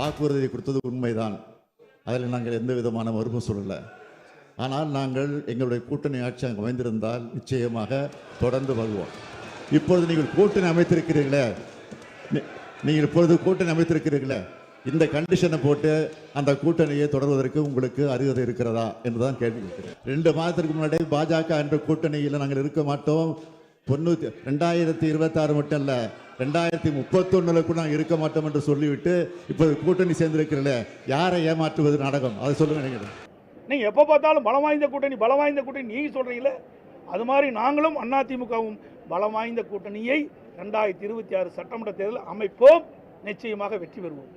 வாக்குறுதி கொடுத்தது உண்மைதான். அதில் நாங்கள் எந்த விதமான மறுப்பும் சொல்லலை. ஆனால் நாங்கள் எங்களுடைய கூட்டணி ஆட்சி அங்கே அமைந்திருந்தால் நிச்சயமாக தொடர்ந்து வருவோம். இப்பொழுது நீங்கள் கூட்டணி அமைத்திருக்கிறீர்களே, இந்த கண்டிஷனை போட்டு அந்த கூட்டணியை தொடர்வதற்கு உங்களுக்கு அருகதை இருக்கிறதா என்றுதான் கேள்வி கேட்கிறேன். 2 மாதத்திற்கு முன்னாடி பாஜக என்ற கூட்டணியில் நாங்கள் இருக்க மாட்டோம், 2026 மட்டும் இல்லை 2031 கூட நாங்கள் இருக்க மாட்டோம் என்று சொல்லிவிட்டு இப்போது கூட்டணி சேர்ந்திருக்கிறீர்களே, யாரை ஏமாற்றுவது நாடகம்? அதை சொல்லுங்க. நீங்கள் எப்போ பார்த்தாலும் பலம் வாய்ந்த கூட்டணி நீங்கள் சொல்கிறீங்களே, அது மாதிரி நாங்களும் அதிமுகவும் பலம் வாய்ந்த கூட்டணியை 2026 சட்டமன்ற தேர்தல் அமைப்போம். நிச்சயமாக வெற்றி பெறுவோம்.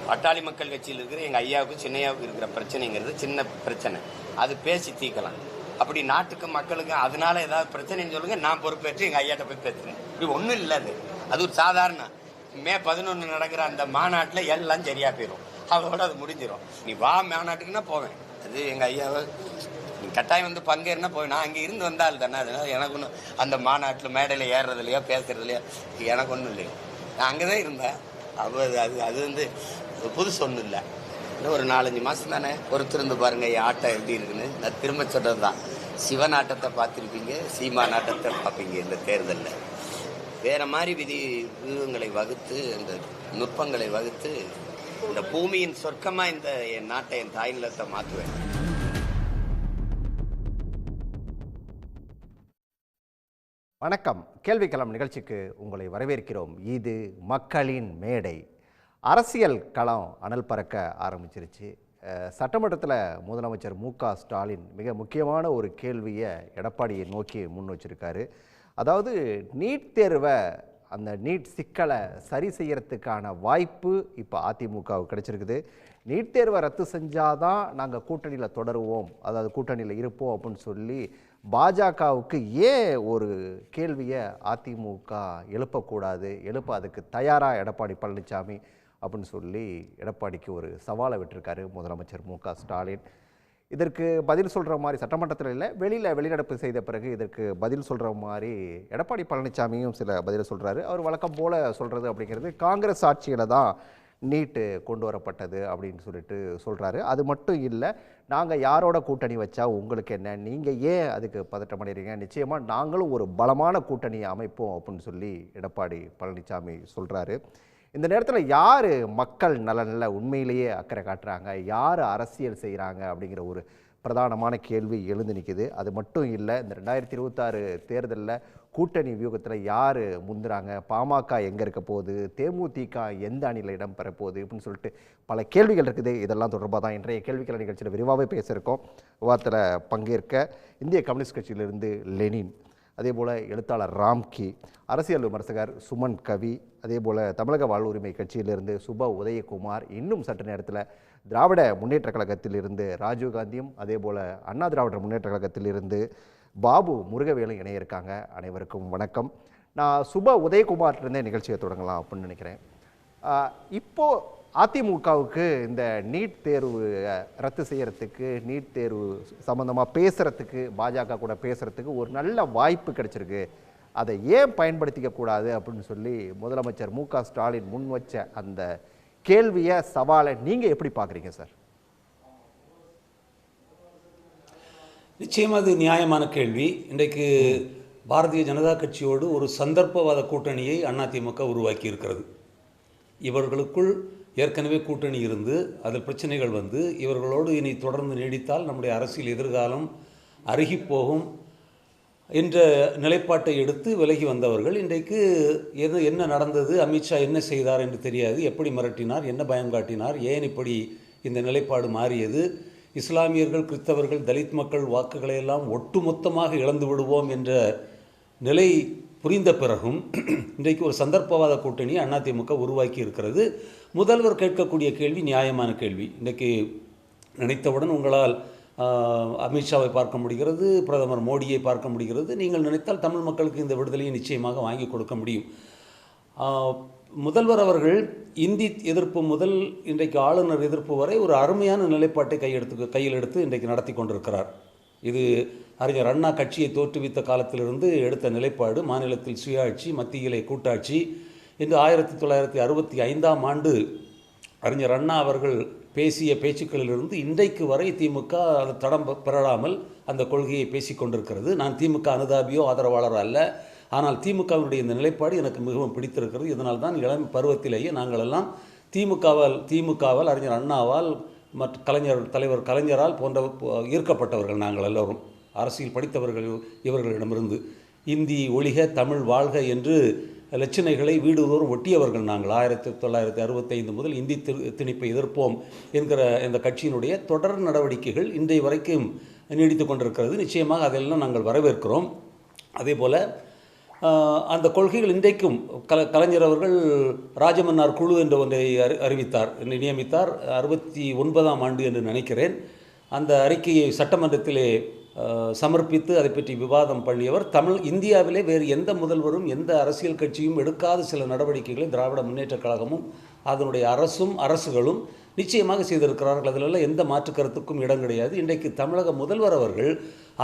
பாட்டாளி மக்கள் கட்சியில் இருக்கிற எங்கள் ஐயாவுக்கும் சின்னையாவுக்கும் இருக்கிற பிரச்சனைங்கிறது சின்ன பிரச்சனை, அது பேசி தீர்க்கலாம். அப்படி நாட்டுக்கு மக்களுக்கு அதனால ஏதாவது பிரச்சனைன்னு சொல்லுங்க, நான் பொறுப்பேற்று எங்கள் ஐயாட்ட போய் பேசுகிறேன். இப்படி ஒன்றும் இல்லை. அது ஒரு சாதாரண மே 11 நடக்கிற அந்த மாநாட்டில் எல்லாம் சரியா போயிடும், அதோட அது முடிஞ்சிடும். நீ வா மாநாட்டுக்குன்னா போவேன். அது எங்கள் ஐயாவை கட்டாயம் வந்து பங்கேறினா போய் நான் அங்கே இருந்து வந்தால் தானே. அதனால எனக்கு ஒன்றும் அந்த மாநாட்டில் மேடையில் ஏறுறதுலையோ பேசுறதுலையோ எனக்கு ஒன்றும் இல்லையோ. நான் அங்கே தான் இருந்தேன். அது வந்து புதுசு ஒன்றும் இல்லை. இன்னும் ஒரு 4-5 மாதம் தானே பொறுத்திருந்து பாருங்க என் ஆட்டம் எப்படி இருக்குன்னு. நான் திரும்ப சொல்கிறது தான், சிவன் ஆட்டத்தை பார்த்துருப்பீங்க, சீமான் ஆட்டத்தை பார்ப்பீங்க. இந்த தேர்தலில் வேறு மாதிரி வியூகங்களை வகுத்து, இந்த நுட்பங்களை வகுத்து இந்த பூமியின் சொர்க்கமாக இந்த என் நாட்டை, என் தாய் நிலத்தை மாற்றுவேன். வணக்கம். கேள்விக்களம் நிகழ்ச்சிக்கு உங்களை வரவேற்கிறோம். இது மக்களின் மேடை. அரசியல் களம் அனல் பறக்க ஆரம்பிச்சிருச்சு. சட்டமன்றத்தில் முதலமைச்சர் மு.க.ஸ்டாலின் மிக முக்கியமான ஒரு கேள்வியை எடப்பாடியை நோக்கி முன் வச்சிருக்காரு. அதாவது நீட் தேர்வை, அந்த நீட் சிக்கலை சரி செய்யறதுக்கான வாய்ப்பு இப்போ அதிமுகவுக்கு கிடைச்சிருக்குது. நீட் தேர்வை ரத்து செஞ்சாதான் நாங்கள் கூட்டணியில் தொடருவோம், அதாவது கூட்டணியில் இருப்போம் அப்படின்னு சொல்லி பாஜகவுக்கு ஏன் ஒரு கேள்வியை அதிமுக எழுப்பக்கூடாது, அதுக்கு தயாராக எடப்பாடி பழனிசாமி அப்படின்னு சொல்லி எடப்பாடிக்கு ஒரு சவாலை விட்டிருக்காரு முதலமைச்சர் மு.க.ஸ்டாலின். இதற்கு பதில் சொல்கிற மாதிரி சட்டமன்றத்தில் இல்லை, வெளிநடப்பு செய்த பிறகு இதற்கு பதில் சொல்கிற மாதிரி எடப்பாடி பழனிசாமியும் சில பதில் சொல்கிறாரு. அவர் வழக்கம் போல் சொல்கிறது அப்படிங்கிறது காங்கிரஸ் ஆட்சியில் தான் நீட்டு கொண்டு வரப்பட்டது அப்படின்னு சொல்லிட்டு சொல்கிறாரு. அது மட்டும் இல்லை, நாங்கள் யாரோட கூட்டணி வச்சா உங்களுக்கு என்ன, நீங்கள் ஏன் அதுக்கு பதட்டம் அடைகிறீங்க, நிச்சயமாக நாங்களும் ஒரு பலமான கூட்டணியை அமைப்போம் அப்படின்னு சொல்லி எடப்பாடி பழனிசாமி சொல்கிறாரு. இந்த நேரத்தில் யார் மக்கள் நலனில் உண்மையிலேயே அக்கறை காட்டுறாங்க, யார் அரசியல் செய்கிறாங்க அப்படிங்கிற ஒரு பிரதானமான கேள்வி எழுந்து நிற்குது. அது மட்டும் இல்லை, இந்த 2026 தேர்தலில் கூட்டணி வியூகத்தில் யார் முந்துறாங்க, பாமக எங்கே இருக்க போகுது, தேமுதிக எந்த அணியில் இடம் பெற போகுது அப்படின்னு சொல்லிட்டு பல கேள்விகள் இருக்குது. இதெல்லாம் தொடர்பாக தான் இன்றைய கேள்விக்கள நிகழ்ச்சியில் விரிவாகவே பேசியிருக்கோம். விவாதத்தில் பங்கேற்க இந்திய கம்யூனிஸ்ட் கட்சியிலிருந்து லெனின், அதே போல் எழுத்தாளர் ராம்கி, அரசியல் விமர்சகர் சுமன் கவி, அதே போல் தமிழக வாழ்வுரிமை கட்சியிலிருந்து சுப உதயகுமார், இன்னும் சற்று நேரத்தில் திராவிட முன்னேற்ற கழகத்திலிருந்து ராஜீவ்காந்தியும், அதே போல் அண்ணா திராவிட முன்னேற்ற கழகத்திலிருந்து பாபு முருகவேலும் இணைய இருக்காங்க. அனைவருக்கும் வணக்கம். நான் சுப உதயகுமார்லேருந்தே நிகழ்ச்சியை தொடங்கலாம் அப்படின்னு நினைக்கிறேன். இப்போது அதிமுகவுக்கு இந்த நீட் தேர்வு ரத்து செய்கிறதுக்கு, நீட் தேர்வு சம்மந்தமாக பேசுகிறதுக்கு, பாஜக கூட பேசுகிறதுக்கு ஒரு நல்ல வாய்ப்பு கிடைச்சிருக்கு, அதை ஏன் பயன்படுத்திக்க கூடாது அப்படின்னு சொல்லி முதலமைச்சர் மு.க.ஸ்டாலின் முன் வச்ச அந்த கேள்வியை, சவாலை நீங்கள் எப்படி பார்க்குறீங்க சார்? நிச்சயமாக அது நியாயமான கேள்வி. இன்றைக்கு பாரதிய ஜனதா கட்சியோடு ஒரு சந்தர்ப்பவாத கூட்டணியை அதிமுக உருவாக்கி இருக்கிறது. இவர்களுக்குள் ஏற்கனவே கூட்டணி இருந்து அதில் பிரச்சனைகள் வந்து இவர்களோடு இனி தொடர்ந்து நீடித்தால் நம்முடைய அரசியல் எதிர்காலம் அருகி போகும் என்ற நிலைப்பாட்டை எடுத்து விலகி வந்தவர்கள் இன்றைக்கு என்ன நடந்தது, அமித்ஷா என்ன செய்தார் என்று தெரியாது, எப்படி மிரட்டினார், என்ன பயம் காட்டினார், ஏன் இப்படி இந்த நிலைப்பாடு மாறியது, இஸ்லாமியர்கள், கிறிஸ்தவர்கள், தலித் மக்கள் வாக்குகளை எல்லாம் ஒட்டுமொத்தமாக இழந்து விடுவோம் என்ற நிலை புரிந்த பிறகும் இன்றைக்கு ஒரு சந்தர்ப்பவாத கூட்டணி அதிமுக உருவாக்கி இருக்கிறது. முதல்வர் கேட்கக்கூடிய கேள்வி நியாயமான கேள்வி. இன்றைக்கு நினைத்தவுடன் உங்களால் அமித்ஷாவை பார்க்க முடிகிறது, பிரதமர் மோடியை பார்க்க முடிகிறது. நீங்கள் நினைத்தால் தமிழ் மக்களுக்கு இந்த விடுதலையை நிச்சயமாக வாங்கி கொடுக்க முடியும். முதல்வர் அவர்கள் இந்தி எதிர்ப்பு முதல் இன்றைக்கு ஆளுநர் எதிர்ப்பு வரை ஒரு அருமையான நிலைப்பாட்டை கையில் எடுத்து இன்றைக்கு நடத்தி கொண்டிருக்கிறார். இது அறிஞர் அண்ணா கட்சியை தோற்றுவித்த காலத்திலிருந்து எடுத்த நிலைப்பாடு. மாநிலத்தில் சுயாட்சி, மத்தியிலே கூட்டாட்சி என்று 1965ஆம் ஆண்டு அறிஞர் அண்ணா அவர்கள் பேசிய பேச்சுக்களிலிருந்து இன்றைக்கு வரை திமுக அது தடம் பெறாமல் அந்த கொள்கையை பேசிக் கொண்டிருக்கிறது. நான் திமுக அனுதாபியோ ஆதரவாளரோ அல்ல. ஆனால் திமுகவினுடைய இந்த நிலைப்பாடு எனக்கு மிகவும் பிடித்திருக்கிறது. இதனால் தான் இளம் பருவத்திலேயே நாங்கள் எல்லாம் திமுகவால் அறிஞர் அண்ணாவால் மற்ற தலைவர் கலைஞரால் போன்ற ஈர்க்கப்பட்டவர்கள் நாங்கள் எல்லோரும். அரசியல் படித்தவர்கள் இவர்களிடமிருந்து இந்தி ஒழிக தமிழ் வாழ்க என்று லட்சணைகளை வீடுதோறும் ஒட்டியவர்கள் நாங்கள். 1965 முதல் இந்தி திணிப்பை எதிர்ப்போம் என்கிற இந்த கட்சியினுடைய தொடர் நடவடிக்கைகள் இன்றைய வரைக்கும் நீடித்து கொண்டிருக்கிறது. நிச்சயமாக அதெல்லாம் நாங்கள் வரவேற்கிறோம். அதே போல் அந்த கொள்கைகள் இன்றைக்கும் கலைஞர் அவர்கள் ராஜமன்னார் குழு என்ற ஒன்றை அறிவித்தார், நியமித்தார். 69ஆம் ஆண்டு என்று நினைக்கிறேன். அந்த அறிக்கையை சட்டமன்றத்திலே சமர்ப்பித்து அதை பற்றி விவாதம் பண்ணியவர். இந்தியாவிலே வேறு எந்த முதல்வரும் எந்த அரசியல் கட்சியும் எடுக்காத சில நடவடிக்கைகளை திராவிட முன்னேற்றக் கழகமும் அதனுடைய அரசுகளும் நிச்சயமாக செய்திருக்கிறார்கள். அதிலெல்லாம் எந்த மாற்று கருத்துக்கும் இடம் கிடையாது. இன்றைக்கு தமிழக முதல்வர் அவர்கள்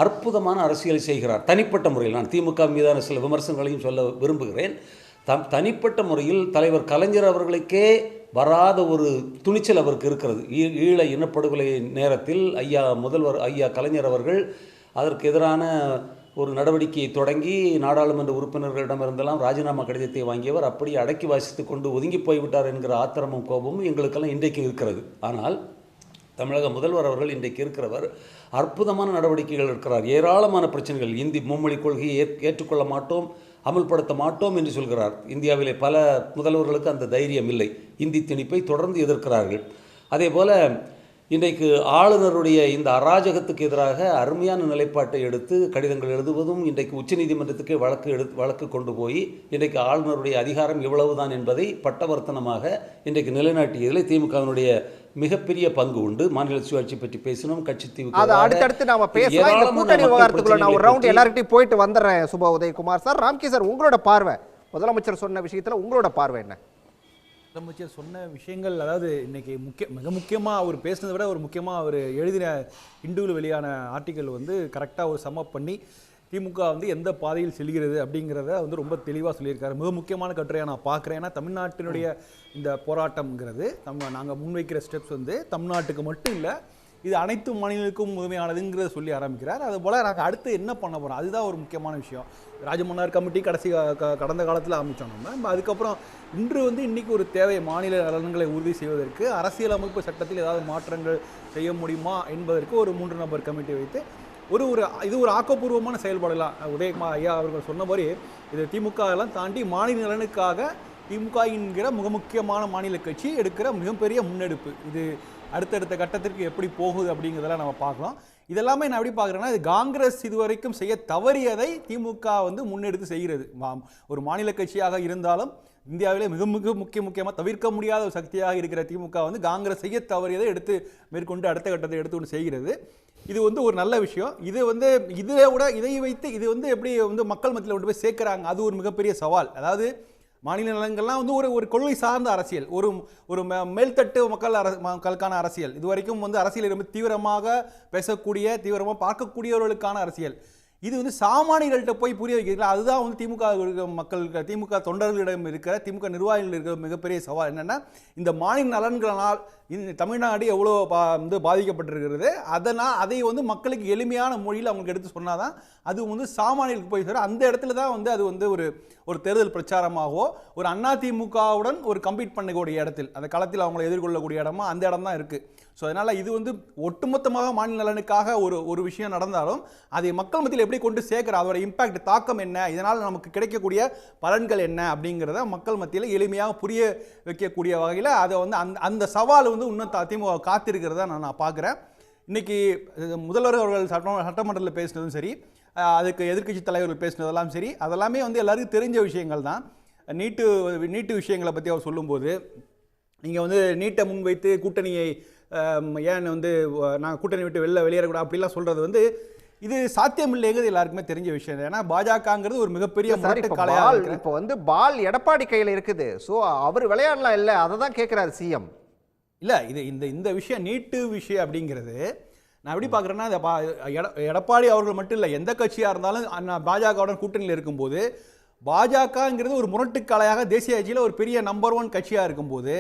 அற்புதமான அரசியலை செய்கிறார். தனிப்பட்ட முறையில் நான் திமுக மீதான சில விமர்சனங்களையும் சொல்ல விரும்புகிறேன். தனிப்பட்ட முறையில் தலைவர் கலைஞர் அவர்களுக்கே வராத ஒரு துணிச்சல் அவருக்கு இருக்கிறது. ஈழ இனப்படுகொலை நேரத்தில் ஐயா கலைஞர் அவர்கள் அதற்கு எதிரான ஒரு நடவடிக்கையை தொடங்கி நாடாளுமன்ற உறுப்பினர்களிடமிருந்தெல்லாம் ராஜினாமா கடிதத்தை வாங்கியவர் அப்படியே அடக்கி வாசித்து கொண்டு ஒதுங்கி போய்விட்டார் என்கிற ஆத்திரமும் கோபமும் எங்களுக்கெல்லாம் இன்றைக்கு இருக்கிறது. ஆனால் தமிழக முதல்வர் அவர்கள் இன்றைக்கு இருக்கிறவர் அற்புதமான நடவடிக்கைகள் இருக்கிறார். ஏராளமான பிரச்சனைகள், இந்தி மும்மொழி கொள்கையை ஏற்றுக்கொள்ள மாட்டோம், அமல்படுத்த மாட்டோம் என்று சொல்கிறார். இந்தியாவிலே பல முதல்வர்களுக்கு அந்த தைரியம் இல்லை. இந்தி திணிப்பை தொடர்ந்து எதிர்க்கிறார்கள். அதே போல் இன்றைக்கு ஆளுநருடைய இந்த அராஜகத்துக்கு எதிராக அருமையான நிலைப்பாட்டை எடுத்து கடிதங்கள் எழுதுவதும், இன்றைக்கு உச்சநீதிமன்றத்துக்கே வழக்கு கொண்டு போய் இன்றைக்கு ஆளுநருடைய அதிகாரம் எவ்வளவுதான் என்பதை பட்டவர்த்தனமாக இன்றைக்கு நிலைநாட்டியதில் திமுகவினுடைய மிகப்பெரிய பங்கு உண்டு. மாநில சுயாட்சி பற்றி பேசணும், கட்சி அடுத்தடுத்து நாம பேசலாம். இந்த கூட்டணி விவகாரத்துக்குள்ள நான் ஒரு ரவுண்ட் எல்லார்கிட்டையும் போயிட்டு வந்துடுறேன். சுபா உதயகுமார் சார், ராம்கி சார், உங்களோட பார்வை முதலமைச்சர் சொன்ன விஷயத்துல உங்களோட பார்வை என்ன? முதலமைச்சர் சொன்ன விஷயங்கள், அதாவது இன்னைக்கு மிக முக்கியமாக அவர் பேசுனதை விட ஒரு முக்கியமாக அவர் எழுதின இந்துவில் வெளியான ஆர்டிக்கல் வந்து கரெக்டாக ஒரு சம்மப் பண்ணி திமுக வந்து எந்த பாதையில் செல்கிறது அப்படிங்கிறத வந்து ரொம்ப தெளிவாக சொல்லியிருக்காரு. மிக முக்கியமான கட்டுரையாக நான் பார்க்குறேன். ஏன்னா தமிழ்நாட்டினுடைய இந்த போராட்டம்ங்கிறது நாங்கள் முன்வைக்கிற ஸ்டெப்ஸ் வந்து தமிழ்நாட்டுக்கு மட்டும் இல்லை, இது அனைத்து மாநிலங்களுக்கும் முழுமையானதுங்கிறத சொல்லி ஆரம்பிக்கிறார். அதுபோல் நாங்கள் அடுத்து என்ன பண்ண போகிறோம், அதுதான் ஒரு முக்கியமான விஷயம். ராஜமன்னார் கமிட்டி கடந்த காலத்தில் ஆரம்பித்தோம் நம்ம. அதுக்கப்புறம் இன்று வந்து இன்றைக்கி ஒரு தேவை, மாநில நலன்களை உறுதி செய்வதற்கு அரசியலமைப்பு சட்டத்தில் ஏதாவது மாற்றங்கள் செய்ய முடியுமா என்பதற்கு ஒரு 3 நபர் கமிட்டி வைத்து இது ஒரு ஆக்கப்பூர்வமான செயல்பாடுலாம். உதயகுமார் ஐயா அவர்கள் சொன்னபடி இது திமுக எல்லாம் தாண்டி மாநில நலனுக்காக திமுக என்கிற மிக முக்கியமான மாநில கட்சி எடுக்கிற மிகப்பெரிய முன்னெடுப்பு. இது அடுத்தடுத்த கட்டத்திற்கு எப்படி போகுது அப்படிங்கிறதெல்லாம் நம்ம பார்க்கலாம். இதெல்லாமே நான் எப்படி பார்க்குறேன்னா, இது காங்கிரஸ் இதுவரைக்கும் செய்ய தவறியதை திமுக வந்து முன்னெடுத்து செய்கிறது. ஒரு மாநில கட்சியாக இருந்தாலும் இந்தியாவிலே மிக மிக முக்கியமாக தவிர்க்க முடியாத ஒரு சக்தியாக இருக்கிற திமுக வந்து காங்கிரஸ் செய்ய தவறியதை எடுத்து மேற்கொண்டு அடுத்த கட்டத்தை எடுத்துக்கொண்டு செய்கிறது. இது வந்து ஒரு நல்ல விஷயம். இது வந்து இதை வைத்து இது வந்து எப்படி வந்து மக்கள் மத்தியில் கொண்டு போய் சேர்க்குறாங்க, அது ஒரு மிகப்பெரிய சவால். அதாவது மாநில நலன்கள்லாம் வந்து ஒரு கொள்கை சார்ந்த அரசியல், ஒரு மேல்தட்டு மக்களுக்கான அரசியல். இது வரைக்கும் வந்து அரசியல் ரொம்ப தீவிரமாக பேசக்கூடிய, தீவிரமாக பார்க்கக்கூடியவர்களுக்கான அரசியல். இது வந்து சாமானியர்கள்ட்ட போய் புரிய வைக்கிறீங்களா, அதுதான் வந்து திமுக தொண்டர்களிடம் இருக்கிற, திமுக நிர்வாகிகள் இருக்கிற மிகப்பெரிய சவால். என்னென்னா, இந்த மாநில நலன்களால் இந்த தமிழ்நாடு எவ்வளோ வந்து பாதிக்கப்பட்டிருக்கிறது, அதை வந்து மக்களுக்கு எளிமையான மொழியில் அவங்களுக்கு எடுத்து சொன்னால் தான் அது வந்து சாமானியர்களுக்கு போய் சேரும். அந்த இடத்துல தான் வந்து அது வந்து ஒரு தேர்தல் பிரச்சாரமாகவோ ஒரு அதிமுகவுடன் ஒரு கம்பீட் பண்ணக்கூடிய இடத்தில், அந்த களத்தில் அவங்களை எதிர்கொள்ளக்கூடிய இடமா அந்த இடம் தான் இருக்குது. ஸோ அதனால் இது வந்து ஒட்டுமொத்தமாக மாநில நலனுக்காக ஒரு விஷயம் நடந்தாலும் அதை மக்கள் மத்தியில் எப்படி கொண்டு சேர்க்குற, அதோட இம்பாக்ட், தாக்கம் என்ன, இதனால் நமக்கு கிடைக்கக்கூடிய பலன்கள் என்ன அப்படிங்கிறத மக்கள் மத்தியில் எளிமையாக புரிய வைக்கக்கூடிய வகையில் அதை வந்து அந்த சவால் வந்து இன்னும் திமுக காத்திருக்கிறதா நான் பார்க்குறேன். இன்றைக்கி முதல்வர் அவர்கள் சட்டமன்றத்தில் பேசினதும் சரி, அதுக்கு எதிர்க்கட்சி தலைவர்கள் பேசினதெல்லாம் சரி, அதெல்லாமே வந்து எல்லாருக்கும் தெரிஞ்ச விஷயங்கள் தான். நீட்டு விஷயங்களை பற்றி அவர் சொல்லும்போது, நீங்கள் வந்து நீட்டை முன்வைத்து கூட்டணியை ஏன் வந்து நாங்கள் கூட்டணி விட்டு வெளியேறக்கூடாது அப்படிலாம் சொல்கிறது வந்து இது சாத்தியமில்லைங்கிறது எல்லாருக்குமே தெரிஞ்ச விஷயம். ஏன்னா பாஜகங்கிறது ஒரு மிகப்பெரிய முரட்டுக்காலையாக இப்போ வந்து பால் எடப்பாடி கையில் இருக்குது. ஸோ அவர் விளையாடலாம் இல்லை, அதை தான் கேட்குறாரு சிஎம். இல்லை, இது இந்த விஷயம், நீட்டு விஷயம் அப்படிங்கிறது நான் எப்படி பார்க்குறேன்னா, எடப்பாடி அவர்கள் மட்டும் இல்லை, எந்த கட்சியாக இருந்தாலும் பாஜகவுடன் கூட்டணியில் இருக்கும்போது பாஜகங்கிறது ஒரு முரட்டுக்காலையாக தேசிய கட்சியில் ஒரு பெரிய நம்பர் 1 கட்சியாக இருக்கும்போது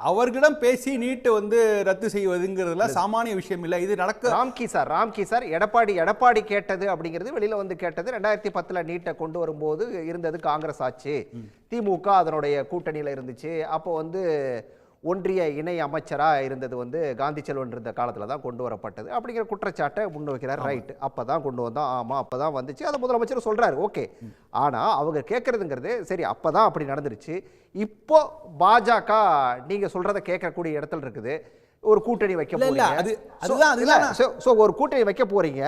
அவர்களிடம் பேசி நீட்டை வந்து ரத்து செய்வதுங்கிறதுல சாமானிய விஷயம் இல்லை. இது நடக்க ராம்கி சார் எடப்பாடி கேட்டது அப்படிங்கிறது வெளியில வந்து கேட்டது 2010 நீட்டை கொண்டு வரும்போது இருந்தது காங்கிரஸ் ஆட்சி, திமுக அதனுடைய கூட்டணியில இருந்துச்சு. அப்போ வந்து ஒன்றிய இணை அமைச்சராக இருந்தது வந்து காந்தி செல்வன் இருந்த காலத்தில் தான் கொண்டு வரப்பட்டது அப்படிங்கிற குற்றச்சாட்டை முன் வைக்கிறார். ரைட், அப்போ தான் கொண்டு வந்தோம், ஆமாம் அப்போ தான் வந்துச்சு, அதை முதலமைச்சர் சொல்கிறாரு. ஓகே, ஆனால் அவங்க கேட்குறதுங்கிறது சரி அப்போ தான் அப்படி நடந்துருச்சு. இப்போ பாஜக நீங்கள் சொல்கிறத கேட்கக்கூடிய இடத்துல இருக்குது, ஒரு கூட்டணி வைக்க போறீங்க. ஒரு கூட்டணி வைக்க போறீங்க,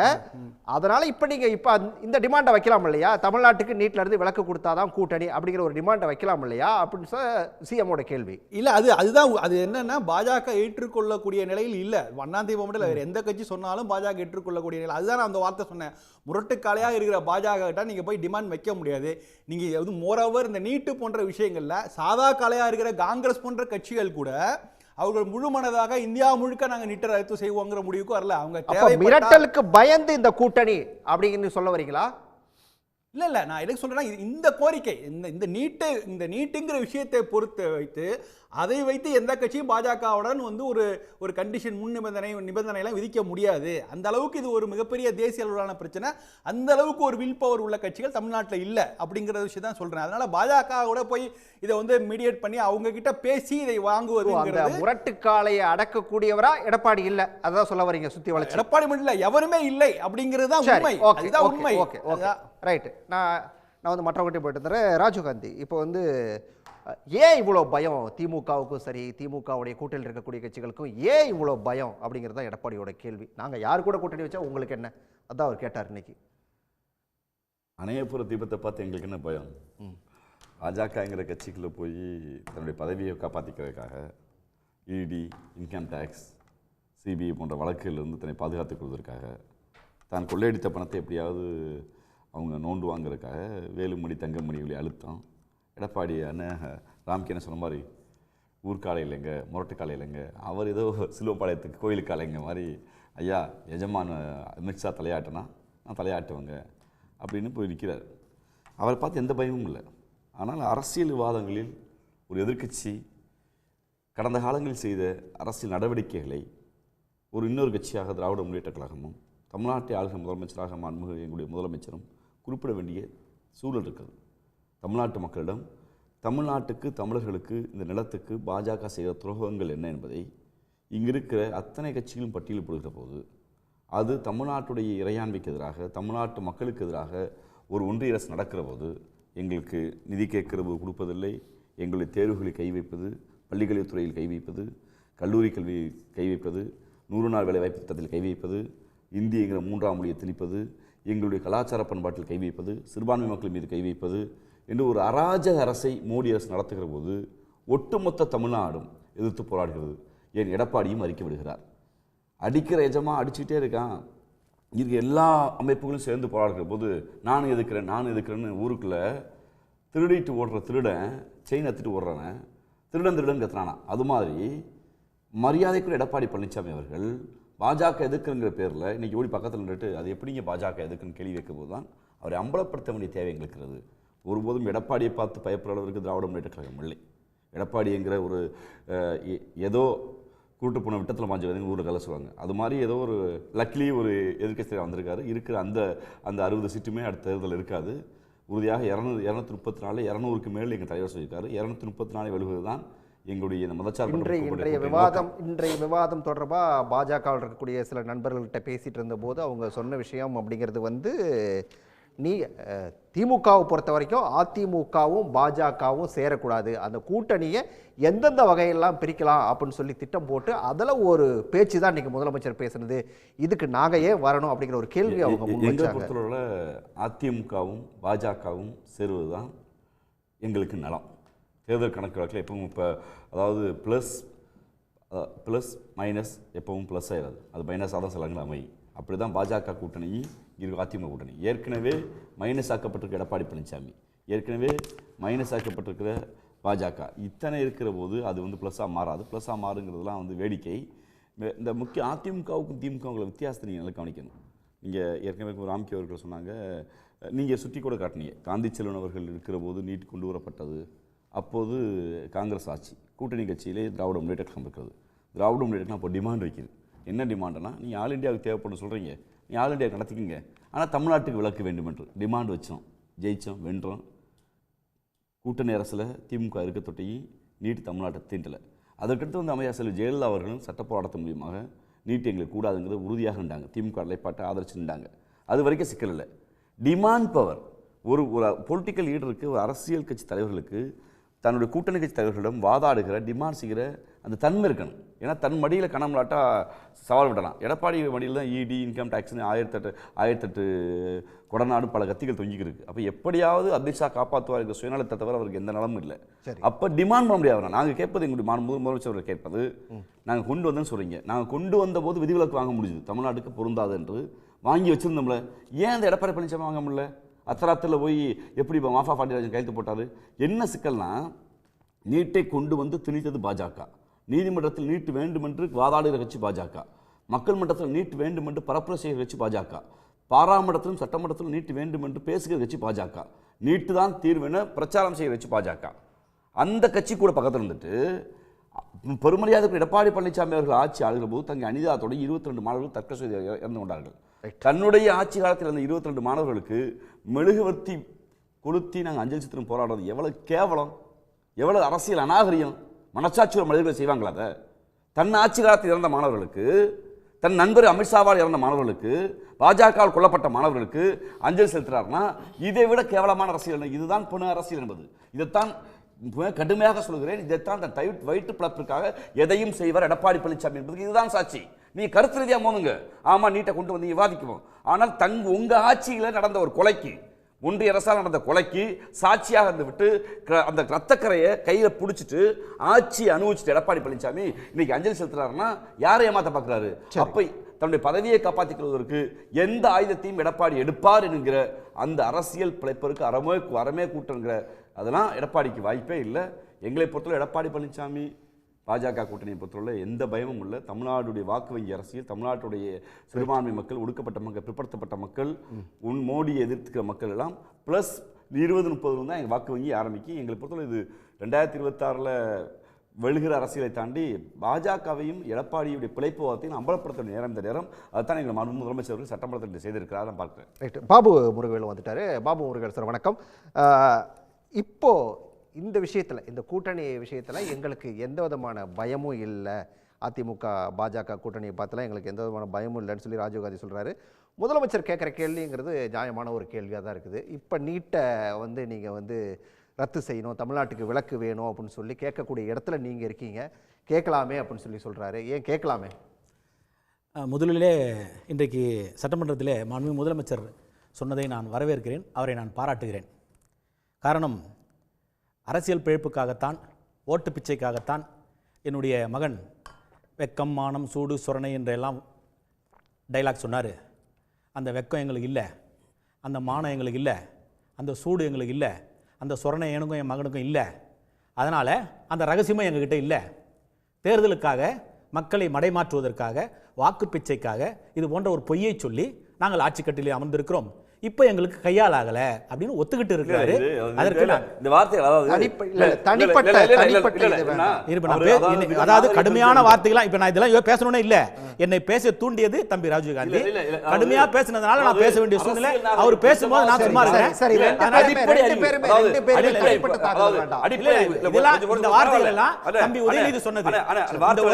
அதனால இப்ப நீங்க இப்ப இந்த டிமாண்டை வைக்கலாம் இல்லையா? தமிழ்நாட்டுக்கு நீட்ல இருந்து விலக்கு கொடுத்தாதான் கூட்டணி அப்படிங்கிற ஒரு டிமாண்டை வைக்கலாம் இல்லையா அப்படின்னு சிஎம்மோட கேள்வி. இல்ல அதுதான் அது என்னன்னா பாஜக ஏற்றுக்கொள்ளக்கூடிய நிலையில் இல்ல. அதிமுக மட்டும் வேற எந்த கட்சி சொன்னாலும் பாஜக ஏற்றுக்கொள்ளக்கூடிய நிலை. அதுதான் நான் அந்த வார்த்தை சொன்னேன். முரட்டுக்காலையாக இருக்கிற பாஜக கிட்ட நீங்க போய் டிமாண்ட் வைக்க முடியாது. நீங்க மோரோவர் இந்த நீட்டு போன்ற விஷயங்கள்ல சாதா காலையா இருக்கிற காங்கிரஸ் போன்ற கட்சிகள் கூட அவர்கள் முழுமனதாக இந்தியா முழுக்க நாங்க நீட்டை ரத்து செய்வோங்கிற முடிவுக்கு வரல. அவங்க மிரட்டலுக்கு பயந்து இந்த கூட்டணி அப்படிங்கிறது சொல்ல வரீங்களா? இல்ல நான் எதுக்கு சொல்றேன்னா இந்த கோரிக்கை இந்த நீட்டுங்கிற விஷயத்தை பொறுத்து வைத்து அதை வைத்து எந்த கட்சியும் பாஜகவுடன் வந்து ஒரு கண்டிஷன் நிபந்தனைலாம் விதிக்க முடியாது. அந்த அளவுக்கு இது ஒரு மிகப்பெரிய தேசிய அளவிலான பிரச்சனை. அந்த அளவுக்கு ஒரு வில் பவர் உள்ள கட்சிகள் தமிழ்நாட்டில் இல்லை அப்படிங்கிற விஷயம் தான் சொல்றேன். அதனால பாஜக கூட போய் இதை வந்து மீடியேட் பண்ணி அவங்க கிட்ட பேசி இதை வாங்குவது. முரட்டுக்காலையை அடக்கக்கூடியவரா எடப்பாடி இல்ல, அதான் சொல்ல வரீங்க? சுத்தி வளைச்சு எடப்பாடி மட்டும் இல்ல, எவருமே இல்லை அப்படிங்கிறது தான் உண்மை. அதுதான் உண்மை. ரைட், நான் வந்து மற்றவங்கிட்ட போயிட்டு தரேன். ராஜீவ்காந்தி, இப்போ வந்து ஏன் இவ்வளோ பயம் திமுகவுக்கும் சரி திமுகவுடைய கூட்டணியில் இருக்கக்கூடிய கட்சிகளுக்கும் ஏன் இவ்வளோ பயம் அப்படிங்கிறது தான் எடப்பாடியோட கேள்வி. நாங்கள் யார் கூட கூட்டணி வச்சா உங்களுக்கு என்ன, அதான் அவர் கேட்டார் இன்னைக்கு. அணையப்புற தீபத்தை பார்த்து எங்களுக்கு என்ன பயம்? பாஜகங்கிற கட்சிக்குள்ளே போய் தன்னுடைய பதவியை காப்பாற்றிக்கிறதுக்காக இடி, இன்கம் டேக்ஸ், சிபிஐ போன்ற வழக்குகளிலிருந்து தன்னை பாதுகாத்துக் கொள்வதற்காக, தான் கொள்ளையடித்த பணத்தை எப்படியாவது அவங்க நோண்டு வாங்குறதுக்காக வேலுமணி தங்கமணி அழுத்தம். எடப்பாடி அண்ணன் ராம்கி என்ன சொன்ன மாதிரி ஊர்க்காலை இல்லைங்க, முரட்டுக்காலை இல்லைங்க, அவர் ஏதோ சிலுவப்பாளையத்துக்கு கோயிலுக்கு அலைங்க மாதிரி, ஐயா எஜமான் அமித்ஷா தலையாட்டினா நான் தலையாட்டுவேங்க அப்படின்னு போய் நிற்கிறார். அவரை பார்த்து எந்த பயமும் இல்லை. ஆனால் அரசியல் விவாதங்களில் ஒரு எதிர்க்கட்சி கடந்த காலங்களில் செய்த அரசியல் நடவடிக்கைகளை ஒரு இன்னொரு கட்சியாக திராவிட முன்னேற்ற கழகமும் தமிழ்நாட்டை ஆளுகிற முதலமைச்சராக மாண்புமிகு எங்களுடைய முதலமைச்சரும் குறிப்பிட வேண்டிய சூழல் இருக்கிறது. தமிழ்நாட்டு மக்களிடம் தமிழ்நாட்டுக்கு, தமிழர்களுக்கு, இந்த நிலத்துக்கு பாஜக செய்கிற துரோகங்கள் என்ன என்பதை இங்கு இருக்கிற அத்தனை கட்சிகளும் பட்டியலில் போடுகிற போது அது தமிழ்நாட்டுடைய இறையாண்மைக்கு எதிராக, தமிழ்நாட்டு மக்களுக்கு எதிராக ஒரு ஒன்றிய அரசு நடக்கிற போது எங்களுக்கு நிதி கேட்கிறது கொடுப்பதில்லை, எங்களுடைய தேர்வுகளை கை வைப்பது, பள்ளிக்கல்வித்துறையில் கை வைப்பது, கல்லூரி கல்வி கை வைப்பது, 100 நாள் வேலைவாய்ப்பு திட்டத்தில் கை வைப்பது, இந்திங்கிற 3ஆம் மொழியை திணிப்பது, எங்களுடைய கலாச்சார பண்பாட்டில் கை வைப்பது, சிறுபான்மை மக்கள் மீது கை வைப்பது என்று ஒரு அராஜக அரசை மோடி அரசு நடத்துகிற போது ஒட்டுமொத்த தமிழ்நாடும் எதிர்த்து போராடுகிறது. ஏன் எடப்பாடியும் அறிக்கை விடுகிறார். அடிக்கிற எஜமா அடிச்சுக்கிட்டே இருக்கான். இருக்க எல்லா அமைப்புகளும் சேர்ந்து போராடுகிற போது நானும் எதுக்குறேன்னு ஊருக்குள்ளே திருடிட்டு ஓடுற திருடன் செயின் எடுத்துட்டு ஓடுறவன் திருடன் கத்துறானா. அது மாதிரி மரியாதைக்குள்ள எடப்பாடி பழனிசாமி அவர்கள் பாஜக எதுக்குங்கிற பேரில் இன்றைக்கி ஓடி பக்கத்தில் நின்றுட்டு அது எப்படிங்க பாஜக எதுக்குன்னு கேள்வி வைக்கும் போது தான் அவரை அம்பலப்படுத்த வேண்டிய தேவை எங்களுக்கு இருக்கிறது. ஒருபோதும் எடப்பாடியை பார்த்து பயப்படுற அளவிற்கு திராவிட முன்னேற்ற கழகம் இல்லை. எடப்பாடிங்கிற ஒரு ஏதோ கூட்டு போன விட்டத்தில் மாஞ்ச வேதங்க ஊரில் கலை சொல்லுவாங்க. அது மாதிரி ஏதோ ஒரு லக்லி ஒரு எதிர்க்கட்சியில் வந்திருக்காரு. இருக்கிற அந்த 60 சீட்டுமே அடுத்த தேர்தல் இருக்காது. உறுதியாக 234 200க்கு மேல் எங்கள் தலைவர் சொல்லியிருக்காரு. 234 வெல்வது தான் எங்களுடைய இந்த மதச்சார்பு. இன்றைய விவாதம் தொடர்பாக பாஜகவில் இருக்கக்கூடிய சில நண்பர்கள்கிட்ட பேசிகிட்டு இருந்தபோது அவங்க சொன்ன விஷயம் அப்படிங்கிறது வந்து திமுகவை பொறுத்த வரைக்கும் அதிமுகவும் பாஜகவும் சேரக்கூடாது, அந்த கூட்டணியை எந்தெந்த வகையெல்லாம் பிரிக்கலாம் அப்படின்னு சொல்லி திட்டம் போட்டு அதில் ஒரு பேச்சு தான் இன்றைக்கி முதலமைச்சர் பேசுனது. இதுக்கு நாங்கள் ஏன் வரணும் அப்படிங்கிற ஒரு கேள்வி அவங்க எங்களை பொறுத்தவரை அதிமுகவும் பாஜகவும் சேருவது தான் எங்களுக்கு நலம். தேர்தல் கணக்கு வழக்கில் எப்பவும் இப்போ அதாவது ப்ளஸ் மைனஸ் எப்பவும் ப்ளஸ் ஆயிடாது, அது மைனஸாக தான் சிலங்கள் அமையும். அப்படி தான் பாஜக கூட்டணி இருக்கு, அதிமுக கூட்டணி. ஏற்கனவே மைனஸ் ஆக்கப்பட்டிருக்க எடப்பாடி பழனிசாமி, ஏற்கனவே மைனஸ் ஆக்கப்பட்டிருக்கிற பாஜக, இத்தனை இருக்கிற போது அது வந்து ப்ளஸ்ஸாக மாறாது. ப்ளஸ்ஸாக மாறுங்கிறதுலாம் வந்து வேடிக்கை. இந்த முக்கிய அதிமுகவுக்கும் திமுகவுக்குள்ள வித்தியாசத்தை நீங்கள் நல்லா கவனிக்கணும். நீங்கள் ஏற்கனவே ராம்கி அவர்கள் சொன்னாங்க, நீங்கள் சுற்றி கூட காட்டினீங்க, காந்தி செல்வன் அவர்கள் இருக்கிற போது நீட் கொண்டு வரப்பட்டது, அப்போது காங்கிரஸ் ஆட்சி கூட்டணி கட்சியிலே திராவிட முன்னேற்ற கழகம் இருக்கிறது. திராவிட முன்னேற்ற கழகம் இப்போ டிமாண்ட் வைக்குது. என்ன டிமாண்டுனா, நீங்கள் ஆல் இண்டியாவுக்கு தேவைப்படும் சொல்கிறீங்க, நீங்கள் ஆல் இண்டியாவுக்கு நடத்திக்கிங்க, ஆனால் தமிழ்நாட்டுக்கு விலக்கு வேண்டும் என்று டிமாண்ட் வச்சோம். ஜெயித்தோம், வென்றோம். கூட்டணி அரசில் திமுக இருக்க தொட்டி நீட் தமிழ்நாட்டை தீண்டலை. அதற்கடுத்து வந்து அமைச்சர் செல்வி ஜெயலலிதா அவர்களும் சட்ட போராட்டத்தின் மூலியமாக நீட் எங்களுக்கு கூடாதுங்கிறது உறுதியாக இருந்தாங்க. திமுக நிலைப்பாட்டை ஆதரிச்சு நின்றாங்க. அது வரைக்கும் சிக்கல் இல்லை. டிமாண்ட் பவர் ஒரு பொலிட்டிக்கல் லீடருக்கு, ஒரு அரசியல் கட்சி தலைவர்களுக்கு தன்னுடைய கூட்டணி கட்சி தலைவர்களிடம் வாதாடுகிற, டிமாண்ட் செய்கிற அந்த தன்மை இருக்கணும். ஏன்னா தன் மடியில் கணம்லாட்டா சவால் விடலாம். எடப்பாடி மடியில் தான் இடி, இன்கம் டேக்ஸ்னு 1008 கொடநாடு பல கத்திகள் தொங்கிக்கிருக்கு. அப்போ எப்படியாவது அமித்ஷா காப்பாற்றுவார் என்ற சுயநலத்தை தவிர அவருக்கு எந்த நலமும் இல்லை. அப்போ டிமாண்ட் பண்ண முடியாது. நாங்கள் கேட்பது, எங்களுடைய முதலமைச்சர் கேட்பது, நாங்கள் கொண்டு வந்தேன்னு சொல்கிறீங்க, நாங்கள் கொண்டு வந்த போது விதிவிலக்கு வாங்க முடியுது, தமிழ்நாட்டுக்கு பொருந்தாது என்று வாங்கி வச்சுருந்தோம்ல, ஏன் அந்த எடப்பாடி பழனிசாமி வாங்க முடியல? அத்தராத்தில் போய் எப்படி இப்போ மாஃபா பாண்டியராஜன் கையெழுத்து போட்டார்? என்ன சிக்கல்னா, நீட்டை கொண்டு வந்து திணித்தது பாஜக, நீதிமன்றத்தில் நீட் வேண்டும் என்று வாதாடுகிற கட்சி பாஜக, மக்கள் மன்றத்தில் நீட் வேண்டும் என்று பரப்புரை செய்கிற கட்சி பாஜக, பாராளுமன்றத்திலும் சட்டமன்றத்திலும் நீட் வேண்டும் என்று பேசுகிற கட்சி பாஜக, நீட்டு தான் தீர்வுன்னு பிரச்சாரம் செய்கிற கட்சி பாஜக. அந்த கட்சி கூட பக்கத்தில் இருந்துட்டு பெருமரியாதை எடப்பாடி பழனிசாமி அவர்கள் ஆட்சி ஆளுகிற போது தங்க அனிதாத்தோட 22 மாணவர்கள் தற்கொலை செய்து இறந்து கொண்டார்கள். தன்னுடைய ஆட்சி காலத்தில் இருந்த 22 மாணவர்களுக்கு மெழுகுவர்த்தி கொளுத்தி நாங்கள் அஞ்சலி சித்திரம் போராடுறது எவ்வளவு கேவலம், எவ்வளவு அரசியல் அநாகரியம். மனசாட்சியோட மனிதர்கள் செய்வாங்களா? அதை தன் ஆட்சி காலத்தில் இறந்த மாணவர்களுக்கு, தன் நண்பர் அமித்ஷாவால் இறந்த மாணவர்களுக்கு, பாஜகவால் கொல்லப்பட்ட மாணவர்களுக்கு அஞ்சலி செலுத்துறாருன்னா இதை விட கேவலமான அரசியல். இதுதான் பொண்ணு அரசியல் என்பது. இதைத்தான் கடுமையாக சொல்கிறேன். இதைத்தான் அந்த வயிற்று பிளப்பிற்காக எதையும் செய்வார் எடப்பாடி பழனிசாமி என்பதுக்கு இதுதான் சாட்சி. நீ கருத்து ரீதியாக போதுங்க, ஆமா நீட்டை கொண்டு வந்து விவாதிக்குவோம். ஆனால் உங்க ஆட்சியில் நடந்த ஒரு கொலைக்கு, ஒன்றிய அரசால் நடந்த கொலைக்கு சாட்சியாக இருந்து விட்டு அந்த ரத்தக்கரையை கையில் பிடிச்சிட்டு ஆட்சி அனுபவிச்சுட்டு எடப்பாடி பழனிசாமி இன்னைக்கு அஞ்சலி செலுத்துறாருன்னா யாரை ஏமாத்த பார்க்குறாரு? அப்ப தன்னுடைய பதவியை காப்பாற்றிக் கொள்வதற்கு எந்த ஆயுதத்தையும் எடப்பாடி எடுப்பார் என்கிற அந்த அரசியல் பிழைப்பதற்கு அறமே கூட்டங்கிற அதெல்லாம் எடப்பாடிக்கு வாய்ப்பே இல்லை. எங்களை பொறுத்தவரை எடப்பாடி பழனிசாமி பாஜக கூட்டணியை பொறுத்தவரை எந்த பயமும் இல்லை. தமிழ்நாடுடைய வாக்கு வங்கி அரசியல், தமிழ்நாட்டுடைய சிறுபான்மை மக்கள், ஒடுக்கப்பட்ட மக்கள், பிற்படுத்தப்பட்ட மக்கள், மோடியை எதிர்த்துக்கிற மக்கள் எல்லாம் ப்ளஸ் 20-30 தான் எங்கள் வாக்கு வங்கி ஆரம்பிக்கும். எங்களை பொறுத்தவரை இது 2026 வெளுகிற அரசியலை தாண்டி பாஜகவையும் எடப்பாடியுடைய பிழைப்புவாதத்தையும் அம்பலப்படுத்த நேரம் இந்த நேரம். அதுதான் எங்கள் முதலமைச்சர் அவர்கள் சட்டமன்றத்தில் செய்திருக்கிறார். நான் பார்க்குறேன். ரைட், பாபு முருகவேல் வந்துட்டாரு. பாபு முருகவேல் சார் வணக்கம். இப்போ இந்த விஷயத்தில், இந்த கூட்டணி விஷயத்தில் எங்களுக்கு எந்த விதமான பயமும் இல்லை, அதிமுக பாஜக கூட்டணியை பார்த்துலாம் எங்களுக்கு எந்த விதமான பயமும் இல்லைன்னு சொல்லி ராஜீவ்காந்தி சொல்கிறாரு. முதலமைச்சர் கேட்குற கேள்விங்கிறது நியாயமான ஒரு கேள்வியாக தான் இருக்குது. இப்போ நீட்டை நீங்கள் ரத்து செய்யணும், தமிழ்நாட்டுக்கு விலக்கு வேணும் அப்படின்னு சொல்லி கேட்கக்கூடிய இடத்துல நீங்கள் இருக்கீங்க. கேட்கலாமே அப்படின்னு சொல்கிறாரு. ஏன் கேட்கலாமே? முதலிலே இன்றைக்கு சட்டமன்றத்திலே மாண்புமிகு முதலமைச்சர் சொன்னதை நான் வரவேற்கிறேன், அவரை நான் பாராட்டுகிறேன். காரணம், அரசியல் பிழைப்புக்காகத்தான், ஓட்டு பிச்சைக்காகத்தான் என்னுடைய மகன் வெக்கம், மானம், சூடு, சொரணை என்றெல்லாம் டைலாக் சொன்னார். அந்த வெக்கம் எங்களுக்கு இல்லை, அந்த மானம் எங்களுக்கு இல்லை, அந்த சூடு எங்களுக்கு இல்லை, அந்த சொரணை எனக்கும் என் மகனுக்கும் இல்லை. அதனால் அந்த ரகசியமும் எங்ககிட்ட இல்லை. தேர்தலுக்காக, மக்களை மடைமாற்றுவதற்காக, வாக்கு பிச்சைக்காக இது போன்ற ஒரு பொய்யை சொல்லி நாங்கள் ஆட்சி கட்டிலே அமர்ந்திருக்கிறோம். இப்போ எங்களுக்கு கையால் ஆகலை அப்படின்னு ஒத்துக்கிட்டு இருக்கிறாரு. அதற்கு அதாவது கடுமையான வார்த்தைகளா இப்ப நான் இதெல்லாம் பேசணும்னே இல்ல, என்னை பேச தூண்டியது தம்பி ராஜீவ்காந்தி. கடுமையா பேசினதுனால நான் பேச வேண்டிய சூழ்நிலை. அவர் பேசும்போது நான் சும்மா இருக்கேன். இந்த வார்த்தைகள் எல்லாம் தம்பி உதயநிதி சொன்னது,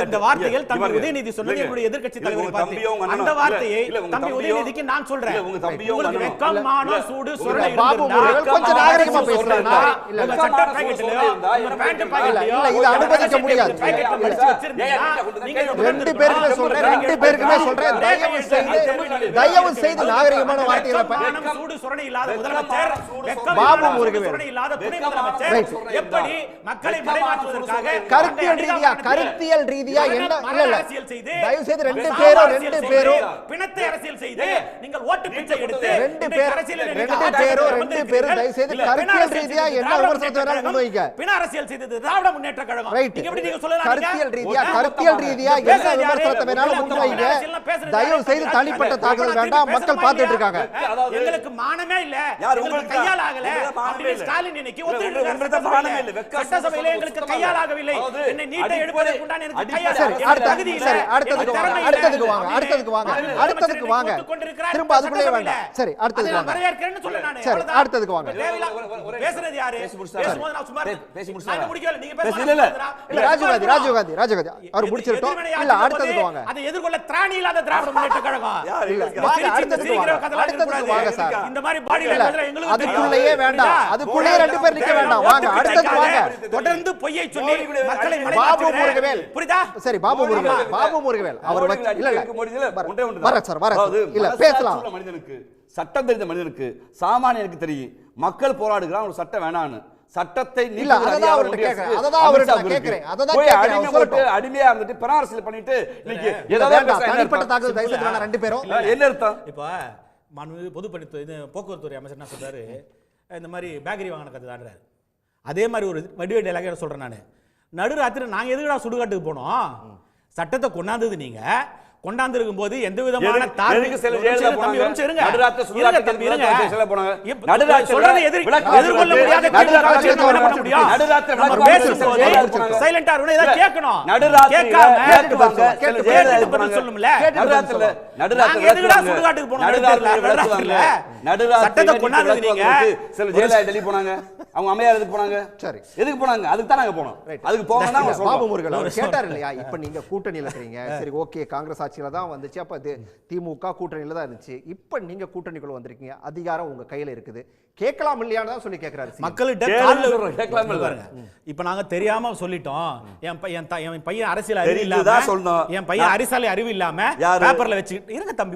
இந்த வார்த்தைகள் தம்பி உதயநிதி சொன்னது என்னுடைய எதிர்க்கட்சி தலைவரை பார்த்து. அந்த வார்த்தையை தம்பி உதயநிதிக்கு நான் சொல்றேன். பாபு முருகவேல் கொஞ்சம் நாகரிகமா பேசுறாங்க. இது அனுமதிக்க முடியாது. ரெண்டு பேருக்குமே சொல்றேன், தயவு செய்து நாகரிகமான வார்த்தைகளை. பாபு முருகவேல் கருத்தியல் ரீதியா என்ன இல்ல, தயவு செய்து ரெண்டு பேரும் பிணத்தை அரசியல் செய்து நீங்கள் ஓட்டு பிச்சை எடுத்து ரெண்டு பேரும் தயவு செய்து கருத்தியல் ரீதியா என்ன விமர்சனத்தை வேணாலும் முன்வைங்க. பிண அரசியல் செய்தது திராவிட முன்னேற்ற கழகம். நீங்க சொல்லலாம் கருத்தியல் ரீதியா என்ன விமர்சனத்தை வேணாலும் முன்வைங்க. தயவு செய்து தனிப்பட்ட தாக்குதல் வேண்டாம். மக்கள் பார்த்துட்டு இருக்காங்க. எங்களுக்கு மானமே இல்ல, உங்களுக்கு கையால் ஆகல. ஸ்டாலின் இன்னைக்கு சட்டசபையில எங்களுக்கு கையால் ஆகவில்லை. என்னை நீட்டை எடுப்பதற்கு உண்டான எனக்கு கையால் தகுதி இல்ல. அடுத்ததுக்கு வாங்க. திரும்ப அதுக்குள்ளே வேண்டாம். சரி, அடுத்ததுக்கு வாங்க. வரவேற்கிறேன்னு சொல்ல நான். சரி, அடுத்ததுக்கு வாங்க. பேசுறது யாரு? பேசும்போது நான் சும்மா நான் முடிக்கல. நீங்க பேசுறது இல்ல. ராஜீவ்காந்தி அவர் முடிச்சிரட்டும். இல்ல, அடுத்ததுக்கு வாங்க. அதை எதிர்கொள்ள திராணி இல்லாத திராவிட முன்னேற்ற கழகம். அடுத்ததுக்கு வாங்க சார். இந்த மாதிரி பாடி லாங்குவேஜ்ல எங்களுக்கு அதுக்குள்ளேயே வேண்டாம். அதுக்குள்ளேயே ரெண்டு பேர் நிக்க வேண்டாம். வாங்க, அடுத்ததுக்கு வாங்க. தொடர்ந்து பொய்யை சொல்லி மக்களை பாபு முருகவேல். புரியுதா? சரி, பாபு முருகவேல் அவர் இல்ல வர சார் வர இல்ல பேசலாம். மனிதனுக்கு சட்டம் தெரிந்த மனிதனுக்கு சாமானியனுக்கு தெரியும் மக்கள் போராடுகிறான் ஒரு சட்டம் வேணான்னு. சட்டத்தை அடிமையா இருந்துட்டு பராரசியல் பண்ணிட்டு தனிப்பட்ட தாக்குதல் தயவு செய்து ரெண்டு பேரும் என்ன அர்த்தம்? இப்ப பொதுப்பணித்துறை போக்குவரத்துறை அமைச்சர் என்ன சொல்றாரு, இந்த மாதிரி பேக்கரி வாங்கின கதை தான்றாரு. அதே மாதிரி ஒரு வடிவே டைலாக் சொல்றேன் நான். நடுராத்திரி நாங்க எதுக்குடா சுடுகாட்டுக்கு போனோம்? சட்டத்தை கொண்டாந்தது நீங்க. கொண்டாந்திருக்கும் போது எந்த விதமான அவங்க அம்மையார் எதுக்கு போனாங்க? சரி, எதுக்கு போனாங்க? அதுக்கு தான் நாங்க போனோம். அதுக்கு போகணும்னா பாபு முருகன் அவர் கேட்டார் இல்லையா, இப்ப நீங்க கூட்டணியில இருக்கீங்க. சரி, ஓகே, காங்கிரஸ் ஆட்சியில தான் வந்துச்சு, அப்ப திமுக கூட்டணியில தான் இருந்துச்சு. இப்ப நீங்க கூட்டணிக்குள்ள வந்திருக்கீங்க, அதிகாரம் உங்க கையில இருக்குது, கேட்கலாம் இல்லையான்னு தான் சொல்லி கேட்கிறாரு மக்கள்கிட்ட. இப்ப நாங்க தெரியாம சொல்லிட்டோம். என் பையன் அரசியல் அறிவு இல்லாம, என் பையன் அரசியல் அறிவு இல்லாம பேப்பர்ல வச்சுக்கிட்டு இருங்க தம்பி.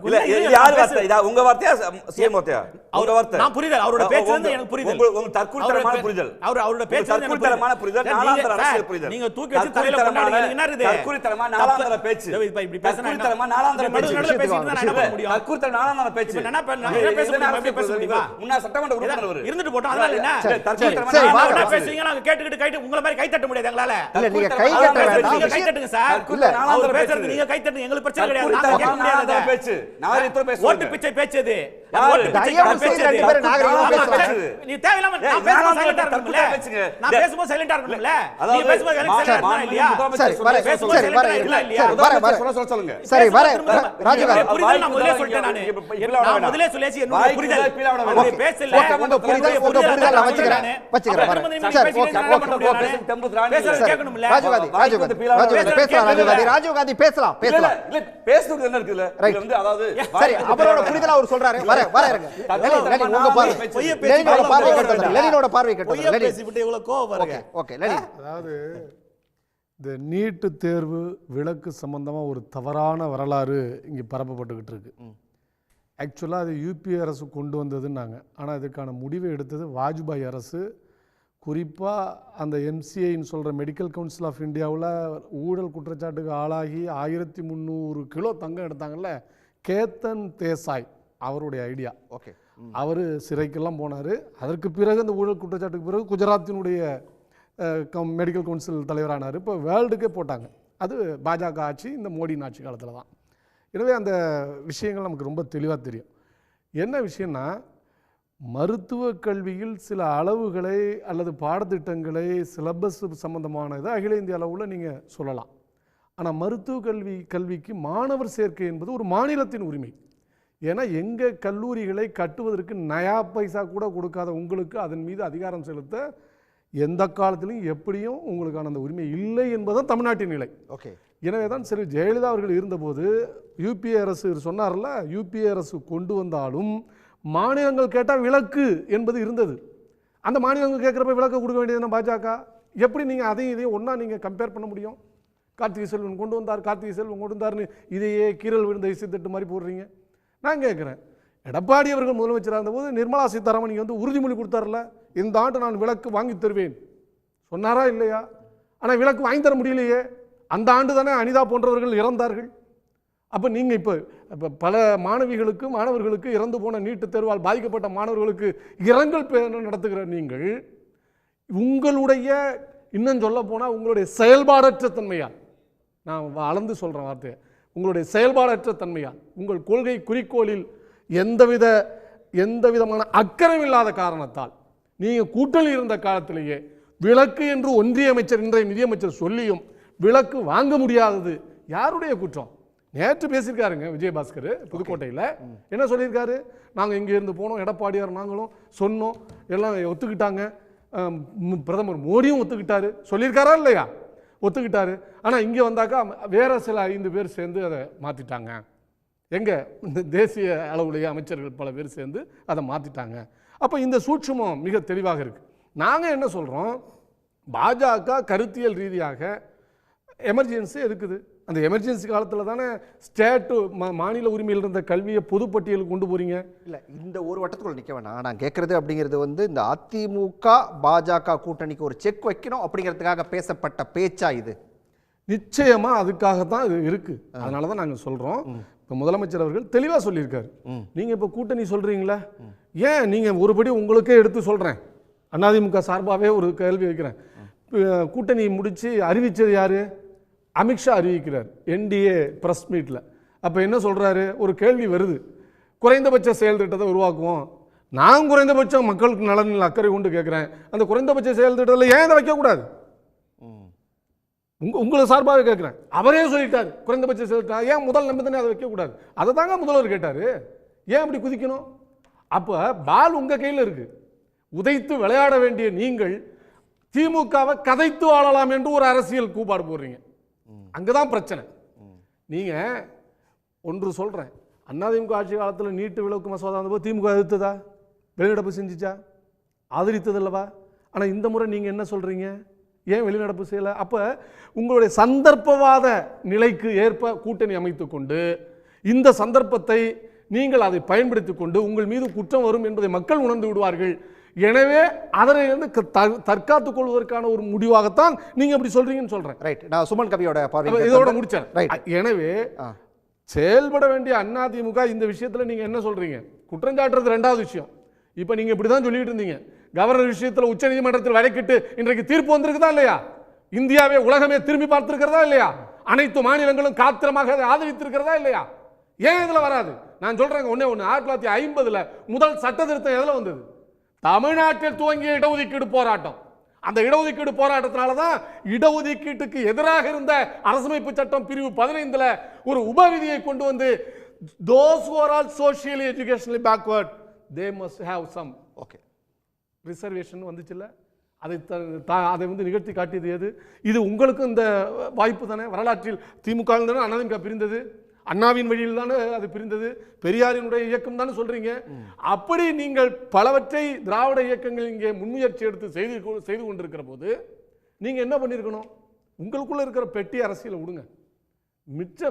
உங்க வார்த்தையா சிஎம் வார்த்தையா? அவரோட வார்த்தை நான் புரிதல். அவரோட பேச்சு வந்து எனக்கு புரியுது. உங்க தற்கூட்டமான புரிதல். அவரோட பேச்சு வந்து தற்கூட்டமான புரிதல். நாலாந்தர அரசியல் புரிதல். நீங்க தூக்கி வச்சு தலையில கொண்டாடுறீங்க. என்ன இது? தற்கூட்டமான நாலாந்தர பேச்சு. இப்படி பேசினா தற்கூட்டமான நாலாந்தர பேச்சு. நடுவுல பேசிட்டு நான் என்ன பண்ண முடியும்? தற்கூட்டமான நாலாந்தர பேச்சு. என்ன பேச முடியுமா? முன்னா சட்டமன்ற உறுப்பினர் இருந்துட்டு போட்டோம். அதனால என்ன? தற்கூட்டமான பேசுவீங்க, நாங்க கேட்டுக்கிட்டு உங்களை மாதிரி கை தட்ட முடியாது எங்களால. இல்ல, நீங்க கை தட்ட வேண்டாம். நீங்க கை தட்டுங்க சார். இல்ல, அவர் பேசுறது நீங்க கை தட்டுங்க, எங்களுக்கு பிரச்சனை கிடையாது. நாங்க கேட்க முடியாது பேச்சு. நாகரிகத்தோட பேசுங்க. ஓட்டு பிச்சை பேச்சது. நீ தேவையில்லாம நான் பேசும்போது சைலண்டா இருக்கணும்ல. நான் பேசும்போது சைலண்டா இருக்கணும்ல. நீ பேசும்போது சைலண்டா இருக்கணும் இல்லையா? சரி, வர சொல்லுங்க. சரி, வர ராஜகாந்தி புரிதல் நான் முதல்ல சொல்லிட்டேன். நான் முதல்ல சொல்லியாச்சு என்னோட புரிதல். அது பேசல. உங்க புரிதல் நான் வச்சுக்கிறேன். சரி, பேசுறது கேட்கணும்ல. ராஜீவ்காந்தி பேசலாம். இல்ல, பேசுறது என்ன இருக்குல்ல? இது வந்து அதாவது சரி, அவரோட புரிதல் அவர் சொல்றாரு. வர இருங்க. உங்க பார்வை, லெனினோட பார்வை கேட்கணும். லெனினோட பார்வை கேட்கணும். லெனின் பேசிவிட்டு இவ்வளவு கோவம் வருங்க. Okay, Lenin. அதாவது இந்த நீட்டு தேர்வு விலக்கு சம்பந்தமாக ஒரு தவறான வரலாறு இங்கே பரப்பப்பட்டுக்கிட்டு இருக்கு. ஆக்சுவலாக அது யூபிஏ அரசு கொண்டு வந்ததுன்னாங்க. ஆனால் இதுக்கான முடிவை எடுத்தது வாஜ்பாய் அரசு. குறிப்பாக அந்த எம்சிஐன்னு சொல்கிற மெடிக்கல் கவுன்சில் ஆஃப் இந்தியாவில் ஊழல் குற்றச்சாட்டுக்கு ஆளாகி 1300 கிலோ தங்கம் எடுத்தாங்கல்ல, கேத்தன் தேசாய் அவருடைய ஐடியா. ஓகே, அவர் சிறைக்கெல்லாம் போனார். அதற்கு பிறகு அந்த ஊழல் குற்றச்சாட்டுக்கு பிறகு குஜராத்தினுடைய மெடிக்கல் கவுன்சில் தலைவரானார். இப்போ வேர்ல்டுக்கே போட்டாங்க. அது பாஜக ஆட்சி, இந்த மோடியின் ஆட்சி காலத்தில் தான். எனவே அந்த விஷயங்கள் நமக்கு ரொம்ப தெளிவாக தெரியும். என்ன விஷயம்னா, மருத்துவ கல்வியில் சில அளவுகளை அல்லது பாடத்திட்டங்களை சிலபஸ் சம்பந்தமானதை அகில இந்திய அளவில் நீங்கள் சொல்லலாம். ஆனால் மருத்துவ கல்விக்கு மாணவர் சேர்க்கை என்பது ஒரு மாநிலத்தின் உரிமை. ஏன்னா எங்கள் கல்லூரிகளை கட்டுவதற்கு நயா பைசா கூட கொடுக்காத உங்களுக்கு அதன் மீது அதிகாரம் செலுத்த எந்த காலத்திலையும் எப்படியும் உங்களுக்கான அந்த உரிமை இல்லை என்பதுதான் தமிழ்நாட்டின் நிலை. ஓகே, எனவே தான் சரி, ஜெயலலிதா அவர்கள் இருந்தபோது யூபிஏ அரசு சொன்னார்ல, யூபிஏ அரசு கொண்டு வந்தாலும் மாநிலங்கள் கேட்டால் விலக்கு என்பது இருந்தது. அந்த மாநிலங்கள் கேட்குறப்ப விலக்கு கொடுக்க வேண்டியதுன்னா பாஜக. எப்படி நீங்கள் அதையும் இதையும் ஒன்றா நீங்கள் கம்பேர் பண்ண முடியும்? கார்த்திகை செல்வன் கொண்டு வந்தார், கார்த்திகை செல்வன் கொண்டு வந்தார்னு இதையே கீரல் விழுந்த இசைத்தட்டு மாதிரி போடுறீங்க. நான் கேட்குறேன், எடப்பாடி அவர்கள் முதலமைச்சராக இருந்தபோது நிர்மலா சீதாராமன் நீங்கள் வந்து உறுதிமொழி கொடுத்தார்ல, இந்த ஆண்டு நான் விலக்கு வாங்கி தருவேன் சொன்னாரா இல்லையா? ஆனால் விலக்கு வாங்கி தர முடியலையே. அந்த ஆண்டு தானே அனிதா போன்றவர்கள் இறந்தார்கள். அப்போ நீங்கள் இப்போ பல மாணவர்களுக்கு இறந்து போன நீட்டுத் தேர்வால் பாதிக்கப்பட்ட மாணவர்களுக்கு இரங்கல் நடத்துகிற நீங்கள் உங்களுடைய இன்னும் சொல்ல போனால் உங்களுடைய செயல்பாடற்ற தன்மையால், நான் அளந்து சொல்கிறேன் வார்த்தையை, உங்களுடைய செயல்பாடற்ற தன்மையால், உங்கள் கொள்கை குறிக்கோளில் எந்த விதமான அக்கறை இல்லாத காரணத்தால் நீங்கள் கூட்டணி இருந்த காலத்திலேயே விலக்கு என்று ஒன்றிய அமைச்சர் இன்றைய நிதியமைச்சர் சொல்லியும் விலக்கு வாங்க முடியாதது யாருடைய குற்றம்? நேற்று பேசியிருக்காருங்க விஜயபாஸ்கர் புதுக்கோட்டையில். என்ன சொல்லியிருக்காரு? நாங்கள் இங்கே இருந்து போனோம், எடப்பாடியார் நாங்களும் சொன்னோம், எல்லாம் ஒத்துக்கிட்டாங்க, பிரதமர் மோடியும் ஒத்துக்கிட்டாரு, சொல்லியிருக்காரா இல்லையா? ஒத்துக்கிட்டாரு. ஆனால் இங்கே வந்தாக்கா வேற சில 5 பேர் சேர்ந்து அதை மாற்றிட்டாங்க. எங்கே இந்த தேசிய அளவுடைய அமைச்சர்கள் பல பேர் சேர்ந்து அதை மாற்றிட்டாங்க. அப்போ இந்த சூட்சுமம் மிக தெளிவாக இருக்குது. நாங்கள் என்ன சொல்கிறோம், பாஜக கருத்தியல் ரீதியாக எமர்ஜென்சி இருக்குது. அந்த எமர்ஜென்சி காலத்தில் தானே ஸ்டேட்டு மாநில உரிமையில் இருந்த கல்வியை பொதுப்பட்டியலுக்கு கொண்டு போகிறீங்க. இல்லை, இந்த ஒரு வட்டத்துக்குள்ள நிற்க வேணாம். நான் கேட்குறது அப்படிங்கிறது வந்து இந்த அதிமுக பாஜக கூட்டணிக்கு ஒரு செக் வைக்கணும் அப்படிங்கிறதுக்காக பேசப்பட்ட பேச்சா இது? நிச்சயமாக அதுக்காகத்தான் இது இருக்குது. அதனால தான் நாங்கள் சொல்கிறோம். இப்போ முதலமைச்சர் அவர்கள் தெளிவாக சொல்லியிருக்காரு. நீங்கள் இப்போ கூட்டணி சொல்கிறீங்களா, ஏன் நீங்கள் ஒருபடி உங்களுக்கே எடுத்து சொல்கிறேன், அதிமுக சார்பாகவே ஒரு கேள்வி வைக்கிறேன். கூட்டணி முடித்து அறிவித்தது யார்? அமித்ஷா அறிவிக்கிறார் என்டிஏ ப்ரெஸ் மீட்டில். அப்போ என்ன சொல்கிறாரு? ஒரு கேள்வி வருது, குறைந்தபட்ச செயல் திட்டத்தை உருவாக்குவோம். நான் குறைந்தபட்சம் மக்களுக்கு நலனில் அக்கறை கொண்டு கேட்குறேன், அந்த குறைந்தபட்ச செயல் திட்டத்தில் ஏன் அதை வைக்கக்கூடாது? உங்களை சார்பாக கேட்குறேன். அவரே சொல்லிட்டார் குறைந்தபட்ச செயல் திட்டம், ஏன் முதல் நம்பி அதை வைக்கக்கூடாது? அதை தாங்க முதல்வர் கேட்டார். ஏன் அப்படி குதிக்கணும்? அப்போ பால் உங்கள் கையில் இருக்குது. உதைத்து விளையாட வேண்டிய நீங்கள் திமுகவை கதைத்து வாழலாம் என்று ஒரு அரசியல் கூப்பாடு போடுறீங்க. அங்கதான் பிரச்சனை. நீங்க ஒன்று சொல்றேன், அதிமுக ஆட்சி காலத்தில் நீட்டு விலக்கு மசோதா வந்தபோது திமுக எதிர்த்ததா? வெளிநடப்பு செஞ்சுச்சா? ஆதரித்தது அல்லவா? ஆனால் இந்த முறை நீங்க என்ன சொல்றீங்க, ஏன் வெளிநடப்பு செய்யலை? அப்ப உங்களுடைய சந்தர்ப்பவாத நிலைக்கு ஏற்ப கூட்டணி அமைத்துக் கொண்டு இந்த சந்தர்ப்பத்தை நீங்கள் அதை பயன்படுத்திக் கொண்டு உங்கள் மீது குற்றம் வரும் என்பதை மக்கள் உணர்ந்து விடுவார்கள். எனவே அதனிலிருந்து தற்காத்துக் கொள்வதற்கான ஒரு முடிவாகத்தான் நீங்க அப்படி சொல்றீங்கன்னு சொல்றேன். ரைட், நான் சுமன் கவியோட பார்வை இதோட முடிச்சேன். எனவே செயல்பட வேண்டிய அதிமுக இந்த விஷயத்துல நீங்க என்ன சொல்றீங்க? குற்றஞ்சாட்டுறது ரெண்டாவது விஷயம். இப்ப நீங்க இப்படிதான் சொல்லிட்டு இருந்தீங்க, கவர்னர் விஷயத்துல உச்ச நீதிமன்றத்தில் வழக்கிட்டு இன்றைக்கு தீர்ப்பு வந்திருக்குதா இல்லையா? இந்தியாவே உலகமே திரும்பி பார்த்திருக்கிறதா இல்லையா? அனைத்து மாநிலங்களும் காத்திரமாக அதை ஆதரித்திருக்கிறதா இல்லையா? ஏன் இதுல வராது? நான் சொல்றேன் ஒண்ணே ஒண்ணு, 1950 முதல் சட்ட திருத்தம் எதுல வந்தது? தமிழ்நாட்டில் துவங்கிய இடஒதுக்கீடு போராட்டம். அந்த இடஒதுக்கீடு போராட்டத்தினால தான் இடஒதுக்கீட்டுக்கு எதிராக இருந்த அரசமைப்பு சட்டம் பிரிவு 15 ஒரு உபவிதியை கொண்டு வந்து those who are all socially educationally backward they must have some reservation வந்துச்சுல்ல. அதை வந்து நிகழ்த்தி காட்டியது எது? இது உங்களுக்கு இந்த வாய்ப்பு தானே. வரலாற்றில் திமுக அதிமுக பிரிந்தது, அண்ணாவின் வழியில் தானே அது பிரிந்தது, பெரியாரினுடைய இயக்கம் தானே சொல்றீங்க. அப்படி நீங்கள் பலவற்றை திராவிட இயக்கங்கள் இங்கே முன்முயற்சி எடுத்து செய்து கொண்டிருக்கிற போது நீங்க என்ன பண்ணிருக்கணும்? உங்களுக்குள்ள இருக்கிற பெட்டி அரசியலை விடுங்க, மிச்ச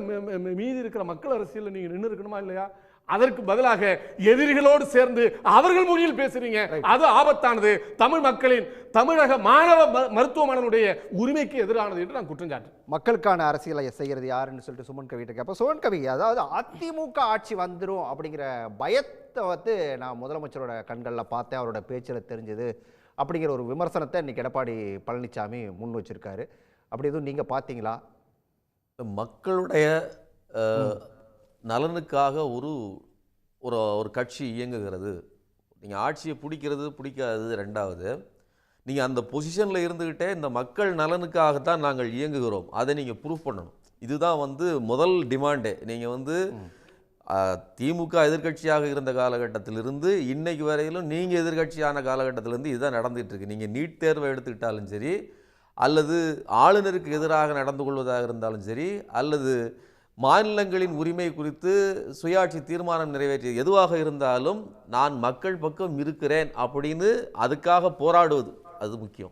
மீதி இருக்கிற மக்கள் அரசியல் நீங்க நின்று இருக்கணுமா இல்லையா? அதற்கு பதிலாக எதிரிகளோடு சேர்ந்து அவர்கள் மொழியில் பேசுறீங்க. அது ஆபத்தானது, தமிழ் மக்களின் தமிழக மாணவ மருத்துவமனையுடைய உரிமைக்கு எதிரானது என்று நான் குற்றம் சாட்டுறேன். மக்களுக்கான அரசியலை செய்யறது யாருன்னு சொல்லிட்டு சுமன் கவி கேட்க. சுமன் கவி, அதாவது அதிமுக ஆட்சி வந்துடும் அப்படிங்கிற பயத்தை வந்து நான் முதலமைச்சரோட கண்களில் பார்த்தேன், அவரோட பேச்சில் தெரிஞ்சது அப்படிங்கிற ஒரு விமர்சனத்தை இன்னைக்கு எடப்பாடி பழனிசாமி முன் வச்சிருக்காரு. அப்படி எதுவும் நீங்க பார்த்தீங்களா? மக்களுடைய நலனுக்காக ஒரு ஒரு கட்சி இயங்குகிறது. நீங்கள் ஆட்சியை பிடிக்காது ரெண்டாவது, நீங்கள் அந்த பொசிஷனில் இருந்துக்கிட்டே இந்த மக்கள் நலனுக்காகத்தான் நாங்கள் இயங்குகிறோம், அதை நீங்கள் ப்ரூஃப் பண்ணணும். இதுதான் வந்து முதல் டிமாண்டே. நீங்கள் வந்து திமுக எதிர்கட்சியாக இருந்த காலகட்டத்திலிருந்து இன்னைக்கு வரையிலும் நீங்கள் எதிர்கட்சியான காலகட்டத்திலேருந்து இதுதான் நடந்துகிட்ருக்கு. நீங்கள் நீட் தேர்வை எடுத்துக்கிட்டாலும் சரி, அல்லது ஆளுநருக்கு எதிராக நடந்து கொள்வதாக இருந்தாலும் சரி, அல்லது மாநிலங்களின் உரிமை குறித்து சுயாட்சி தீர்மானம் நிறைவேற்றிய எதுவாக இருந்தாலும் நான் மக்கள் பக்கம் இருக்கிறேன் அப்படின்னு அதுக்காக போராடுவது அது முக்கியம்.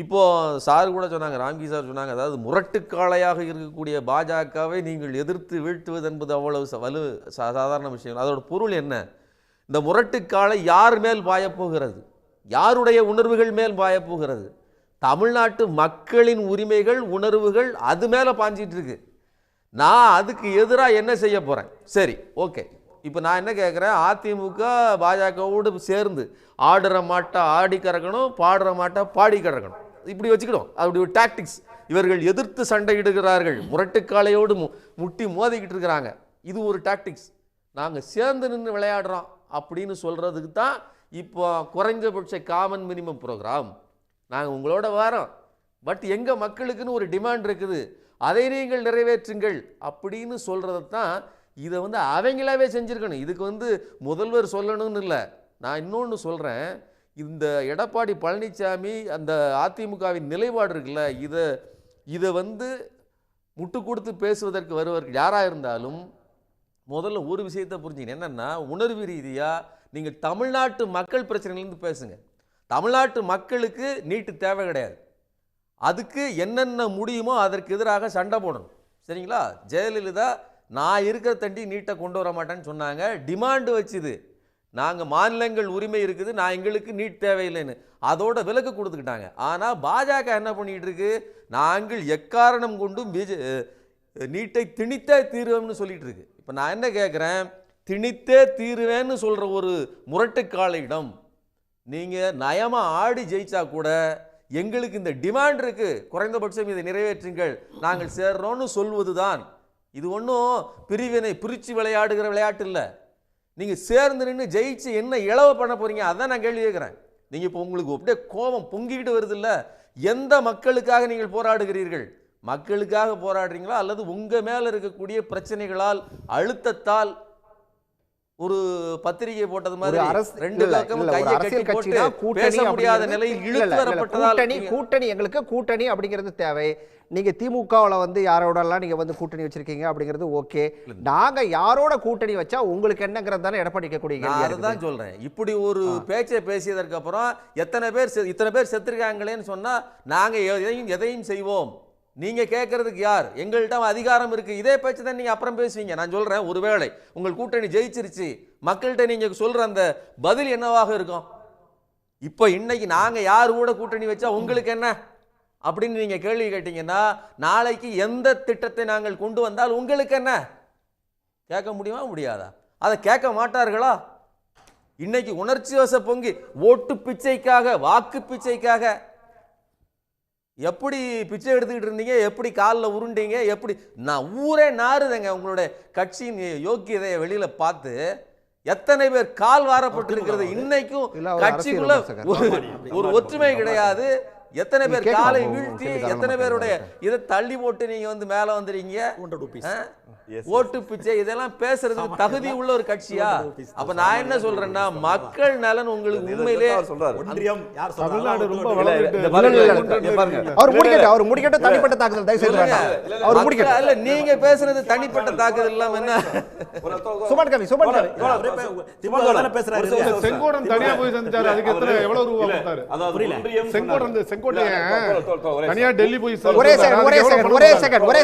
இப்போது சார் கூட சொன்னாங்க, ராம்கி சார் சொன்னாங்க, அதாவது முரட்டுக்காளையாக இருக்கக்கூடிய பாஜகவை நீங்கள் எதிர்த்து வீழ்த்துவது என்பது அவ்வளவு சாதாரண விஷயம். அதோட பொருள் என்ன? இந்த முரட்டுக்காளை யார் மேல் பாயப்போகிறது? யாருடைய உணர்வுகள் மேல் பாயப்போகிறது? தமிழ்நாட்டு மக்களின் உரிமைகள் உணர்வுகள் அது மேலே பாஞ்சிட்டு இருக்கு. நான் அதுக்கு எதிராக என்ன செய்ய போகிறேன்? சரி, ஓகே. இப்போ நான் என்ன கேட்குறேன், அதிமுக பாஜகவோடு சேர்ந்து ஆடுற மாட்டை ஆடி கறக்கணும், பாடுற மாட்டை பாடி கறக்கணும், இப்படி வச்சுக்கிடும். அப்படி ஒரு டாக்டிக்ஸ். இவர்கள் எதிர்த்து சண்டையிடுகிறார்கள், முரட்டுக்காலையோடு முட்டி மோதிக்கிட்டு இருக்கிறாங்க. இது ஒரு டாக்டிக்ஸ். நாங்கள் சேர்ந்து நின்று விளையாடுறோம் அப்படின்னு சொல்கிறதுக்கு தான் இப்போ குறைஞ்சபட்ச காமன் மினிமம் ப்ரோக்ராம். நாங்கள் உங்களோட வரோம், பட் எங்கள் மக்களுக்குன்னு ஒரு டிமாண்ட் இருக்குது, அதை நீங்கள் நிறைவேற்றுங்கள் அப்படின்னு சொல்கிறது தான். இதை அவங்களாவே செஞ்சுருக்கணும். இதுக்கு முதல்வர் சொல்லணும்னு இல்லை. நான் இன்னொன்று சொல்கிறேன், இந்த எடப்பாடி பழனிசாமி அந்த அதிமுகவின் நிலைப்பாடு இருக்குல்ல, இதை முட்டு கொடுத்து பேசுவதற்கு வருவதற்கு யாராக இருந்தாலும் முதல்ல ஒரு விஷயத்தை புரிஞ்சுக்கணும். என்னென்னா, உணர்வு ரீதியாக நீங்கள் தமிழ்நாட்டு மக்கள் பிரச்சனையிலேருந்து பேசுங்க. தமிழ்நாட்டு மக்களுக்கு நீட்டு தேவை கிடையாது. அதுக்கு என்னென்ன முடியுமோ அதற்கு எதிராக சண்டை போடணும். சரிங்களா? ஜெயலலிதா நான் இருக்கிற தண்டி நீட்டை கொண்டு வர மாட்டேன்னு சொன்னாங்க. டிமாண்டு வச்சுது, நாங்கள் மாநிலங்கள் உரிமை இருக்குது, நான் எங்களுக்கு நீட் தேவையில்லைன்னு. அதோட விலக்கு கொடுத்துக்கிட்டாங்க. ஆனால் பாஜக என்ன பண்ணிகிட்டு இருக்கு, நாங்கள் எக்காரணம் கொண்டும் நீட்டை திணித்தே தீர்வோம்னு சொல்லிட்டு இருக்கு. இப்போ நான் என்ன கேட்குறேன், திணித்தே தீருவேன்னு சொல்கிற ஒரு முரட்டுக்காலையிடம் நீங்கள் நயமாக ஆடி ஜெயிச்சா கூட எங்களுக்கு இந்த டிமாண்ட் இருக்குது, குறைந்தபட்சம் இதை நிறைவேற்றுங்கள், நாங்கள் சேர்றோன்னு சொல்வது தான். இது ஒன்றும் பிரிவினை பிரித்து விளையாடுகிற விளையாட்டு இல்லை. நீங்கள் சேர்ந்து நின்று ஜெயிச்சு என்ன இளவு பண்ண போகிறீங்க, அதான் நான் கேள்வி கேட்குறேன். நீங்கள் இப்போ உங்களுக்கு அப்படியே கோபம் பொங்கிக்கிட்டு வருது இல்லை, எந்த மக்களுக்காக நீங்கள் போராடுகிறீர்கள்? மக்களுக்காக போராடுறீங்களா அல்லது உங்கள் மேலே இருக்கக்கூடிய பிரச்சனைகளால் அழுத்தத்தால் ஒரு பத்திரிகை போட்டது மாதிரி ரெண்டு பக்கமும் கையை கட்டி போட்டு பேச முடியாத நிலையில் இழுத்து வரப்பட்டதால் கூட்டணி எங்களுக்கு கூட்டணி அப்படிங்கிறது தேவை. நீங்க திமுகவில் யாரோடலாம் நீங்க கூட்டணி வச்சிருக்கீங்க அப்படிங்கிறது ஓகே. நாங்க யாரோட கூட்டணி வச்சா உங்களுக்கு என்னங்கிறது தானே எடப்பாடி கேட்கக்கூடிய. அதுதான் சொல்றேன். இப்படி ஒரு பேச்சை பேசியதற்கு அப்புறம் இத்தனை பேர் செத்துருக்காங்களேன்னு சொன்னா நாங்க எதையும் செய்வோம். நீங்க கேட்கறதுக்கு யார்? எங்கள்கிட்ட அதிகாரம் இருக்கு. இதே பேச்சு தான் நீங்க அப்புறம் பேசுவீங்க. நான் சொல்றேன், ஒருவேளை உங்கள் கூட்டணி ஜெயிச்சிருச்சு, மக்கள்கிட்ட நீங்க சொல்ற அந்த பதில் என்னவாக இருக்கும்? இப்போ இன்னைக்கு நாங்க யார் கூட கூட்டணி வச்சா உங்களுக்கு என்ன அப்படின்னு நீங்க கேள்வி கேட்டீங்கன்னா, நாளைக்கு எந்த திட்டத்தை நாங்கள் கொண்டு வந்தால் உங்களுக்கு என்ன கேட்க முடியுமா? முடியாதா? அதை கேட்க மாட்டார்களா? இன்னைக்கு உணர்ச்சி வச பொங்கி ஓட்டு பிச்சைக்காக, வாக்கு பிச்சைக்காக எப்படி பிச்சை எடுத்துக்கிட்டு இருந்தீங்க, எப்படி காலில் உருண்டீங்க, எப்படி நான் ஊரே நாறுதங்க உங்களுடைய கட்சியின் யோக்கியதையை வெளியில பார்த்து. எத்தனை பேர் கால் வாரப்பட்டிருக்கிறது. இன்னைக்கும் கட்சிக்குள்ள ஒரு ஒற்றுமை கிடையாது. எத்தனை பேர் காலை வீழ்த்தி, எத்தனை பேருடைய இதை தள்ளி போட்டு நீங்க மேல வந்துறீங்க. ஓட்டு பிச்சை இதெல்லாம் பேசுறதுக்கு தகுதி உள்ள ஒரு கட்சியா? அப்ப நான் என்ன சொல்றேன்னா, மக்கள் நலன் உங்களுக்கு உண்மையிலே தனிப்பட்ட தாக்குதல் நீங்க பேசுறது தனிப்பட்ட தாக்குதல் இல்லாம என்ன? செங்கோடன் தனியா போய் செஞ்சாரு, அதுக்கு எத்தனை எவ்வளவு ரூபாய் கொடுத்தாரு? செங்கோடன் தனியா டெல்லி போய் ஒரே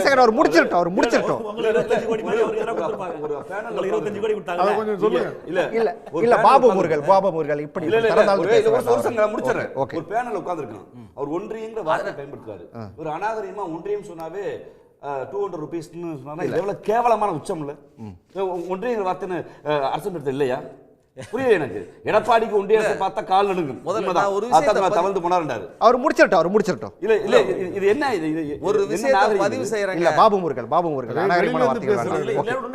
செகண்ட் அவர் முடிச்சிட்டோம். பாபு முருகல் இப்படி ஒரு பேனல் உட்கார்ந்திருக்கான். அவர் ஒன்றியங்கிற வார்த்தை பயன்படுத்துறாரு. ஒரு அநாகரிகமா ஒன்றியம் சொன்னாவே 200 ரூபீஸ்னு சொன்னா எவ்வளவு கேவலமான உச்சம் இல்ல? ஒன்றியங்கிற வார்த்தைன்னு அரசு இல்லையா? புரியல எனக்கு. எடப்பாடிக்கு ஒன்றியத்தை பார்த்தா கால் நடுங்கும். தவழ்ந்து போனாரு. அவர் முடிச்சிட்டோம். இல்ல இல்ல, இது என்ன? ஒரு விஷயத்தை பதிவு செய்யறாங்க. பாபு முருகல்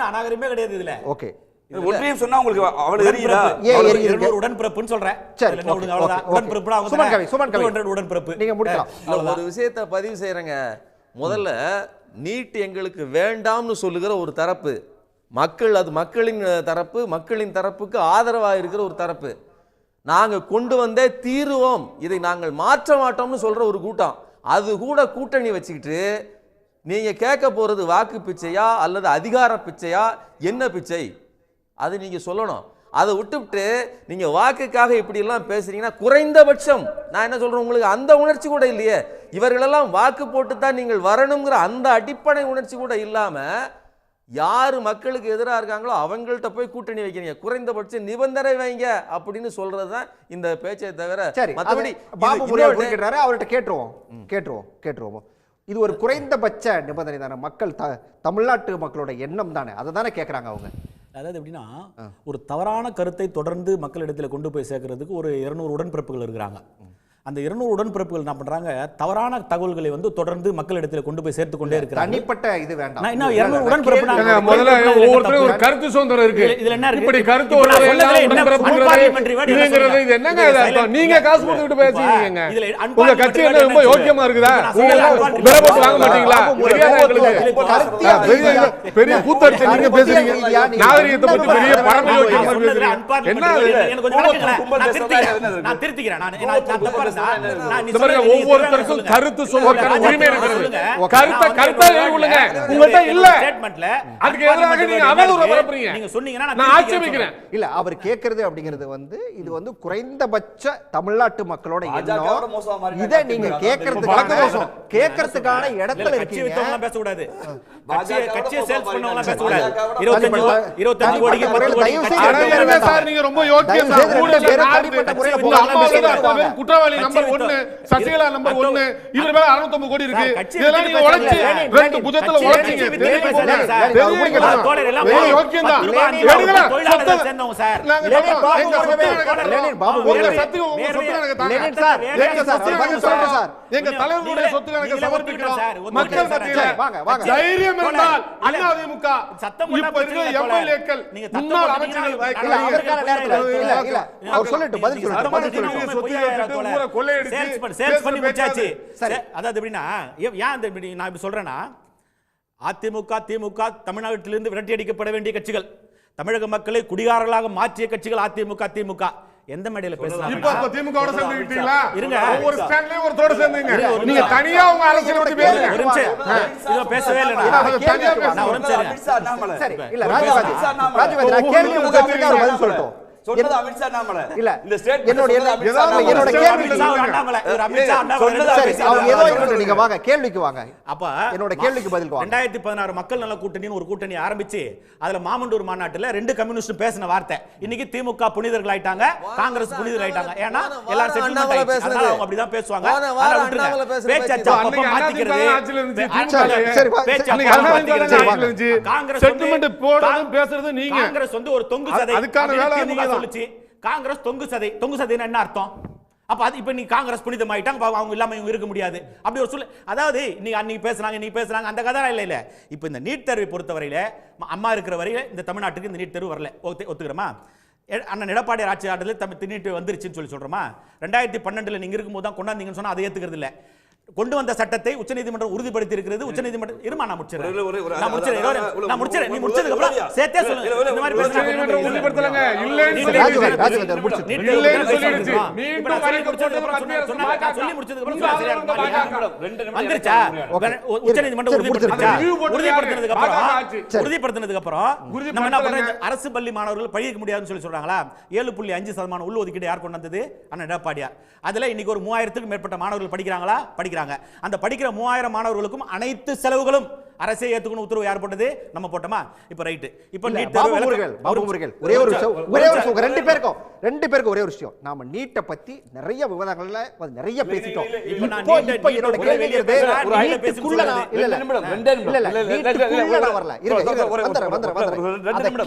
அநாகரிகமே கிடையாது இதுல. ஓகே, ஒன்றியம் சொன்னா உங்களுக்கு அவ்வளவு தெரியுதா? உடன்பிறப்புன்னு சொல்றேன். உடன்பிறப்பு நீங்க முடிக்கலாம். ஒரு விஷயத்தை பதிவு செய்யறங்க. முதல்ல நீட் எங்களுக்கு வேண்டாம்னு சொல்லுகிற ஒரு தரப்பு மக்கள், அது மக்களின் தரப்பு, மக்களின் தரப்புக்கு ஆதரவாக இருக்கிற ஒரு தரப்பு. நாங்கள் கொண்டு வந்தே தீருவோம், இதை நாங்கள் மாற்ற மாட்டோம்னு சொல்ற ஒரு கூட்டம். அது கூட கூட்டணி வச்சுக்கிட்டு நீங்க கேட்க போறது வாக்கு பிச்சையா அல்லது அதிகார பிச்சையா, என்ன பிச்சை அது நீங்க சொல்லணும். அதை விட்டுவிட்டு நீங்க வாக்குக்காக இப்படி எல்லாம் பேசுறீங்கன்னா, குறைந்தபட்சம் நான் என்ன சொல்றேன், உங்களுக்கு அந்த உணர்ச்சி கூட இல்லையே. இவர்களெல்லாம் வாக்கு போட்டு தான் நீங்கள் வரணுங்கிற அந்த அடிப்படை உணர்ச்சி கூட இல்லாம யாரு மக்களுக்கு எதிராக இருக்காங்களோ அவங்கள்ட்ட போய் கூட்டணி வைக்கிறீங்க. குறைந்தபட்ச நிபந்தனை வைங்க அப்படின்னு சொல்றதுதான் இந்த பேச்சை தவிர மற்றபடி. அவர்கிட்ட கேட்டுருவோம். இது ஒரு குறைந்தபட்ச நிபந்தனை தானே. மக்கள் தமிழ்நாட்டு மக்களோட எண்ணம் தானே, அதை தானே கேட்குறாங்க அவங்க. அதாவது எப்படின்னா, ஒரு தவறான கருத்தை தொடர்ந்து மக்களிடத்தில் கொண்டு போய் சேர்க்கறதுக்கு ஒரு 200 உடன்பிறப்புகள் இருக்கிறாங்க. அந்த 200 உடன்பிறப்புகள் என்ன பண்றாங்க, தவறான தகவல்களை வந்து தொடர்ந்து மக்களிடத்தில் கொண்டு போய் சேர்த்து கொண்டே இருக்கிறாங்க. தனிப்பட்ட இது வேண்டாம். நான் இன்னும் 200 உடன்பிறப்பு முதல்ல ஒவ்வொருத்தரும் ஒரு கருத்து சுதந்திரம் இருக்கு. இதுல என்ன இருக்கு? இப்படி கருத்து உடன்பிறப்புங்கிறது இது என்னங்க அர்த்தம்? நீங்க காசு கொடுத்துட்டு பேசுறீங்க. உங்க கட்சி என்ன ரொம்ப யோக்கியமா இருக்குதா? விலை போட்டு வாங்க மாட்டீங்களா? பெரிய கூத்தடிச்சு நீங்க பேசுறீங்க. நாகரிகத்தை பத்தி பெரிய பரம யோக்கியமா பேசுறீங்க. என்ன எனக்கு கொஞ்சம் நான் திருத்திக்கிறேன். நான் ஒவ்வொருத்தருக்கும் கருத்து சொல்வதற்கான உரிமை இருக்கிறது. கருத்தை எழுதுங்க. உங்கள்ட்ட இல்ல. ஸ்டேட்மென்ட்ல அதுக்கு எதிராக நீங்க அவதூறு பரப்புறீங்க. நீங்க சொன்னீங்கன்னா நான் ஆட்சேபிக்கிறேன். இல்ல, அவர் கேக்குறது அப்படிங்கிறது வந்து இது வந்து குறைந்தபட்ச தமிழ்நாட்டு மக்களோட எண்ணம். இதை நீங்க கேட்கறதுக்கான இடத்துல இருக்கீங்க. பேச கூடாது. கட்சியை சேல்ஸ் பண்ணவங்க பேச கூடாது. 25 கோடிக்கு 10 கோடி சார், நீங்க ரொம்ப யோக்கியம் சார். குற்றவாளி நம்பர் 1 சசிகலா நம்பர் 1 இவர் மேல 650 கோடி இருக்கு. இதெல்லாம் நீங்க உழைச்சு ரெண்டு புஜத்துல உழைச்சீங்க. யோக்கியம் தான். சேர்ந்தவங்க சார். எங்க தலைவருடைய சொத்து கணக்கு சமர்ப்பிக்கிறோம். மக்கள் மத்தியில தைரியம் இருந்தால் அதிமுக இப்ப இருக்கிற எம்எல்ஏக்கள் முன்னாள் அமைச்சர்கள் அவர் சொல்லிட்டு பதில் அதாவது எப்படின்னா, நான் இப்படி சொல்றேன்னா, அதிமுக திமுக தமிழ்நாட்டிலிருந்து விரட்டி அடிக்கப்பட வேண்டிய கட்சிகள், தமிழக மக்களை குடிகாரர்களாக மாற்றிய கட்சிகள் அதிமுக திமுக. எந்த மேடையில பேசலாம்? இப்ப திமுகவோட சேர்ந்துட்டீங்களா? இருங்க, ஒவ்வொரு ஸ்டாண்ட்லயும் ஒருத்தரோட சேர்ந்தீங்க. நீங்க தனியா உங்க அரசியல் பத்தி பேசுங்க. ஒரு நிமிஷம் இத பேசவே இல்ல. நான் ஒரு நிமிஷம். சரி, இல்ல ராஜவேந்திர நான் கேள்வி உங்க பதில் சொல்லட்டும். சொன்னது அமித்ஷா அண்ணாமலை. இல்ல, இந்த ஸ்டேட் என்னோட கேள்வி அண்ணாமலை நீங்க வாங்க, கேள்விக்கு வாங்க. அப்ப என்னோட கேள்விக்கு பதில் வாங்க. 2016 மக்கள் நல கூட்டணின்னு ஒரு கூட்டணி ஆரம்பிச்சு அதுல மாமண்டூர் மாநாட்டுல 2 கம்யூனிஸ்ட் பேசின வார்த்தை இன்னைக்கு திமுக புனிதர்கள் ஆயிட்டாங்க, காங்கிரஸ் புனிதர்கள் ஆயிட்டாங்க. ஏன்னா எல்லாரும் செட்டில்மென்ட் ஆயிடுச்சு. அதனால அவங்க அப்படி தான் பேசுவாங்க. அதனால விட்டுருங்க. பேச்ச அப்பப்ப மாத்திக்கிறது. காங்கிரஸ் செட்டில்மென்ட் போடுறதும் பேசுறது நீங்க. காங்கிரஸ் வந்து ஒரு தொங்கு சதை. அதுக்கான வேலை சொல்லுச்சு. காங்கிரஸ் தொங்கு சதைன்னா என்ன அர்த்தம்? அப்ப அது இப்ப நீ காங்கிரஸ் புனிதம் ஆயிட்டாங்க, அவங்க இல்லாம இவங்க இருக்க முடியாது அப்படி ஒரு சொல்ல. அதாவது நீ பேசுறாங்க அந்த கதை இல்ல. இப்ப இந்த நீட் தேர்வை பொறுத்தவரையில அம்மா இருக்கிற வரையில இந்த தமிழ்நாட்டுக்கு இந்த நீட் தேர்வு வரல, ஒத்துக்கிறோமா? அண்ணன் எடப்பாடி ஆட்சி ஆட்டத்தில் நீட் வந்துருச்சுன்னு சொல்றோமா? 2012 நீங்க இருக்கும்போது தான் கொண்டாந்தீங்கன்னு சொன்னா அதை ஏத்துக்கிறது இல்ல. கொண்டு வந்த சட்டத்தை உச்சநீதிமன்றம் உறுதிப்படுத்தி இருக்கிறது. உச்சநீதிமன்றம் இருமா நான் முடிச்சறேன். நீ முடிச்சதுக்கு அப்புறம் சேர்த்தே சொல்லுங்க. இந்த மாதிரி பேசுறாங்க உறுதிப்படுத்தலங்க இல்லன்னு ராஜவேந்தர் முடிச்சிட்டு இல்லன்னு சொல்லிடுச்சு. மீண்டும் வரைக்கும் முடிச்சதுக்கு அப்புறம் சொல்லி முடிச்சதுக்கு அப்புறம் சரியா வந்துருச்சா? உச்சநீதிமன்றம் உறுதிப்படுத்தினதுக்கு அப்புறம் நம்ம என்ன பண்றோம்? அரசு பள்ளி மாணவர்கள் படிக்க முடியாதுன்னு சொல்றாங்களா? 7.5% உள் ஒதுக்கீடு யார் கொண்டு வந்தது? அண்ணன் எடப்பாடியார். அதுல இன்னைக்கு ஒரு 3000க்கும் மேற்பட்ட மாணவர்கள் படிக்கிறாங்களா? படிக்கிறாங்க. அந்த படிக்கிற 3000 மாணவர்களுக்கும் அனைத்து செலவுகளும் அரசே ஏத்துக்கணும் உத்தரவு யார் போட்டது? நம்ம போட்டோமா? இப்ப ரைட். இப்ப நீட் பாபு முருகன் ஒரே ஒரு விஷயம் ரெண்டு பேருக்கு ஒரே ஒரு விஷயம். நாம நீட்ட பத்தி நிறைய விவாதங்கள்ல நிறைய பேசிட்டோம். இப்போ என்னோட கேள்விங்கிறது நீட்டுக்குள்ள வரல.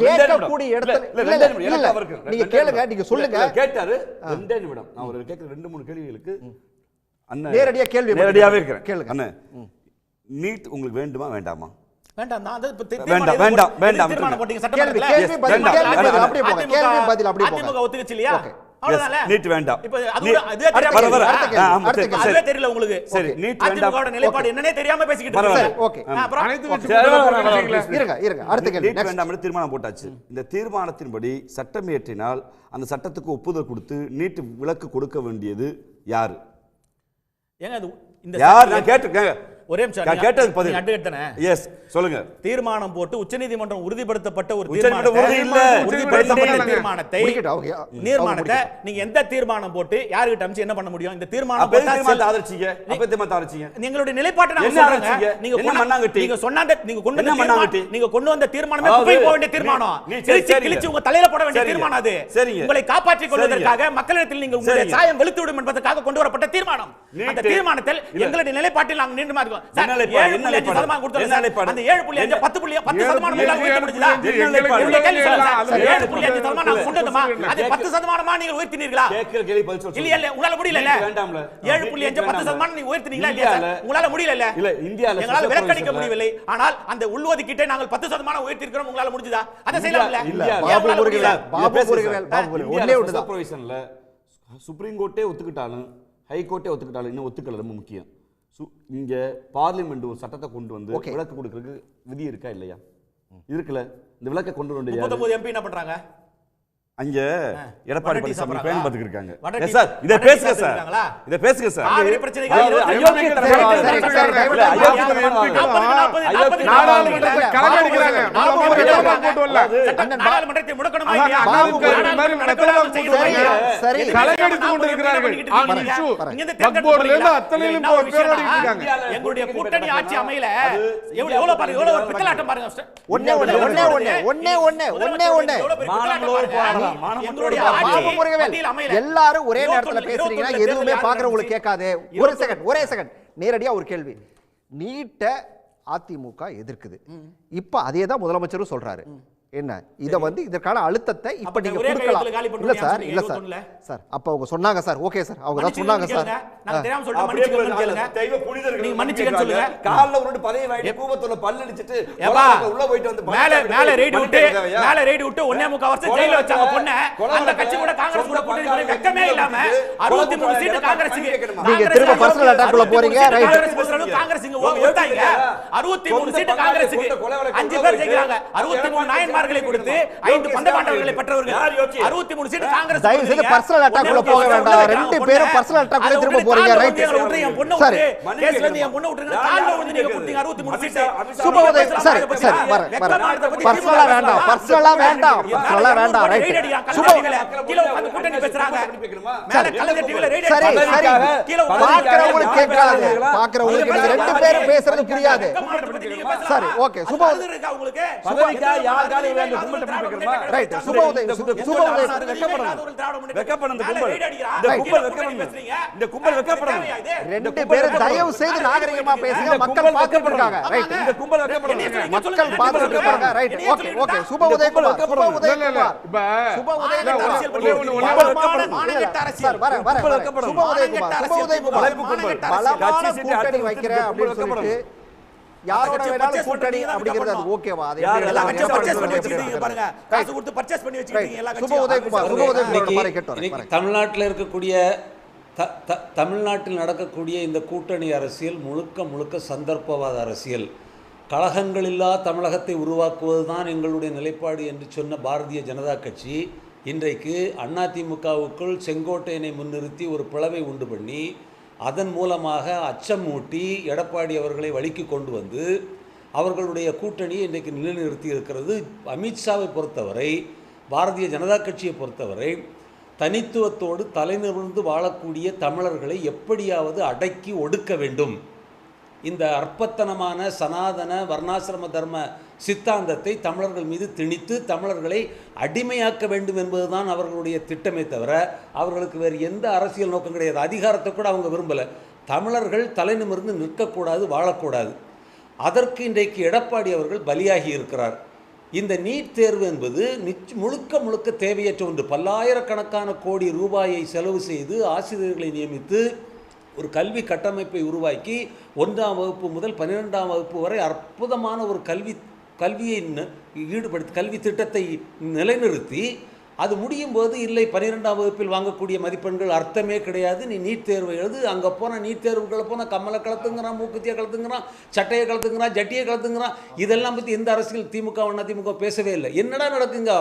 கேட்கக்கூடிய இடத்துல நீங்க கேளுங்க, நீங்க சொல்லுங்க. கேட்டாரு 2 நிமிடம். நான் ஒரு கேட்கிற 2-3 கேள்விகளுக்கு நேரடியா கேள்வி நேரடியாவே இருக்கிறேன். கேளுங்க அண்ணே, நீட் உங்களுக்கு வேண்டுமா வேண்டாமா? வேண்டாம். நான் அது வேண்டாம். தீர்மானம் போட்டீங்க சட்டமன்றத்துல. கேள்வி பதில் அப்படியே போங்க. அதிமுக ஒத்துக்கிச்சு இல்லையா? அவ்வளவுதானே. நீட் வேண்டாம். இப்போ அதுவே தெரியல உங்களுக்கு. சரி, நீட் வேண்டாம். அதிமுகவோட நிலைப்பாடு என்னன்னே தெரியாம பேசிக்கிட்டு இருக்கீங்க. ஓகே. அப்புறம் இருங்க. அடுத்த கேள்வி. நீட் வேண்டாம் தீர்மானம் போட்டாச்சு. இந்த தீர்மானத்தின்படி சட்டம் இயற்றினால் அந்த சட்டத்துக்கு ஒப்புதல் கொடுத்து நீட் விலக்கு கொடுக்க வேண்டியது யாரு? ஏங்க அது இந்த யார்? நான் கேட்டிருக்கேன். ஒரே நிமிஷம். நான் கேட்டது பதில். அட்வொகேட்தானே? எஸ், சொல்லுங்க. தீர்மானம் போட்டு உச்சநீதிமன்றம் உறுதிப்படுத்தப்பட்ட ஒரு தீர்மானத்தை நீங்க எந்த தீர்மானம் போட்டு யாருக்கு அனுப்பிச்சு என்ன பண்ண முடியும்? இந்த தீர்மானம் போட்டா ஆதரிச்சீங்க. எங்களுடைய நிலைப்பாட்டை நான் சொல்றேன். நீங்க சொன்னாங்க நீங்க கொண்டு வந்த தீர்மானமே குப்பை போக வேண்டிய தீர்மானம். கிழிச்சு உங்க தலையில போட வேண்டிய தீர்மானம் அது. உங்களை காப்பாற்றிக் கொள்வதற்காக மக்களிடத்தில் நீங்க உங்களுடைய சாயம் வெளுத்து விடும் என்பதற்காக கொண்டு வரப்பட்ட தீர்மானம். அந்த தீர்மானத்தில் எங்களுடைய நிலைப்பாட்டில் நாங்கள் நின்று சார், 7.5% கொடுத்தது சார். அந்த 7.5 10% உங்களால உயர்த்த முடிஞ்சதா? என்னுடைய கேள்வி சொல்லுங்க சார். 7.5% நாங்க கொண்டு வந்தோமா? அது 10% நீங்க உயர்த்தினீர்களா? கேக்குற கேள்வி பதில் சொல்லுங்க. இல்ல உங்களால முடியல. வேண்டாம்ல. 7.5 10% நீங்க உயர்த்தினீங்களா இல்லையா சார்? உங்களால முடியல. இல்ல இந்தியால எங்களால விலக்கடிக்க முடியவில்லை. ஆனால் அந்த உள்ஒதுக்கீட்டை நாங்கள் 10% உயர்த்தி இருக்கிறோம். உங்களால முடிஞ்சதா? அதை செய்யலாம்ல. பாபு முருகவேல் ஒண்ணே ஒண்ணுதான். ப்ரொவிஷன்ல சுப்ரீம் கோர்ட்டே ஒத்துக்கிட்டாலும் ஹை கோர்ட்டே ஒத்துக்கிட்டாலும் இன்னும் ஒத்துக்கல. ரொம்ப முக்கியம். இங்க பார்லிமெண்ட் ஒரு சட்டத்தை கொண்டு வந்து விலக்கு கொடுக்கறதுக்கு விதி இருக்கா இல்லையா? இருக்குல்ல. இந்த விலக்கை கொண்டு வந்து 39 MP என்ன பண்றாங்க? அங்க எடப்பாடி பழனிசாமி பயன் பார்த்துட்டு இருக்காங்க. சார் இத பேசுங்க சார். இத பேசுங்க சார். காவிரி பிரச்சனைக்கு நாடாளுமன்றத்தை கலங்கடிக்கிறாங்க. நாடாளுமன்றத்தை முடக்கணுமா இல்லையா? சரி கலங்கடித்து கொண்டிருக்கிறார்கள். எங்களுடைய கூட்டணி ஆட்சி அமையல. எவ்வளவு பாருங்க, எவ்வளவு ஒரு பித்தலாட்டம் பாருங்க. ஒண்ணே எல்லாரும் ஒரே நேரத்துல பேசுறீங்கன்னா எதுவுமே பாக்குறவங்களுக்கு கேட்காது. ஒரே செகண்ட் நேரடியா ஒரு கேள்வி. நீட்ட அதிமுக எதிர்க்குது. இப்ப அதே தான் முதலமைச்சரும் சொல்றாரு. என்ன இத வந்து இதற்கான அழுத்தத்தை இப்ப நீங்க கொடுக்கலாம். இல்ல சார் அப்ப அவங்க சொன்னாங்க சார். ஓகே சார், அவங்க தான் சொன்னாங்க சார். நான் தெரியாம சொல்லிட்டேன், மன்னிச்சுக்கங்க கேளுங்க. தெய்வ புனிதர்கள் நீங்க மன்னிச்சுக்கங்க சொல்லுங்க. கால்ல உருண்டு பதவி வாங்கி கூபத்துல பல்ல அடிச்சிட்டு உள்ள போயிட்டு வந்து மேல ரைட் விட்டு 1.5 வருஷம் ஜெயில வச்சாங்க பொண்ண. அந்த கட்சி கூட காங்கிரஸ் கூட கூட்டணி வெக்கமே இல்லாம 63 சீட் காங்கிரஸ்க்கு. நீங்க திரும்ப பர்சனல் அட்டாக் உள்ள போறீங்க. ரைட். காங்கிரஸ் இங்க ஓட்டாங்க. 63 சீட் காங்கிரஸ்க்கு. 5 பேர் ஜெயிக்கிறாங்க. 63 நாயன்மார்களை கொடுத்து 5 பந்தபாண்டவர்களை பெற்றவர்கள். 63 சீட் காங்கிரஸ். தயவு செய்து பர்சனல் அட்டாக் உள்ள போக வேண்டாம். ரெண்டு பேரும் பர்சனல் அட்டாக் உள்ள திரும்ப போறீங்க. ரைட். சரி கேஸ்ல இருந்து என் பொண்ணு விட்டுருங்க. கால்ல விழுந்து நீங்க கொடுத்தீங்க 63 சீட். சுபோதய சரி வர பர்சனலா வேண்டாம். ரைட். சுபோதய கிலோ வந்து கூட்டணி பேசுறாங்க. மேல கலங்க டிவில ரேடியோ. சரி கிலோ பாக்குறவங்களுக்கு கேட்காது. பாக்குறவங்களுக்கு ரெண்டு பேரும் பேசுறது புரியாது. சரி ஓகே. சுபோதய இருக்கா உங்களுக்கு? பதவிக்கா யார் கால இந்த கும்பல் தப்பி வைக்கணுமா? ரைட். சுபோதய வெக்கப்படணும். இந்த கும்பல் வெக்கப்படணும். ரெண்டு பேரும் தயவு செய்து நாகரிகமா பேசுங்க. மக்கள் பார்த்துட்டு இருக்காங்க. ரைட். இந்த கும்பல் வெக்கப்படணும். மக்கள் பார்த்துட்டு இருக்காங்க. ரைட். ஓகே. சுபோதய குமார். பலமான கூட்டணி வைக்கிற அப்படின்னு சொல்லிட்டு யாரோட வேணாலும் கூட்டணி அப்படிங்கிறது அது ஓகேவா? அது தமிழ்நாட்டில் இருக்கக்கூடிய தமிழ்நாட்டில் நடக்கக்கூடிய இந்த கூட்டணி அரசியல் முழுக்க சந்தர்ப்பவாத அரசியல். கழகங்களில்லா தமிழகத்தை உருவாக்குவது தான் எங்களுடைய நிலைப்பாடு என்று சொன்ன பாரதிய ஜனதா கட்சி இன்றைக்கு அதிமுகவுக்குள் செங்கோட்டையனை முன்னிறுத்தி ஒரு பிளவை உண்டு பண்ணி அதன் மூலமாக அச்சம் மூட்டி எடப்பாடி அவர்களை வழிக்கு கொண்டு வந்து அவர்களுடைய கூட்டணியை இன்றைக்கு நிலைநிறுத்தி இருக்கிறது. அமித்ஷாவை பொறுத்தவரை, பாரதிய ஜனதா கட்சியை பொறுத்தவரை தனித்துவத்தோடு தலைநிமிர்ந்து வாழக்கூடிய தமிழர்களை எப்படியாவது அடக்கி ஒடுக்க வேண்டும். இந்த அற்பத்தனமான சனாதன வர்ணாசிரம தர்ம சித்தாந்தத்தை தமிழர்கள் மீது திணித்து தமிழர்களை அடிமையாக்க வேண்டும் என்பதுதான் அவர்களுடைய திட்டமே தவிர அவர்களுக்கு வேறு எந்த அரசியல் நோக்கம் கிடையாது. அதிகாரத்தை கூட அவங்க விரும்பலை. தமிழர்கள் தலைநிமிர்ந்து நிற்கக்கூடாது, வாழக்கூடாது. அதற்கு இன்றைக்கு எடப்பாடி அவர்கள் பலியாகி இருக்கிறார். இந்த நீட் தேர்வு என்பது முழுக்க தேவையற்ற ஒன்று. பல்லாயிரக்கணக்கான கோடி ரூபாயை செலவு செய்து ஆசிரியர்களை நியமித்து ஒரு கல்வி கட்டமைப்பை உருவாக்கி 1ஆம் வகுப்பு முதல் 12ஆம் வகுப்பு வரை அற்புதமான ஒரு கல்வியை ஈடுபடுத்தி கல்வி திட்டத்தை நிலைநிறுத்தி அது முடியும் போது இல்லை 12ஆம் வகுப்பில் வாங்கக்கூடிய மதிப்பெண்கள் அர்த்தமே கிடையாது, நீ நீட் தேர்வை எழுது. அங்கே போனால் நீட் தேர்வுகளை போனால் கம்மலை கலத்துங்கிறான், மூக்குத்தியை கலத்துங்கிறான், சட்டையை கலத்துங்கிறான், ஜட்டியை கலத்துங்கிறான். இதெல்லாம் பற்றி எந்த அரசியல் திமுக பேசவே இல்லை. என்னடா நடக்குங்க?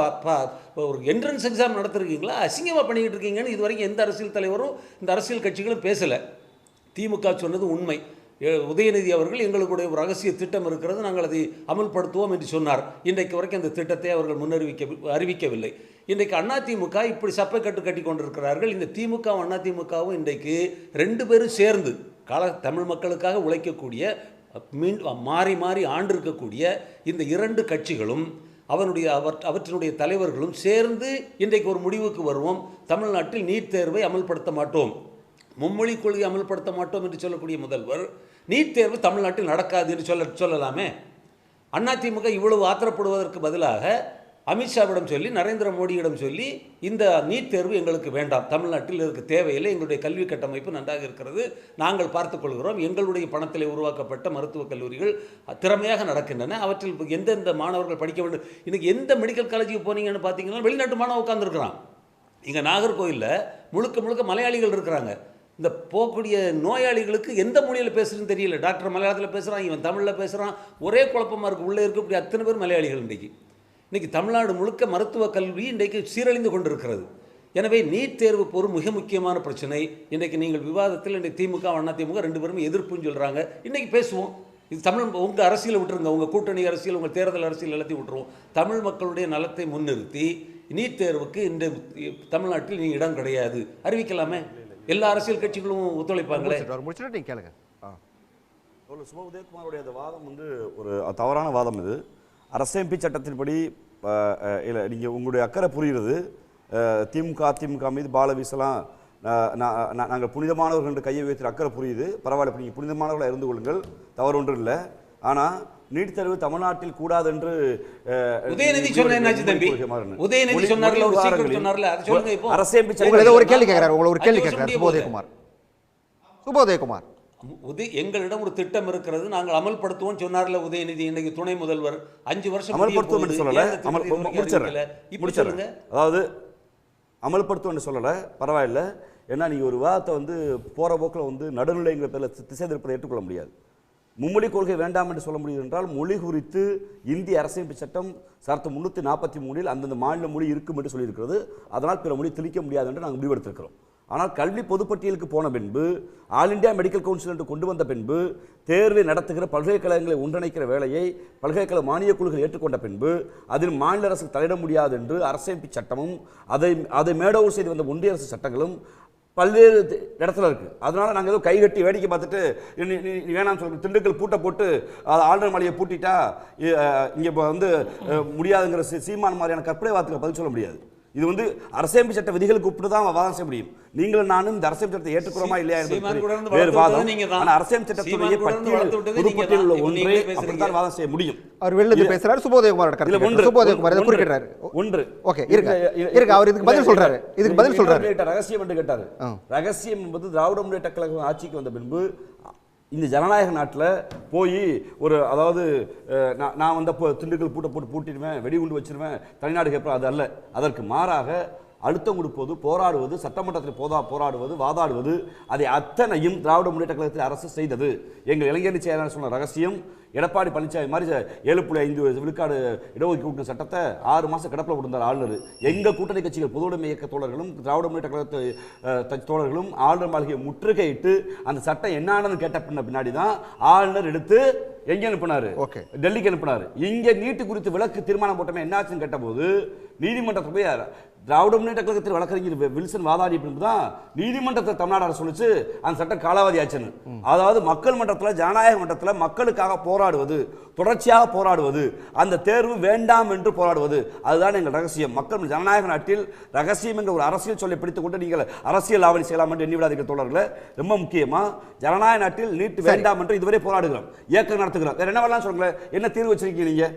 ஒரு என்ட்ரன்ஸ் எக்ஸாம் நடத்துருக்கீங்களா? அசிங்கமாக பண்ணிக்கிட்டு இருக்கீங்கன்னு இது வரைக்கும் எந்த அரசியல் தலைவரும் இந்த அரசியல் கட்சிகளும் பேசலை. திமுக சொன்னது உண்மை. உதயநிதி அவர்கள் எங்களுடைய ஒரு ரகசிய திட்டம் இருக்கிறது, நாங்கள் அதை அமல்படுத்துவோம் என்று சொன்னார். இன்றைக்கு வரைக்கும் அந்த திட்டத்தை அவர்கள் அறிவிக்கவில்லை. இன்றைக்கு அதிமுக இப்படி சப்பை கட்டி கொண்டிருக்கிறார்கள். இந்த திமுக அதிமுகவும் இன்றைக்கு ரெண்டு பேரும் சேர்ந்து தமிழ் மக்களுக்காக உழைக்கக்கூடிய மாறி ஆண்டிருக்கக்கூடிய இந்த இரண்டு கட்சிகளும் அவற்றினுடைய தலைவர்களும் சேர்ந்து இன்றைக்கு ஒரு முடிவுக்கு வருவோம். தமிழ்நாட்டில் நீட் தேர்வை அமல்படுத்த மாட்டோம், மும்மொழி கொள்கை அமல்படுத்த மாட்டோம் என்று சொல்லக்கூடிய முதல்வர் நீட் தேர்வு தமிழ்நாட்டில் நடக்காது என்று சொல்லலாமே. அதிமுக இவ்வளவு ஆத்திரப்படுவதற்கு பதிலாக அமித்ஷாவிடம் சொல்லி, நரேந்திர மோடியிடம் சொல்லி, இந்த நீட் தேர்வு எங்களுக்கு வேண்டாம், தமிழ்நாட்டில் இதற்கு தேவையில்லை, எங்களுடைய கல்வி கட்டமைப்பு நன்றாக இருக்கிறது, நாங்கள் பார்த்துக்கொள்கிறோம், எங்களுடைய பணத்தில் உருவாக்கப்பட்ட மருத்துவக் கல்லூரிகள் திறமையாக நடக்கின்றன, அவற்றில் எந்தெந்த மாணவர்கள் படிக்க வேண்டும். இன்றைக்கி எந்த மெடிக்கல் காலேஜுக்கு போனீங்கன்னு பார்த்தீங்கன்னா வெளிநாட்டு மாணவன் உட்காந்துருக்கிறான். இங்கே நாகர்கோயிலில் முழுக்க முழுக்க மலையாளிகள் இருக்கிறாங்க. இந்த போகக்கூடிய நோயாளிகளுக்கு எந்த மொழியில் பேசுகிறதுன்னு தெரியல. டாக்டர் மலையாளத்தில் பேசுகிறான், இவன் தமிழில் பேசுகிறான், ஒரே குழப்பமாக இருக்குது. உள்ளே இருக்கக்கூடிய அத்தனை பேர் மலையாளிகள். இன்றைக்கி தமிழ்நாடு முழுக்க மருத்துவ கல்வி இன்றைக்கு சீரழிந்து கொண்டிருக்கிறது. எனவே நீட் தேர்வு ஒரு மிக முக்கியமான பிரச்சனை. இன்றைக்கு நீங்கள் விவாதத்தில் இன்றைக்கு திமுக அதிமுக ரெண்டு பேரும் எதிர்ப்புன்னு சொல்கிறாங்க. இன்றைக்கி பேசுவோம். இது தமிழ் உங்கள் அரசியலை விட்டுருங்க, உங்கள் கூட்டணி அரசியல், உங்கள் தேர்தல் அரசியல் எல்லாத்தையும் விட்டுருவோம். தமிழ் மக்களுடைய நலத்தை முன்னிறுத்தி நீட் தேர்வுக்கு இந்த தமிழ்நாட்டில் நீ இடம் கிடையாது அறிவிக்கலாமே. எல்லா அரசியல் கட்சிகளும் ஒத்துழைப்பாங்களே. முடிச்சுட்டு கேளுங்க. சுப உதயகுமாரோடைய அந்த வாதம் ஒரு தவறான வாதம். இது அரசியலமைப்பு சட்டத்தின்படி இல்லை, நீங்கள் உங்களுடைய அக்கறை புரிகிறது. திமுக அதிமுக மீது பால வீசலாம், நாங்கள் புனிதமானவர்கள் என்று கையை வைத்து அக்கறை புரியுது. பரவாயில்ல, நீங்கள் புனிதமானவர்களாக இருந்து கொள்ளுங்கள், தவறு ஒன்றும் இல்லை. ஆனால் நீட் தேர்வு தமிழ்நாட்டில் கூடாது என்று உதயநிதி சொன்னார். உதயநிதி சொன்னார்ல, ஒரு சீக்கிரம் சொன்னார்ல, அது சொல்லுங்க. இப்போ அரசியல் ஒரு கேள்வி கேட்கிறார், உங்களை ஒரு கேள்வி கேட்கிறார் சுபோதயகுமார். எங்களிடம் ஒரு திட்டம் இருக்கிறது, நாங்கள் அமல்படுத்துவோம் சொன்னார்ல உதயநிதி. இன்னைக்கு துணை முதல்வர் 5 வருஷம் அமல்படுத்துவோம் என்று சொல்லல, முடிச்சிடுறேன். அதாவது அமல்படுத்துவோம் சொல்லலை, பரவாயில்ல. ஏன்னா நீங்கள் ஒரு விவாதத்தை போகிற போக்கில் நடுநிலைங்கிற பேரில் திசை திருப்பதை ஏற்றுக்கொள்ள முடியாது. மும்மொழி கொள்கை வேண்டாம் என்று சொல்ல முடியும் என்றால், மொழி குறித்து இந்திய அரசியலமைப்பு சட்டம் சரத்து 343 அந்தந்த மாநில மொழி இருக்கும் என்று சொல்லியிருக்கிறது. அதனால் பிற மொழி திணிக்க முடியாது என்று நாங்கள் முடிவெடுத்திருக்கிறோம். ஆனால் கல்வி பொதுப்பட்டியலுக்கு போன பின்பு, ஆல் இண்டியா மெடிக்கல் கவுன்சில் என்று கொண்டு வந்த பின்பு, தேர்வை நடத்துகிற பல்கலைக்கழகங்களை ஒன்றிணைக்கிற வேலையை பல்கலைக்கழக மானியக் குழுக்கள் ஏற்றுக்கொண்ட பின்பு, அதில் மாநில அரசு தலையிட முடியாது என்று அரசியலமைப்பு சட்டமும் அதை மேடோவர் செய்து வந்த ஒன்றிய அரசு சட்டங்களும் பல்வேறு இடத்துல இருக்குது. அதனால் நாங்கள் ஏதோ கைகட்டி வேடிக்கை பார்த்துட்டு நீ வேணாம்னு சொல்லுங்கள், திண்டுக்கல் பூட்டை போட்டு ஆளுநர் மலையை பூட்டிட்டா இங்கே முடியாதுங்கிற சீமான் மாதிரியான கற்பனை வார்த்தைகளை பதில் சொல்ல முடியாது. இது அரசியலமைப்பு சட்ட விதிகளுக்கு உட்பட்டு தான் வாதம் செய்ய முடியும். நீங்களும் நானும் இந்த அரசியல் சட்டத்தை ஏற்றுக்கிறோமா இல்லையா என்பது வேறு வாதம். ஆனால் அரசியல் சட்டத்துடைய பொதுப்பட்டியல் உள்ள ஒன்றை அப்படித்தான் வாதம் செய்ய முடியும். அவர் வெளியில பேசுறாரு. சுபோதயகுமாரோட கருத்து சுபோதயகுமார் குறிப்பிட்டாரு. ஒன்று ஓகே இருக்கு அவர் இதுக்கு பதில் சொல்றாரு. இதுக்கு பதில் சொல்றாரு. ரகசியம் என்று கேட்டாரு. ரகசியம் என்பது திராவிட முன்னேற்ற கழகம் ஆட்சிக்கு வந்த பின்பு இந்த ஜனநாயக நாட்டில் போய் அதாவது நான் திண்டுக்கல் பூட்டை போட்டு பூட்டிடுவேன், வெடிகுண்டு வச்சிருவேன், தனிநாடு கேட்பேன், அது அல்ல. அதற்கு மாறாக அழுத்தம் கொடுப்பது, போராடுவது, சட்டமன்றத்தில் போராடுவது, வாதாடுவது, அதை அத்தனையும் திராவிட முன்னேற்ற கழகத்தில் அரசு செய்தது. எங்கள் இளைஞரணி செயலாளர் சொன்ன ரகசியம், எடப்பாடி பழனிசாமி மாதிரி 7.5 விழுக்காடு இடஒதுக்கீட்டு சட்டத்தை 6 மாதம் கிடப்பில் கொடுத்தார் ஆளுநர். எங்கள் கூட்டணி கட்சிகள் பொதுவுடைமை இயக்க தோழர்களும் திராவிட முன்னேற்ற கழகத்தை தோழர்களும் ஆளுநர் மாளிகையை முற்றுகையிட்டு அந்த சட்டம் என்னன்னு கேட்ட பின்னாடி தான் ஆளுநர் எடுத்து எங்கே அனுப்பினாரு? டெல்லிக்கு அனுப்பினார். இங்கே நீட்டு குறித்து விலக்கு தீர்மானம் போட்டமே என்னாச்சுன்னு கேட்டபோது நீதிமன்றத்தில் போய் திராவிட முன்னேற்ற கழகத்தில் வழக்கறிஞர் வில்சன் வாதாடி தான் நீதிமன்றத்தில் தமிழ்நாடு அரசு சொல்லிச்சு அந்த சட்டம் காலாவதி ஆச்சுன்னு. அதாவது மக்கள் மன்றத்தில், ஜனநாயக மன்றத்தில் மக்களுக்காக போராடுவது, தொடர்ச்சியாக போராடுவது, அந்த தேர்வு வேண்டாம் என்று போராடுவது, அதுதான் எங்கள் ரகசியம். மக்கள் ஜனநாயக நாட்டில் ரகசியம் என்ற ஒரு அரசியல் சொல்லை பிடித்துக் கொண்டு நீங்கள் அரசியல் ஆவணி செய்யலாம் என்று எண்ணி விடாதீர்கள் தோழர்களே. ரொம்ப முக்கியமா, ஜனநாயக நாட்டில் நீட் வேண்டாம் என்று இதுவரை போராடுகிறோம், இயக்கம் நடத்துகிறோம். வேற என்ன வரலாம் சொல்லுங்களேன், என்ன தீர்வு வச்சிருக்கீங்க நீங்க?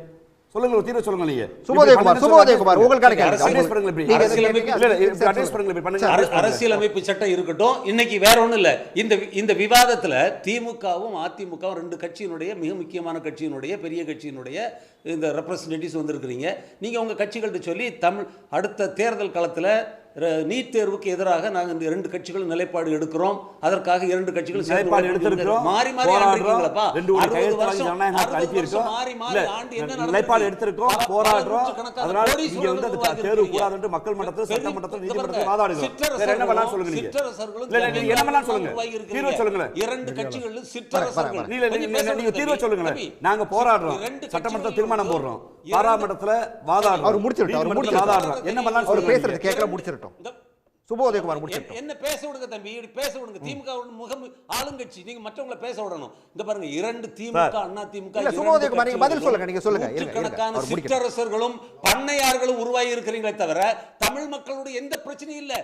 சொல்லுங்க, ஒரு தீர்வு சொல்லுங்க. நீங்க சுபோதயகுமார் உங்களுக்கு அரசியலமைப்பு சட்டம் இருக்கட்டும். இன்னைக்கு வேற ஒண்ணும் இல்ல. இந்த விவாதத்துல திமுகவும் அதிமுகவும் 2 கட்சியினுடைய மிக முக்கியமான கட்சியினுடைய பெரிய கட்சியினுடைய இந்த ரெப்ரசன்டேட்டிவ்ஸ் வந்திருக்கிறீங்க. நீங்க உங்க கட்சிகள்கிட்ட சொல்லி அடுத்த தேர்தல் களத்துல நீட் தேர்வுக்கு எதிராக நாங்கள் இந்த 2 கட்சிகளும் நிலைப்பாடு எடுக்கிறோம், அதற்காக 2 கட்சிகளும் நிலைப்பாடு எடுத்திருக்கிறோம். மாறி மாறி ஆண்டிருக்கீங்களப்பா, 60 வருஷம் மாறி மாறி ஆண்டி என்ன நிலைப்பாடு எடுத்திருக்கோம், போராடுறோம். அதனால இங்க அந்த தேர்வு கூடாது என்று மக்கள் மன்றத்தில், சட்டமன்றத்தில், நீதிமன்றத்தில் வாதாடுகிறோம். வேற என்ன பண்ணலாம் சொல்லுங்க. நீங்க நீங்க என்ன பண்ணலாம் சொல்லுங்க, தீர்வு சொல்லுங்க. 2 கட்சிகளும் சிற்றரசர்கள், நீங்க தீர்வு சொல்லுங்க. நாங்க போராடுறோம், சட்டமன்றத்தில் தீர்மானம் போடுறோம், பாராளுமன்றத்தில் வாதாடுறோம். அவர் முடிச்சிட்டு வாதாடுறோம். என்ன பண்ணலாம் அவர் பேசுறது கேட்கல முடிச்சிட்டு சுபோதயகுமார் முடிச்சிட்டு என்ன பேச விடுங்க தம்பி, பேச விடுங்க. திமுக முகம் ஆளுங்கட்சி, நீங்க மற்றவங்கள பேச விடணும். இந்த பாருங்க 2 திமுக அண்ணா திமுக சுபோதயகுமார் நீங்க பதில் சொல்லுங்க. நீங்க சொல்லுங்க. கணக்கான சிற்றரசர்களும் பண்ணையார்களும் உருவாகி இருக்கிறீங்களே தவிர தமிழ் மக்களுடைய எந்த பிரச்சனையும் இல்ல.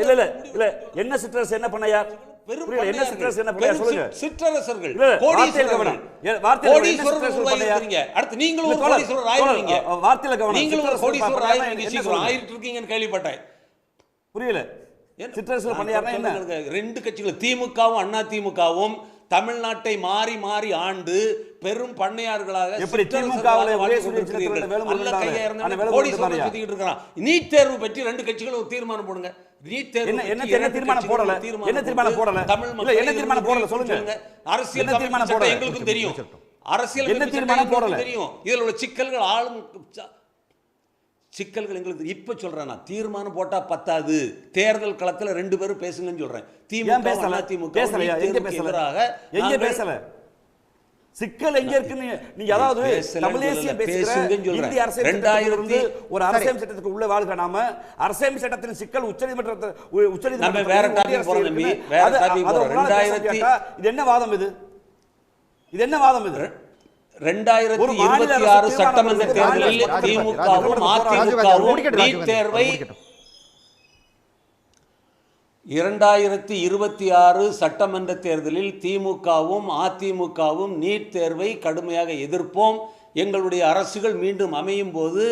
இல்ல இல்ல இல்ல என்ன சிற்றரசு, என்ன பண்ணையார்? பெரும் புரியல, என்ன சிற்றரசு, என்ன பெரும் சொல்லுங்க. சிற்றரசர்கள், இல்ல, கோடீஸ்வரர்கள். கவனம். வார்த்தையில கோடீஸ்வரர்கள் என்ன சிற்றரசு உருவாகிருக்கீங்க. அடுத்து நீங்களும் ஒரு இல்ல, கோடீஸ்வரர் ஆயிருவீங்க. வார்த்தையில கவனம். நீங்களும் ஒரு சிற்றரசு கோடீஸ்வரர் பண்ணாருன்னா ஆயிருவீங்க. என்ன சீக்கிரம் சொல்லுங்க. ஆயிட்டு இருக்கீங்கன்னு கேள்விப்பட்டேன். புரியல, சிற்றரசு பண்ணியாருன்னா என்ன? ரெண்டு கட்சிகள் திமுகவும் அண்ணா திமுகவும் தமிழ்நாட்டை மாறி மாறி ஆண்டு பெரும் பண்ணையார்களாக எப்படி திமுகவுல ஒரே சுயேட்சையில வேலுமுருகன் சுத்திக்கிட்டு இருக்கிறான். நீட் தேர்வு பற்றி ரெண்டு கட்சிகள் ஒரு தீர்மானம் போடுங்க. நீட் தேர்வு என்ன தீர்மானம் போடல? என்ன தீர்மானம் போடல? தமிழ் இல்ல, என்ன தீர்மானம் போடல சொல்லுங்க. அரசியல் தீர்மானம் போடல எங்களுக்கும் தெரியும். அரசியல் என்ன தீர்மானம் போடல தெரியும். இதில் உள்ள சிக்கல்கள் ஆளும் சிக்கல்கள் எங்களுக்கு இப்ப சொல்றேன். நான் தீர்மானம் போட்டா பத்தாது, தேர்தல் களத்துல ரெண்டு பேரும் பேசுங்கன்னு சொல்றேன். திமுக அதிமுக எங்க பேசல, சிக்கல் எங்க இருக்குன்னு நீங்க அதாவது தமிழேசியம் பேசுங்க. இந்திய அரசியல் ஒரு அரசியல் சட்டத்துக்கு உள்ள வாழ்கிற நாம அரசியல் சட்டத்தின் சிக்கல் உச்சநீதிமன்றம் வேற டாபிக் போறோம் தம்பி, வேற டாபிக் போறோம். இது என்ன வாதம்? இது என்ன வாதம்? இது 2026 சட்டமன்ற தேர்தலில் திமுகவும் அதிமுகவும் நீட் தேர்வை 2026 சட்டமன்ற தேர்தலில் திமுகவும் அதிமுகவும் நீட் தேர்வை கடுமையாக எதிர்ப்போம். எங்களுடைய அரசுகள் மீண்டும் அமையும் போது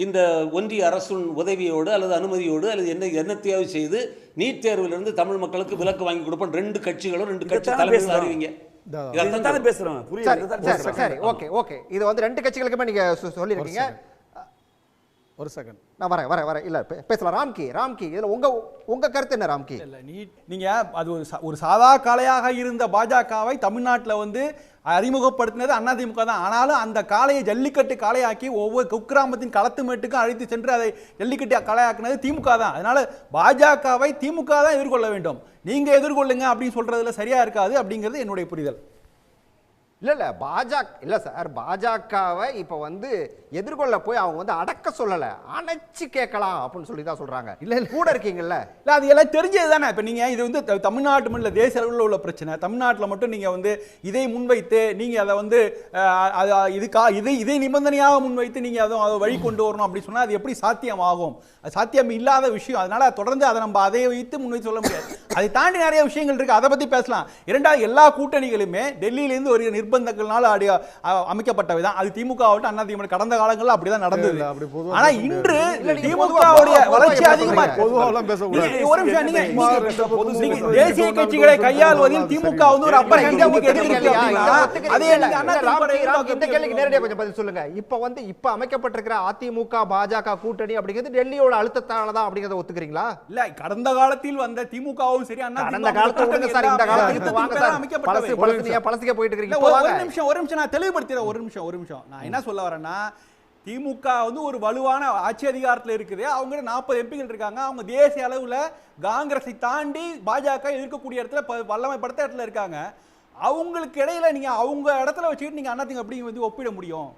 இந்த ஒன்றிய அரசின் உதவியோடு அல்லது அனுமதியோடு அல்லது என்னத்தையாவது செய்து நீட் தேர்விலிருந்து தமிழ் மக்களுக்கு விலக்கு வாங்கி கொடுப்போம். ரெண்டு கட்சிகளும் ரெண்டு கட்சி தலைமைகள் அறிவிங்க. சரி, ஓகே ஓகே. இது வந்து ரெண்டு கட்சிகளுக்குமே நீங்க சொல்லிருக்கீங்க. ஒரு செகண்ட், நான் வரேன். இல்ல பேசலாம். ராம்கி இதுல உங்க கருத்து என்ன? ராம்கி, இல்ல நீங்க அது ஒரு சாதா காளையாக இருந்த பாஜகவை தமிழ்நாட்டில் வந்து அறிமுகப்படுத்தினது அதிமுக தான். ஆனாலும் அந்த காளையை ஜல்லிக்கட்டு காளையாக்கி ஒவ்வொரு குக்கிராமத்தின் களத்து மேட்டுக்கும் அழைத்து சென்று அதை ஜல்லிக்கட்டு காளையாக்குனது திமுக தான். அதனால பாஜகவை திமுக தான் எதிர்கொள்ள வேண்டும். நீங்க எதிர்கொள்ளுங்க அப்படின்னு சொல்றதுல சரியா இருக்காது அப்படிங்கிறது என்னுடைய புரிதல். இல்ல பாஜகவை இப்ப வந்து எதிர்கொள்ள போய் அவங்க வந்து அடக்க சொல்லல, அணைச்சு கேட்கலாம் அப்படின்னு சொல்லி தான் சொல்றாங்க. இல்ல கூட இருக்கீங்கல்ல, இல்ல அது எல்லாம் தெரிஞ்சது தானே. இப்ப நீங்க இது வந்து தமிழ்நாட்டு மட்டும் இல்ல, தேசிய அளவில் உள்ள பிரச்சனை. தமிழ்நாட்டில் மட்டும் நீங்க வந்து இதை முன்வைத்து நீங்க அதை வந்து இதை நிபந்தனையாக முன்வைத்து நீங்க அதை வழி கொண்டு வரணும் அப்படின்னு சொன்னா அது எப்படி சாத்தியமாகும்? அது சாத்தியம் இல்லாத விஷயம். அதனால தொடர்ந்து அதை நம்ம அதை வைத்து முன்வைத்து சொல்ல முடியாது. அதை தாண்டி நிறைய விஷயங்கள் இருக்கு, அதை பத்தி பேசலாம். இரண்டாவது, எல்லா கூட்டணிகளுமே டெல்லியிலிருந்து ஒரு நிர்பந்தங்களால் அமைக்கப்பட்டவைதான். அது திமுக ஆகட்டும் அதிமுக கடந்த காலங்களில் அப்படிதான் நடந்தது. ஆனா இன்று திமுகவுடைய வளர்ச்சி அதிகமா ஒரு நிமிஷம், தேசிய கட்சிகளை கையாள்வதில் திமுக வந்து ஒரு அப்பர் ஹேண்ட் எடுத்திருக்கு. இந்த கேள்விக்கு நேரடியாக கொஞ்சம் பதில் சொல்லுங்க. இப்ப அமைக்கப்பட்டிருக்கிற அதிமுக பாஜக கூட்டணி அப்படிங்கிறது டெல்லியோட அழுத்தத்தால தான் அப்படிங்கறத ஒத்துக்கிறீங்களா? இல்ல, கடந்த காலத்தில் வந்த திமுகவும் சரி கடந்த காலத்துல சார், இந்த காலத்துக்கு வாங்க சார், பழசுக்கே போயிட்டு இருக்கீங்க. ஒரு நிமிஷம் நான் தெளிவுபடுத்துறேன். ஒரு நிமிஷம் நான் என்ன சொல்ல வரேன்னா, திமுக வந்து ஒரு வலுவான ஆட்சி அதிகாரத்தில் இருக்குது. அவங்க 40 எம்பிகள் இருக்காங்க. அவங்க தேசிய அளவுல காங்கிரஸை தாண்டி பாஜக எதிர்க்கக்கூடிய இடத்துல வல்லமைப்படுத்த இடத்துல இருக்காங்க. அவங்களுக்கு இடையில நீங்க அவங்க இடத்துல வச்சுக்கிட்டு நீங்க அதிமுக எப்படி வந்து ஒப்பிட முடியும்?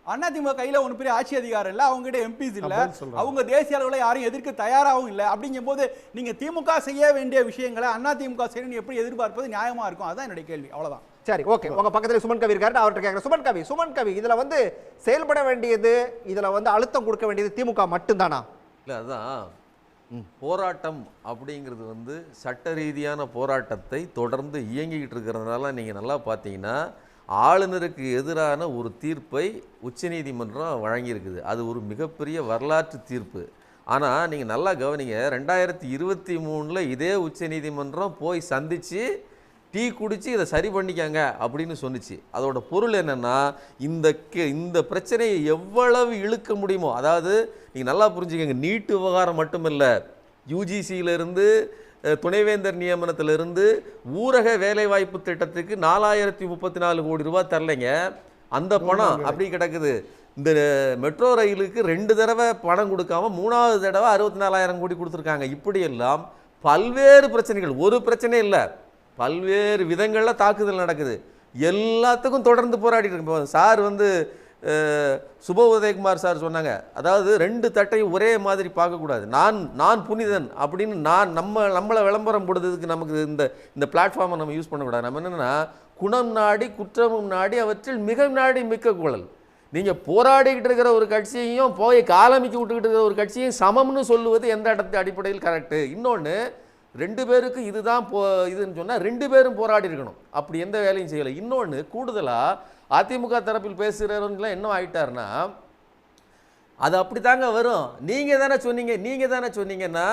அதிமுக கையில ஒன்று பெரிய ஆட்சி அதிகாரம் இல்லை, அவங்க கிட்ட எம்பிஸ் இல்ல, அவங்க தேசிய அளவில் யாரையும் எதிர்க்க தயாராகவும் இல்லை. அப்படிங்கும் போது நீங்க திமுக செய்ய வேண்டிய விஷயங்களை அதிமுக செய்யணும் எப்படி எதிர்பார்ப்பது நியாயமா இருக்கும்? அதுதான் என்னுடைய கேள்வி. அவ்வளவுதான். சரி, ஓகே. உங்க பக்கத்துல சுமன் கவி இருக்காரு, அவர்கிட்ட கேட்கிறேன். சுமன் கவி, இதுல வந்து செயல்பட வேண்டியது, இதுல வந்து அழுத்தம் கொடுக்க வேண்டியது திமுக மட்டும்தானா? இல்லை, அதுதான் போராட்டம் அப்படிங்கிறது வந்து சட்ட ரீதியான போராட்டத்தை தொடர்ந்து இயங்கிக்கிட்டு இருக்கிறதுனால நீங்கள் நல்லா பார்த்தீங்கன்னா ஆளுநருக்கு எதிரான ஒரு தீர்ப்பை உச்சநீதிமன்றம் வழங்கியிருக்குது. அது ஒரு மிகப்பெரிய வரலாற்று தீர்ப்பு. ஆனால் நீங்கள் நல்லா கவனிங்க, 2023 இதே உச்சநீதிமன்றம் போய் சந்தித்து டீ குடித்து இதை சரி பண்ணிக்காங்க அப்படின்னு சொன்னிச்சு. அதோட பொருள் என்னென்னா, இந்த பிரச்சனையை எவ்வளவு இழுக்க முடியுமோ, அதாவது நீங்கள் நல்லா புரிஞ்சுக்கங்க, நீட்டு விவகாரம் மட்டுமில்லை, யூஜிசியிலிருந்து துணைவேந்தர் நியமனத்திலிருந்து ஊரக வேலைவாய்ப்பு திட்டத்துக்கு 4034 கோடி ரூபாய் தரலைங்க. அந்த பணம் அப்படி கிடக்குது. இந்த மெட்ரோ ரயிலுக்கு 2 தடவை பணம் கொடுக்காம 3வது தடவை 64,000 கோடி கொடுத்துருக்காங்க. இப்படியெல்லாம் பல்வேறு பிரச்சனைகள், ஒரு பிரச்சனை இல்லை, பல்வேறு விதங்களில் தாக்குதல் நடக்குது. எல்லாத்துக்கும் தொடர்ந்து போராடிட்டு இருக்கு. சார் வந்து சுப உதயகுமார் சார் சொன்னாங்க, அதாவது 2 தட்டையும் ஒரே மாதிரி பார்க்கக்கூடாது. நான் புனிதன் அப்படின்னு நம்மளை விளம்பரம் போடுறதுக்கு நமக்கு இந்த பிளாட்ஃபார்மை நம்ம யூஸ் பண்ணக்கூடாது. நம்ம என்னென்னா, குணம் நாடி குற்றமும் நாடி அவற்றில் மிக நாடி மிக்க குழல். நீங்கள் போராடிக்கிட்டு இருக்கிற ஒரு கட்சியையும் போய் காலமிக்கி விட்டுக்கிட்டு இருக்கிற ஒரு கட்சியையும் சமம்னு சொல்லுவது எந்த அடிப்படையில் கரெக்டு? இன்னொன்று, 2 பேருக்கு இதுதான் இதுன்னு சொன்னால் 2 பேரும் போராடி இருக்கணும். அப்படி எந்த வேலையும் செய்யலை. இன்னொன்று கூடுதலாக அதிமுக தரப்பில் பேசுகிறவங்களாம் என்ன ஆகிட்டாருன்னா, அது அப்படி தாங்க வரும், நீங்கள் தானே சொன்னீங்கன்னா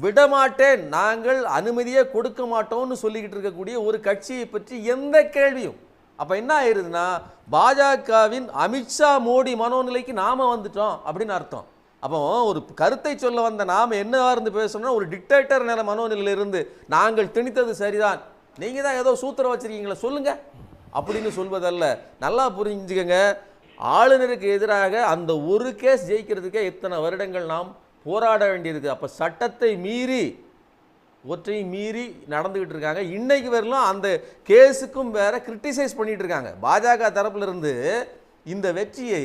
விடமாட்டேன், நாங்கள் அனுமதியே கொடுக்க மாட்டோம்னு சொல்லிக்கிட்டு இருக்கக்கூடிய ஒரு கட்சியை பற்றி எந்த கேள்வியும். அப்போ என்ன ஆயிடுதுன்னா, பாஜகவின் அமித்ஷா மோடி மனோநிலைக்கு நாம் வந்துட்டோம் அப்படின்னு அர்த்தம். அப்போ ஒரு கருத்தை சொல்ல வந்த நாம் என்னவா இருந்து பேசணும்னா, ஒரு டிக்டேட்டர் நில மனோநிலையிலிருந்து நாங்கள் திணித்தது சரிதான், நீங்கள் தான் ஏதோ சூத்திரம் வச்சிருக்கீங்களா சொல்லுங்க அப்படின்னு சொல்வதல்ல. நல்லா புரிஞ்சுக்கங்க, ஆளுநருக்கு எதிராக அந்த ஒரு கேஸ் ஜெயிக்கிறதுக்கே எத்தனை வருடங்கள் நாம் போராட வேண்டியிருக்கு. அப்போ சட்டத்தை மீறி ஒற்றையும் மீறி நடந்துகிட்டு இருக்காங்க. இன்னைக்கு வரலாம் அந்த கேஸுக்கும் வேற கிரிட்டிசைஸ் பண்ணிட்டு இருக்காங்க. பாஜக தரப்புல இருந்து இந்த வெற்றியை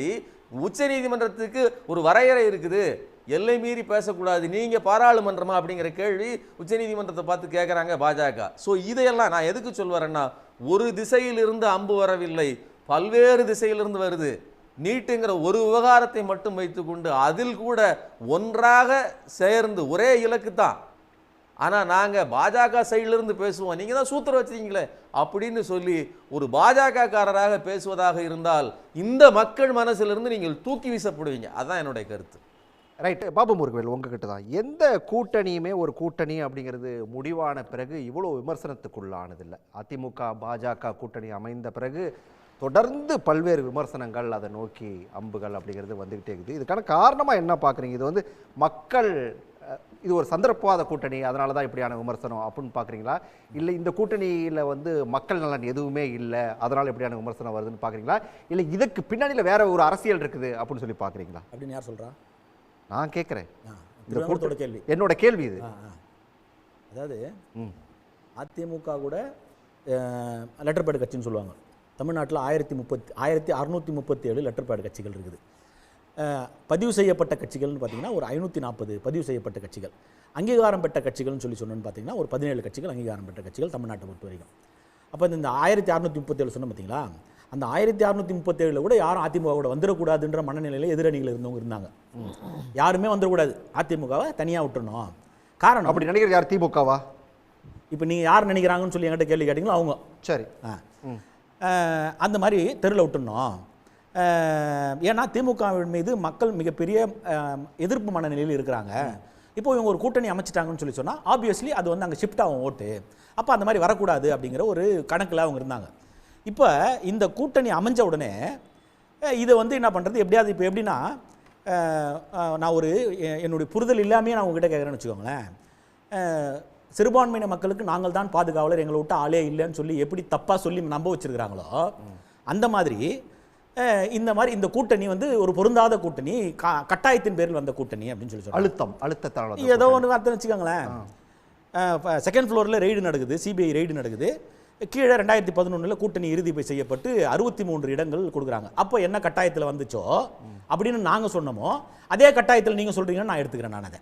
உச்சநீதிமன்றத்துக்கு ஒரு வரையறை இருக்குது, எல்லை மீறி பேசக்கூடாது, நீங்க பாராளுமன்றமா அப்படிங்கிற கேள்வி உச்சநீதிமன்றத்தை பார்த்து கேட்குறாங்க பாஜக. ஸோ இதையெல்லாம் நான் எதுக்கு சொல்லுவேன்னா, ஒரு திசையிலிருந்து அம்பு வரவில்லை, பல்வேறு திசையிலிருந்து வருது. நீட்டுங்கிற ஒரு விவகாரத்தை மட்டும் வைத்துக்கொண்டு அதில் கூட ஒன்றாக சேர்ந்து ஒரே இலக்கு தான், ஆனால் நாங்கள் பாஜக சைடிலிருந்து பேசுவோம், நீங்கள் தான் சூத்திரம் வச்சுருக்கீங்களே அப்படின்னு சொல்லி ஒரு பாஜக காரராக பேசுவதாக இருந்தால் இந்த மக்கள் மனசிலிருந்து நீங்கள் தூக்கி வீசப்படுவீங்க. அதுதான் என்னுடைய கருத்து. ரைட்டு. பாபு முருகவேல், உங்ககிட்ட தான், எந்த கூட்டணியுமே ஒரு கூட்டணி அப்படிங்கிறது முடிவான பிறகு இவ்வளோ விமர்சனத்துக்குள்ளானதில்லை. அதிமுக பாஜக கூட்டணி அமைந்த பிறகு தொடர்ந்து பல்வேறு விமர்சனங்கள், அதை நோக்கி அம்புகள் அப்படிங்கிறது வந்துக்கிட்டே இருக்குது. இதுக்கான காரணமாக என்ன பார்க்குறீங்க? இது வந்து மக்கள், இது ஒரு சந்தர்ப்பவாத கூட்டணி அதனால தான் இப்படியான விமர்சனம் அப்படின்னு பார்க்குறீங்களா, இல்லை இந்த கூட்டணியில் வந்து மக்கள் நலன் எதுவுமே இல்லை அதனால் இப்படியான விமர்சனம் வருதுன்னு பார்க்குறீங்களா, இல்லை இதுக்கு பின்னணியில் வேற ஒரு அரசியல் இருக்குது அப்படின்னு சொல்லி பார்க்குறீங்களா? அப்படின்னு யார் சொல்கிறா? நான் கேட்குறேன், இந்த கூட்டத்தோட கேள்வி, என்னோட கேள்வி இது. அதாவது அதிமுக கூட லெட்டர் பேட் கட்சின்னு சொல்லுவாங்க. தமிழ்நாட்டில் 1637 லெட்டர் பேட் கட்சிகள் இருக்குது. பதிவு செய்யப்பட்ட கட்சிகள்னு பார்த்தீங்கன்னா ஒரு 540 பதிவு செய்யப்பட்ட கட்சிகள். அங்கீகாரம் பெற்ற கட்சிகள்னு சொன்னோன்னு பார்த்தீங்கன்னா ஒரு 17 கட்சிகள் அங்கீகாரம் பெற்ற கட்சிகள் தமிழ்நாட்டை பொறுத்த வரைக்கும். அப்போ இந்த 1637 சொன்ன பார்த்தீங்களா, அந்த 1637 கூட யாரும் அதிமுக கூட வந்துடக்கூடாதுன்ற மனநிலையில் எதிரணிகள் இருந்தவங்க இருந்தாங்க. யாருமே வந்துடக்கூடாது, அதிமுகவை தனியாக விட்டுறணும். காரணம், அப்படி நினைக்கிறது யார்? திமுகவா? இப்போ நீங்கள் யார் நினைக்கிறாங்கன்னு சொல்லி என்கிட்ட கேள்வி கேட்டிங்களோ அவங்க. சரி, அந்த மாதிரி தெருவில் விட்டுடணும். ஏன்னா திமுகவின் மீது மக்கள் மிகப்பெரிய எதிர்ப்பு மனநிலையில் இருக்கிறாங்க. இப்போ இவங்க ஒரு கூட்டணி அமைச்சிட்டாங்கன்னு சொல்லி சொன்னால் ஆப்வியஸ்லி அது வந்து அங்கே ஷிஃப்ட் ஆகும் ஓட்டு. அப்போ அந்த மாதிரி வரக்கூடாது அப்படிங்கிற ஒரு கணக்கில் அவங்க இருந்தாங்க. இப்போ இந்த கூட்டணி அமைஞ்ச உடனே இதை வந்து என்ன பண்ணுறது, எப்படியாவது இப்போ எப்படின்னா, நான் ஒரு என்னுடைய புரிதல் இல்லாமையே நான் உங்ககிட்ட கேட்குறேன்னு வச்சுக்கோங்களேன். சிறுபான்மையின மக்களுக்கு நாங்கள் தான் பாதுகாவலர், எங்களை விட்டு ஆளே இல்லைன்னு சொல்லி எப்படி தப்பாக சொல்லி நம்ப வச்சுருக்கிறாங்களோ, அந்த மாதிரி இந்த மாதிரி இந்த கூட்டணி வந்து ஒரு பொருந்தாத கூட்டணி, கட்டாயத்தின் பேரில் வந்த கூட்டணி அப்படின்னு சொல்லி அழுத்தத்தால் ஏதோ ஒன்று வார்த்தை வச்சுக்கோங்களேன். செகண்ட் ஃப்ளோரில் ரெய்டு நடக்குது, சிபிஐ ரெய்டு நடக்குது. கீழே 2011 கூட்டணி இறுதி போய் செய்யப்பட்டு 63 இடங்கள் கொடுக்குறாங்க. அப்போ என்ன கட்டாயத்தில் வந்துச்சோ அப்படின்னு நாங்கள் சொன்னோமோ அதே கட்டாயத்தில் நீங்கள் சொல்கிறீங்கன்னு நான் எடுத்துக்கிறேன். நான் அதை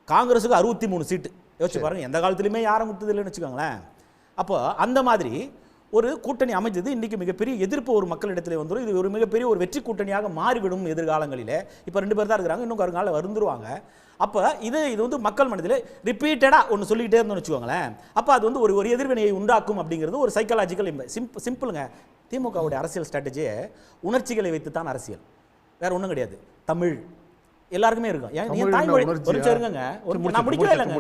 காங்கிரஸுக்கு 63 சீட்டு யோசிச்சு பாருங்க, எந்த காலத்துலையுமே யாரும் கொடுத்தது இல்லைன்னு வச்சுக்கோங்களேன். அப்போ அந்த மாதிரி ஒரு கூட்டணி அமைஞ்சது இன்றைக்கி மிகப்பெரிய எதிர்ப்பு ஒரு மக்களிடத்தில் வந்துடும். இது ஒரு மிகப்பெரிய ஒரு வெற்றி கூட்டணியாக மாறிவிடும் எதிர்காலங்களில். இப்போ 2 பேர் தான் இருக்கிறாங்க, இன்னும் வருங்காலம் வந்துருவாங்க. அப்போ இது வந்து மக்கள் மனதில் ரிப்பீட்டடாக ஒன்று சொல்லிக்கிட்டே இருந்தோம்னு வச்சுக்கோங்களேன். அப்போ அது வந்து ஒரு எதிர்வினையை உண்டாக்கும் அப்படிங்கிறது ஒரு சைக்காலஜிக்கல் சிம்பிளுங்க. திமுகவுடைய அரசியல் ஸ்ட்ராட்டஜியை உணர்ச்சிகளை வைத்து தான் அரசியல், வேற ஒன்றும் கிடையாது. தமிழ் எல்லாருக்குமே இருக்கும். என் தாய்மொழி நான் முடிக்கவே இல்லைங்க,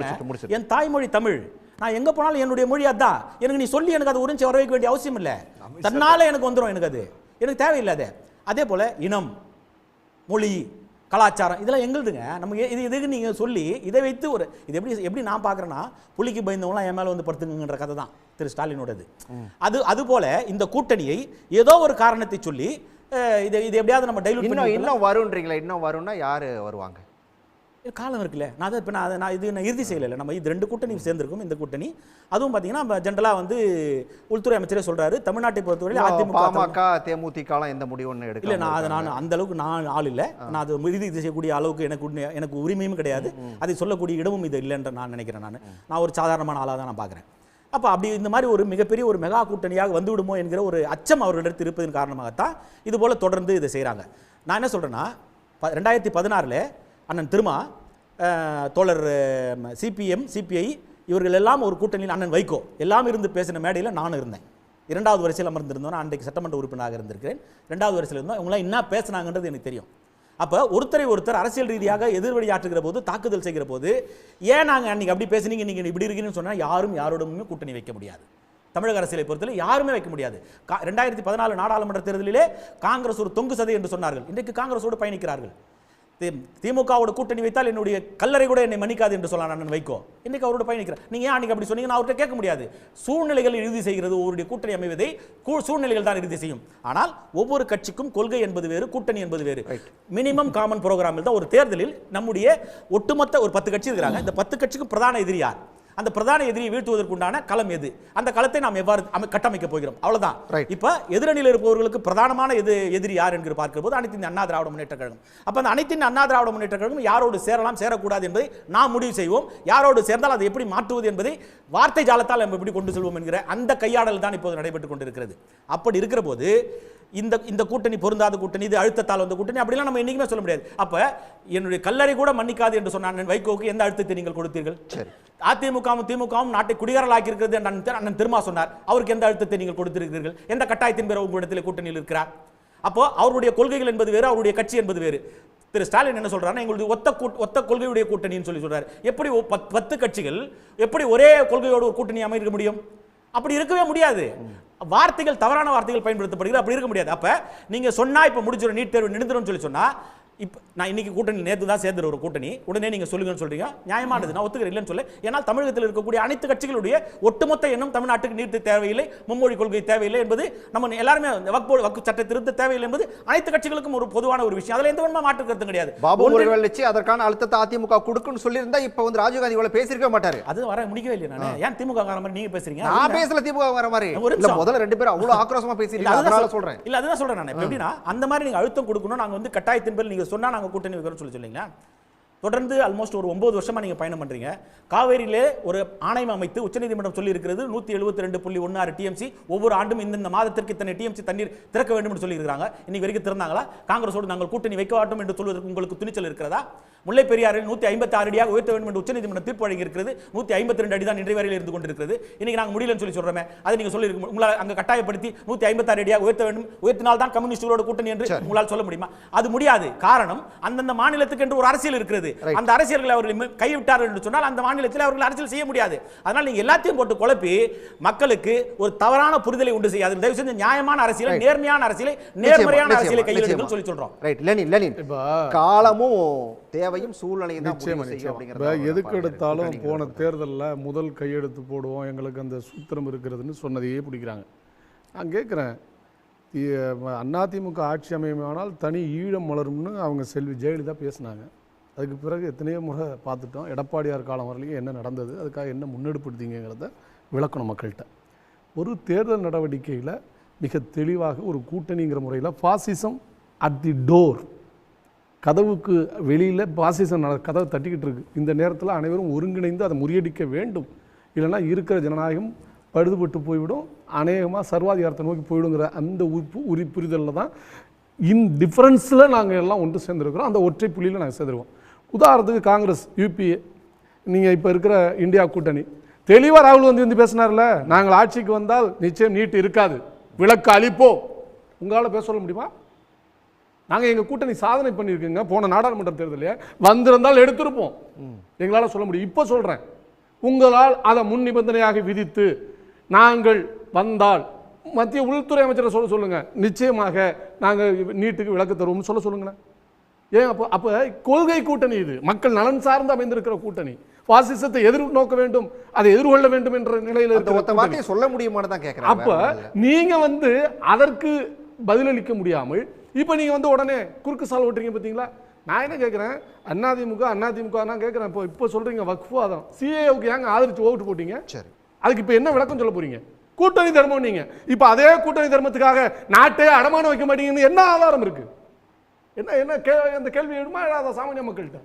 என் தாய்மொழி தமிழ். நான் எங்கே போனாலும் என்னுடைய மொழி அதுதான். எனக்கு நீ சொல்லி எனக்கு அதை உறிஞ்சி வர வைக்க வேண்டிய அவசியம் இல்லை, தன்னால் எனக்கு வந்துடும். எனக்கு அது எனக்கு தேவையில்லை. அதே போல் இனம், மொழி, கலாச்சாரம் இதெல்லாம் எங்களுதுங்க. நமக்கு இதுக்கு நீங்கள் சொல்லி இதை வைத்து ஒரு இது எப்படி நான் பார்க்குறேன்னா, புலிக்கு பயந்தவங்களாம் என் மேலே வந்து படுத்துங்கன்ற கதை தான் திரு ஸ்டாலினோடது. அதுபோல் இந்த கூட்டணியை ஏதோ ஒரு காரணத்தை சொல்லி இது எப்படியாவது நம்ம டைலூட் இன்னும் வரும்ன்றீங்களா? இன்னும் வரும்னா யார் வருவாங்க? காலம் இருக்குல்ல. நான் இப்போ நான் இறுதி செய்யலை. நம்ம இது 2 கூட்டணி சேர்ந்திருக்கும். இந்த கூட்டணி அதுவும் பார்த்தீங்கன்னா ஜென்ரலாக வந்து உள்துறை அமைச்சரே சொல்கிறாரு, தமிழ்நாட்டை பொறுத்தவரை அதிமுக தேமுதிக எந்த முடிவு ஒன்று எடுக்கல. இல்லை, நான் அந்த அளவுக்கு நான் ஆள் இல்லை. நான் அது இறுதி செய்யக்கூடிய அளவுக்கு எனக்கு உரிமையும் கிடையாது, அதை சொல்லக்கூடிய இடமும் இது இல்லைன்ற நான் நினைக்கிறேன். நான் ஒரு சாதாரணமான ஆளாக தான் நான் பார்க்குறேன். அப்போ அப்படி இந்த மாதிரி ஒரு மிகப்பெரிய ஒரு மெகா கூட்டணியாக வந்து விடுமோ என்கிற ஒரு அச்சம் அவர்களிடத்தில் இருப்பதன் காரணமாகத்தான் இது போல் தொடர்ந்து இதை செய்கிறாங்க. நான் என்ன சொல்கிறேன்னா, 2016 அண்ணன் திருமா தோழர் சிபிஎம், சிபிஐ இவர்கள் எல்லாம் ஒரு கூட்டணியில் அண்ணன் வைகோ எல்லாம் இருந்து பேசின மேடையில் நானும் இருந்தேன். 2வது வரிசையில் அமர்ந்திருந்தோம். அன்றைக்கு சட்டமன்ற உறுப்பினராக இருந்திருக்கிறேன். 2வது வரிசையில் இருந்தோம். இவங்களாம் என்ன பேசுனாங்கன்றது எனக்கு தெரியும். அப்போ ஒருத்தரை ஒருத்தர் அரசியல் ரீதியாக எதிர்வழியாற்றுகிற போது, தாக்குதல் செய்கிற போது, ஏன் நாங்கள் அன்றைக்கி அப்படி பேசுனீங்க, நீங்கள் இப்படி இருக்கீங்கன்னு சொன்னால் யாரும் யாரோடமே கூட்டணி வைக்க முடியாது. தமிழக அரசியலை பொறுத்தவரை யாருமே வைக்க முடியாது. 2014 நாடாளுமன்ற தேர்தலிலே காங்கிரஸ் ஒரு தொங்கு சதை என்று சொன்னார்கள். இன்றைக்கு காங்கிரஸோடு பயணிக்கிறார்கள். திமுகவோட கூட்டணி வைத்தால் என்னுடைய கல்லறை கூட என்னை மன்னிக்காது என்று சொல்லலாம் அண்ணன் வைகோ. இன்னைக்கு அவரோட பயணிக்கிறார். நீங்க ஏன் அன்னைக்கு அப்படி சொன்னீங்க, நான் அவர்கிட்ட கேட்க முடியாது. சூழ்நிலைகள் இறுதி செய்கிறது. ஒருவருடைய கூட்டணி அமைவதை சூழ்நிலைகள் தான் இறுதி செய்யும். ஆனால் ஒவ்வொரு கட்சிக்கும் கொள்கை என்பது வேறு, கூட்டணி என்பது வேறு. மினிமம் காமன் ப்ரோக்ராமில் தான் ஒரு தேர்தலில் நம்முடைய ஒட்டுமொத்த ஒரு 10 கட்சி இருக்கிறாங்க. இந்த 10 கட்சிக்கும் பிரதான எதிரி யார், அந்த பிரதான எதிரியை வீழ்த்துவதற்குண்டான களம் எது, அந்த களத்தை நாம் எவ்வாறு கட்டமைக்க போகிறோம், அவ்வளவுதான். இப்ப எதிரணியில் இருப்பவர்களுக்கு பிரதானமான எதிரி யார் என்று பார்க்கிற போது அனைத்து அண்ணா திராவிட முன்னேற்ற கழகம். அப்ப அந்த அனைத்து அண்ணா திராவிட முன்னேற்ற கழகம் யாரோடு சேரலாம், சேரக்கூடாது என்பதை நாம் முடிவு செய்வோம். யாரோடு சேர்ந்தால் அதை எப்படி மாற்றுவது என்பதை வார்த்தை ஜாலத்தால் நம்ம எப்படி கொண்டு செல்வோம் என்கிற அந்த கையாடல் தான் இப்போது நடைபெற்றுக் கொண்டிருக்கிறது. அப்படி இருக்கிற போது இந்த கூட்டணி பொருந்தாத கூட்டணி, இது அழுத்தத்தால் வந்த கூட்டணி, அப்படிலாம் நம்ம என்னைக்குமே சொல்ல முடியாது. அப்ப என்னுடைய கல்லறை கூட மன்னிக்காது என்று சொன்ன வைகோவுக்கு எந்த அழுத்தத்தை நீங்கள் கொடுத்தீர்கள்? அதிமுகவும் திமுகவும் நாட்டை குடிகாரலாக்கி இருக்கிறது என்று அண்ணன் திருமா சொன்னார். அவருக்கு எந்த அழுத்தத்தை நீங்கள் கொடுத்திருக்கிறீர்கள்? எந்த கட்டாயத்தின் பேர் உங்களிடத்தில் கூட்டணியில் இருக்கிறார்? அப்போ அவருடைய கொள்கைகள் என்பது வேறு, அவருடைய கட்சி என்பது வேறு. திரு ஸ்டாலின் என்ன சொல்றாருன்னா, எங்களுடைய ஒத்த கொள்கையுடைய கூட்டணின்னு சொல்லி சொல்றாரு. எப்படி 10 கட்சிகள் எப்படி ஒரே கொள்கையோடு ஒரு கூட்டணி அமைக்க முடியும்? அப்படி இருக்கவே முடியாது. வார்த்தைகள், தவறான வார்த்தைகள் பயன்படுத்தப்படுகிறது. அப்படி இருக்க முடியாது. அப்ப நீங்க சொன்னா இப்ப முடிச்சிடும், நீட் தேர்வு நின்றுடும் சொல்லி சொன்னா, இப்போ நான் இன்னைக்கு கூட்டணி நேற்று தான் சேர்ந்து ஒரு கூட்டணி, உடனே நீங்க சொல்லுங்கன்னு சொல்றீங்க, நியாயமானது, நான் ஒத்துக்கிறேன் இல்லைன்னு சொல்ல. ஏன்னால் தமிழகத்தில் இருக்கக்கூடிய அனைத்து கட்சிகளுடைய ஒட்டுமொத்த எண்ணம் தமிழ்நாட்டுக்கு நீட் தேவையில்லை, மும்மொழி கொள்கை தேவையில்லை என்பது, நம்ம எல்லாருமே வக்ஃபு சட்ட திருத்த தேவையில்லை என்பது அனைத்து கட்சிகளுக்கும் ஒரு பொதுவான ஒரு விஷயம். அதுல எந்த விதமான மாற்று கருத்து கிடையாது. பாபு அவர்கள் வச்சு அதற்கான அழுத்தத்தை அதிமுக கொடுக்குன்னு சொல்லியிருந்தா இப்ப வந்து ராஜீவ்காந்தி இவ்வளவு பேசிருக்க மாட்டாரு. அது வர முடியவே இல்லை. நான் ஏன் திமுக கார மாதிரி நீங்க பேசுறீங்க? நான் பேசல திமுக கார மாதிரி. இல்ல, முதல்ல 2 பேரும் அவ்வளவு ஆக்ரோஷமா பேசிருக்கீங்க, அதனால சொல்றேன். இல்ல, அதுதான் சொல்றேன் நான். எப்படின்னா அந்த மாதிரி நீங்க அழுத்தம் கொடுக்கணும், நாங்க வந்து கட்டாயத்தின் பேர் நீங்க சொன்னா நாங்க கூட்டணி வைக்கிறோம் சொல்லி சொல்லிங்களா? தொடர்ந்து ஆல்மோஸ்ட் ஒரு 9 வருஷமா நீங்க பயணம் பண்றீங்க. காவேரியிலே ஒரு ஆணையம் அமைத்து உச்சநீதிமன்றம் சொல்லி இருக்கிறது 172.16 டிஎம்சி ஒவ்வொரு ஆண்டும் இந்த மாதத்திற்கு இத்தனை டிஎம்சி தண்ணீர் திறக்க வேண்டும் என்று சொல்லி இருக்காங்க. இன்னைக்கு வரைக்கும் திறந்தாங்களா? காங்கிரஸோடு நாங்கள் கூட்டணி வைக்க மாட்டோம் என்று சொல்வதற்கு உங்களுக்கு துணிச்சல் இருக்கிறதா? முல்லை பெரியாறில் 156 அடியாக உயர்த்த வேண்டும் என்று உச்சநீதிமன்றம் தீர்ப்பு வழங்கி இருக்கிறது. 152 அடி தான் இன்றைய வரையில் இருந்து கொண்டிருக்கிறது. இன்னைக்கு நாங்கள் முடியலன்னு சொல்லி சொல்றோமே, அதை நீங்க சொல்லி உங்களால் அங்க கட்டாயப்படுத்தி 156 அடியாக உயர்த்த வேண்டும், உயர்த்தினால் தான் கம்யூனிஸ்டுகளோட கூட்டணி என்று உங்களால் சொல்ல முடியுமா? அது முடியாது. காரணம், அந்தந்த மாநிலத்துக்கு என்று ஒரு அரசியல் இருக்கிறது. அந்த அரசியல்களை அவர்கள் கைவிட்டார்கள் என்று சொன்னால் அந்த மாநிலத்தில் அவர்கள் அரசியல் செய்ய முடியாது. அதனால் நீங்க எல்லாத்தையும் போட்டு குழப்பி மக்களுக்கு ஒரு தவறான புரிதலை உண்டு செய்யாது. தயவு செஞ்சு நியாயமான அரசியலை, நேர்மையான அரசியலை, நேர்மறையான அரசியலை கையில் எடுக்கணும்னு சொல்லி சொல்றோம். ரைட், லெனின் காலமும் தேவையும் சூழ்நிலையும் தான் முடிவு செய்யும் அப்படிங்கறது. எதுக்கு எடுத்தாலும் போன தேர்தலில் முதல் கையெழுத்து போடுவோம், எங்களுக்கு அந்த சூத்திரம் இருக்கிறதுன்னு சொன்னதையே பிடிக்கிறாங்க. நான் கேட்குறேன், அதிமுக ஆட்சி அமையுமானால் தனி ஈழம் மலரும்னு அவங்க செல்வி ஜெயலலிதா பேசினாங்க. அதுக்கு பிறகு எத்தனையோ முறை பார்த்துட்டோம். எடப்பாடியார் காலம் வரலையும் என்ன நடந்தது, அதுக்காக என்ன முன்னெடுப்படுத்தீங்கிறத விளக்கணும் மக்கள்கிட்ட. ஒரு தேர்தல் நடவடிக்கையில் மிக தெளிவாக ஒரு கூட்டணிங்கிற முறையில் பாசிசம் அட் தி டோர், கதவுக்கு வெளியில் பாசிசம் கதவை தட்டிக்கிட்டு இருக்கு. இந்த நேரத்தில் அனைவரும் ஒருங்கிணைந்து அதை முறியடிக்க வேண்டும், இல்லைன்னா இருக்கிற ஜனநாயகம் பழுதுபட்டு போய்விடும், அநேகமாக சர்வாதிகாரத்தை நோக்கி போயிடுங்கிற அந்த புரிதலில் தான் டிஃபரன்ஸில் நாங்கள் எல்லாம் ஒன்று சேர்ந்துருக்கிறோம். அந்த ஒற்றை புள்ளியில் நாங்கள் சேர்ந்துருக்கோம். உதாரணத்துக்கு காங்கிரஸ், யூபிஏ, நீங்கள் இப்போ இருக்கிற இந்தியா கூட்டணி, தெளிவாக ராகுல் காந்தி வந்து பேசினார்ல, நாங்கள் ஆட்சிக்கு வந்தால் நிச்சயம் நீட் இருக்காது, விளக்கு அளிப்போம். உங்களால் பேச சொல்ல முடியுமா? நாங்கள் எங்கள் கூட்டணி சாதனை பண்ணியிருக்கோங்க, போன நாடாளுமன்ற தேர்தலில் வந்திருந்தால் எடுத்திருப்போம், எங்களால் சொல்ல முடியும். இப்போ சொல்கிறேன், உங்களால் அதை முன் நிபந்தனையாக விதித்து நாங்கள் வந்தால் மத்திய உள்துறை அமைச்சரை சொல்லுங்க, நிச்சயமாக நாங்கள் நீட்டுக்கு விளக்கு தருவோம்னு சொல்லுங்களேன். ஏன் அப்போ கொள்கை கூட்டணி, இது மக்கள் நலன் சார்ந்து அமைந்திருக்கிற கூட்டணி. பாசிசத்தை எதிர்நோக்க வேண்டும், அதை எதிர்கொள்ள வேண்டும் என்ற நிலையில் இருக்கிற சொல்ல முடியுமான்னு தான் கேட்கிறேன். அப்ப நீங்க வந்து அதற்கு பதிலளிக்க முடியாமல் இப்ப நீங்க வந்து உடனே குறுக்கு சால் ஓட்டுறீங்க பார்த்தீங்களா? நான் என்ன கேட்கிறேன், அதிமுக நான் கேட்கிறேன், இப்போ சொல்றீங்க வக்ஃபுவாதம், சிஏவுக்கு ஏங்க ஆதரிச்சு ஓட்டு போட்டீங்க? சரி, அதுக்கு இப்ப என்ன விளக்கம் சொல்ல போறீங்க? கூட்டணி தர்மம். நீங்க இப்ப அதே கூட்டணி தர்மத்துக்காக நாட்டை அடமானம் வைக்க மாட்டீங்கன்னு என்ன ஆதாரம் இருக்கு? என்ன அந்த கேள்வி எழுமா சாமானிய மக்கள்கிட்ட?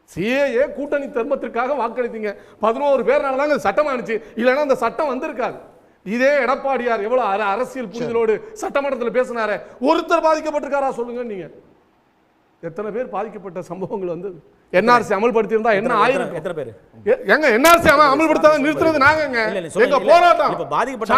சிஏஏ கூட்டணி தர்மத்திற்காக வாக்களித்தீங்க, 11 பேர்னால தாங்க சட்டம் ஆனிச்சு, இல்லைன்னா அந்த சட்டம் வந்திருக்காது. இதே எடப்பாடியார் எவ்வளவு அரசியல் புரிதலோடு சட்டமன்றத்தில் பேசினாரு, ஒருத்தர் பாதிக்கப்பட்டிருக்காரா சொல்லுங்க. நீங்க எத்தனை பேர் பாதிக்கப்பட்ட சம்பவங்கள் வந்து என்ஆர்சி அமல்படுத்தி இருந்தா என்ன ஆயிரம் எத்தனை பேர் எங்க என்ஆர்சி அமல்படுத்தாத நிறுத்துறது நாங்கங்க எங்க போராட்டம் இப்ப பாதிக்கப்பட்ட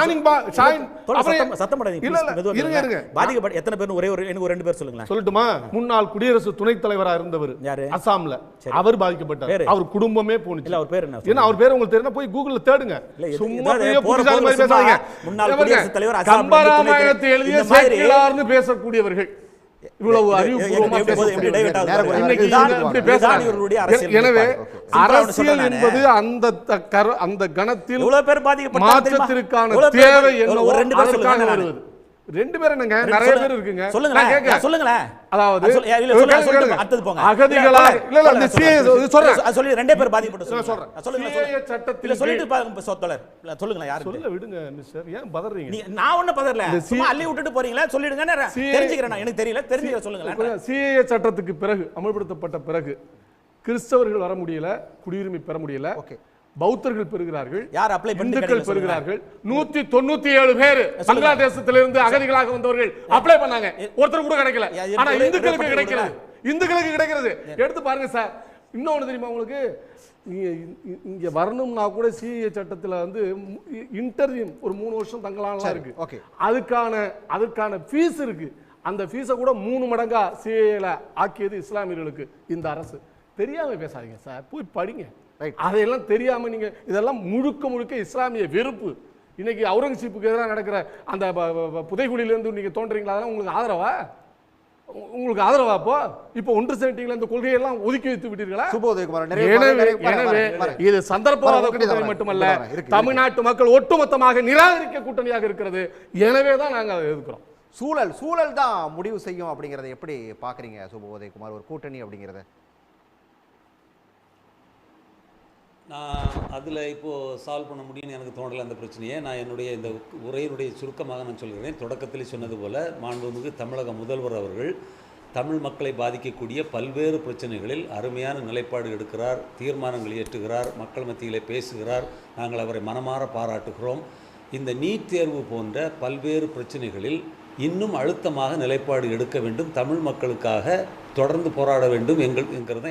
பாதிக்கப்பட்ட எத்தனை பேர் ஒரே ஒரு எனக்கு 2 பேர் சொல்லுங்களேன். சொல்லட்டுமா? முன்னாள் குடியரசு துணைத் தலைவரா இருந்தவர் யாரு? அசாம்ல அவர் பாதிக்கப்பட்டார். அவர் குடும்பமே போனுச்சு. இல்ல அவர் பேர் என்ன? ஏன்னா அவர் பேர் உங்களுக்கு தெரியல, போய் கூகுள்ல தேடுங்க. சும்மா புரியாத மாதிரி பேசாதீங்க. முன்னாள் குடியரசு தலைவர் அசாம் கம்பராமாயணத்தை எழுதிய சேக்கிழார்னு பேசக்கூடியவர்கள் இவ்வளவு அறிவுபூர்வமா எனவே அரசியல் என்பது அந்த கணத்தில் மாற்றத்திற்கான தேவை என்ன? 2 பேர் என்னங்க, நிறைய பேர் இருக்குங்க. சொல்லுங்களேன். அதாவது அகதிகளா இல்ல இந்த சொல்றேன் சொல்லி 2 பேர் பாதிக்கப்பட்டு சொல்றேன். சொல்லுங்க சட்டத்தில் சொல்லிட்டு சொல்லுங்க. யாரு சொல்ல விடுங்க மிஸ்டர், ஏன் பதறீங்க? நான் ஒண்ணு பதறல, சும்மா அள்ளி விட்டுட்டு போறீங்களா? சொல்லிடுங்க, தெரிஞ்சுக்கிறேன். எனக்கு தெரியல, தெரிஞ்சுக்க சொல்லுங்க. சிஏஏ சட்டத்துக்கு பிறகு அமல்படுத்தப்பட்ட பிறகு கிறிஸ்தவர்கள் வர முடியல, குடியுரிமை பெற முடியல. பௌத்தர்கள் பெறுகிறார்கள், யார் அப்ளை இந்துக்கள் பெறுகிறார்கள். 197 பேர் பங்களாதேசத்திலிருந்து அகதிகளாக வந்தவர்கள் அப்ளை பண்ணாங்க, ஒருத்தர் கூட கிடைக்கல. ஆனா இந்துக்களுக்கு கிடைக்கிறது, இந்துக்களுக்கு கிடைக்கிறது. எடுத்து பாருங்க சார். இன்னொன்னு தெரியுமா உங்களுக்கு? இங்க வரணும்னா கூட சிஏ சட்டத்தில் வந்து இன்டர்வியூ ஒரு 3 வருஷம் தங்கலாம் இருக்கு. அதுக்கான ஃபீஸ் இருக்கு. அந்த ஃபீஸை கூட 3 மடங்கா சிஏல ஆக்கியது இஸ்லாமியர்களுக்கு இந்த அரசு. தெரியாம பேசாதீங்க சார், போய் படிங்க. அதையெல்லாம் தெரியாம நீங்க இதெல்லாம் முழுக்க இஸ்லாமிய வெறுப்பு. இன்னைக்கு அவுரங்கசீப்புக்கு எதிராக நடக்கிற அந்த புதைகுழியிலிருந்து நீங்க தோன்றீங்களா? அதெல்லாம் உங்களுக்கு ஆதரவா? உங்களுக்கு ஆதரவா? இப்போ ஒன்று சேர்ந்தீங்களா? இந்த கொள்கையெல்லாம் ஒதுக்கி வைத்து விட்டீர்களா? எனவே இது சந்தர்ப்பவாத கூட்டணி மட்டுமல்ல, தமிழ்நாட்டு மக்கள் ஒட்டுமொத்தமாக நிராகரிக்க கூட்டணியாக இருக்கிறது. எனவே தான் நாங்கள் அதை எதிர்க்கிறோம். சூழல் தான் முடிவு செய்யும் அப்படிங்கறத எப்படி பாக்குறீங்க சுபோதயகுமார், ஒரு கூட்டணி அப்படிங்கறத? நான் அதில் இப்போது சால்வ் பண்ண முடியும்னு எனக்கு தோணலை அந்த பிரச்சனையை. நான் என்னுடைய இந்த உரையினுடைய சுருக்கமாக நான் சொல்கிறேன். தொடக்கத்தில் சொன்னது போல் மாண்புமிகு தமிழக முதல்வர் அவர்கள் தமிழ் மக்களை பாதிக்கக்கூடிய பல்வேறு பிரச்சனைகளில் அருமையான நிலைப்பாடு எடுக்கிறார், தீர்மானங்கள் இயற்றுகிறார், மக்கள் மத்தியிலே பேசுகிறார். நாங்கள் அவரை மனமாற பாராட்டுகிறோம். இந்த நீட் தேர்வு போன்ற பல்வேறு பிரச்சனைகளில் இன்னும் அழுத்தமாக நிலைப்பாடு எடுக்க வேண்டும், தமிழ் மக்களுக்காக தொடர்ந்து போராட வேண்டும் என்கிறது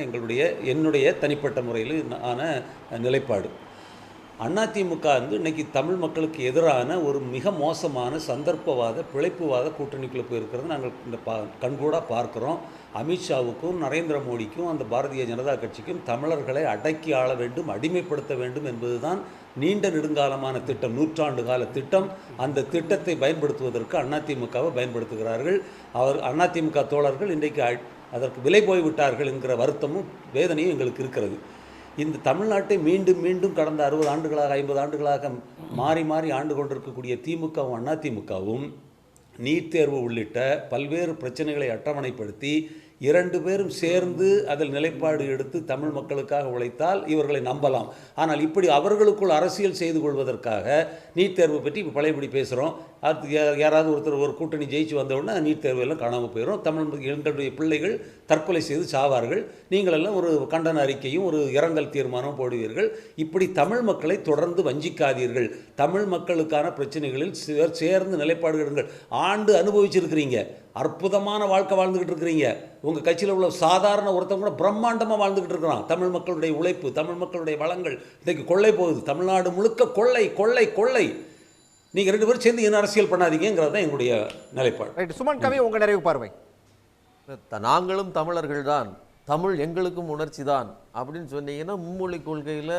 என்னுடைய தனிப்பட்ட முறையில் ஆன நிலைப்பாடு. அதிமுக இன்னைக்கு தமிழ் மக்களுக்கு எதிரான ஒரு மிக மோசமான சந்தர்ப்பவாத பிழைப்புவாத கூட்டணிக்குள்ளே போயிருக்கிறது நாங்கள் இந்த கண்கூட பார்க்குறோம். அமித்ஷாவுக்கும் நரேந்திர மோடிக்கும் அந்த பாரதிய ஜனதா கட்சிக்கும் தமிழர்களை அடக்கி ஆள வேண்டும், அடிமைப்படுத்த வேண்டும் என்பதுதான் நீண்ட நெடுங்காலமான திட்டம், 100 கால திட்டம். அந்த திட்டத்தை பயன்படுத்துவதற்கு அதிமுகவை பயன்படுத்துகிறார்கள். அதிமுக தோழர்கள் இன்றைக்கு அதற்கு விலை போய்விட்டார்கள் என்கிற வருத்தமும் வேதனையும் எங்களுக்கு இருக்கிறது. இந்த தமிழ்நாட்டை மீண்டும் மீண்டும் கடந்த 60 ஆண்டுகளாக 50 ஆண்டுகளாக மாறி மாறி ஆண்டு கொண்டிருக்கக்கூடிய திமுகவும் அதிமுகவும் நீட் தேர்வு உள்ளிட்ட பல்வேறு பிரச்சனைகளை அட்டவணைப்படுத்தி 2 பேரும் சேர்ந்து அதில் நிலைப்பாடு எடுத்து தமிழ் மக்களுக்காக உழைத்தால் இவர்களை நம்பலாம். ஆனால் இப்படி அவர்களுக்குள் அரசியல் செய்து கொள்வதற்காக நீட் தேர்வு பற்றி இப்போ பழையபடி பேசுகிறோம். அது யாராவது ஒரு கூட்டணி ஜெயிச்சு வந்தவுடனே நீட் தேர்வு எல்லாம் காணாமல் போயிடும், எங்களுடைய பிள்ளைகள் தற்கொலை செய்து சாவார்கள், நீங்களெல்லாம் ஒரு கண்டன அறிக்கையும் ஒரு இரங்கல் தீர்மானம் போடுவீர்கள். இப்படி தமிழ் மக்களை தொடர்ந்து வஞ்சிக்காதீர்கள். தமிழ் மக்களுக்கான பிரச்சனைகளில் சேர்ந்து நிலைப்பாடு எடுங்கள். ஆண்டு அனுபவிச்சிருக்கிறீங்க, அற்புதமான வாழ்க்கை வாழ்ந்துகிட்டு இருக்கிறீங்க. உங்கள் கட்சியில் உள்ள சாதாரண ஒருத்தவங்க கூட பிரம்மாண்டமாக வாழ்ந்துகிட்டு இருக்கிறான். தமிழ் மக்களுடைய உழைப்பு, தமிழ் மக்களுடைய வளங்கள் இன்றைக்கு கொள்ளை போகுது. தமிழ்நாடு முழுக்க கொள்ளை கொள்ளை கொள்ளை. நீங்கள் 2 பேரும் சேர்ந்து என்ன அரசியல் பண்ணாதீங்கிறது தான் எங்களுடைய நிலைப்பாடு. சுமன் கவி, உங்கள் நிறைவு பார்வை. நாங்களும் தமிழர்கள் தான், தமிழ் எங்களுக்கும் உணர்ச்சி தான் அப்படின்னு சொன்னீங்கன்னா, மும்மொழி கொள்கையில்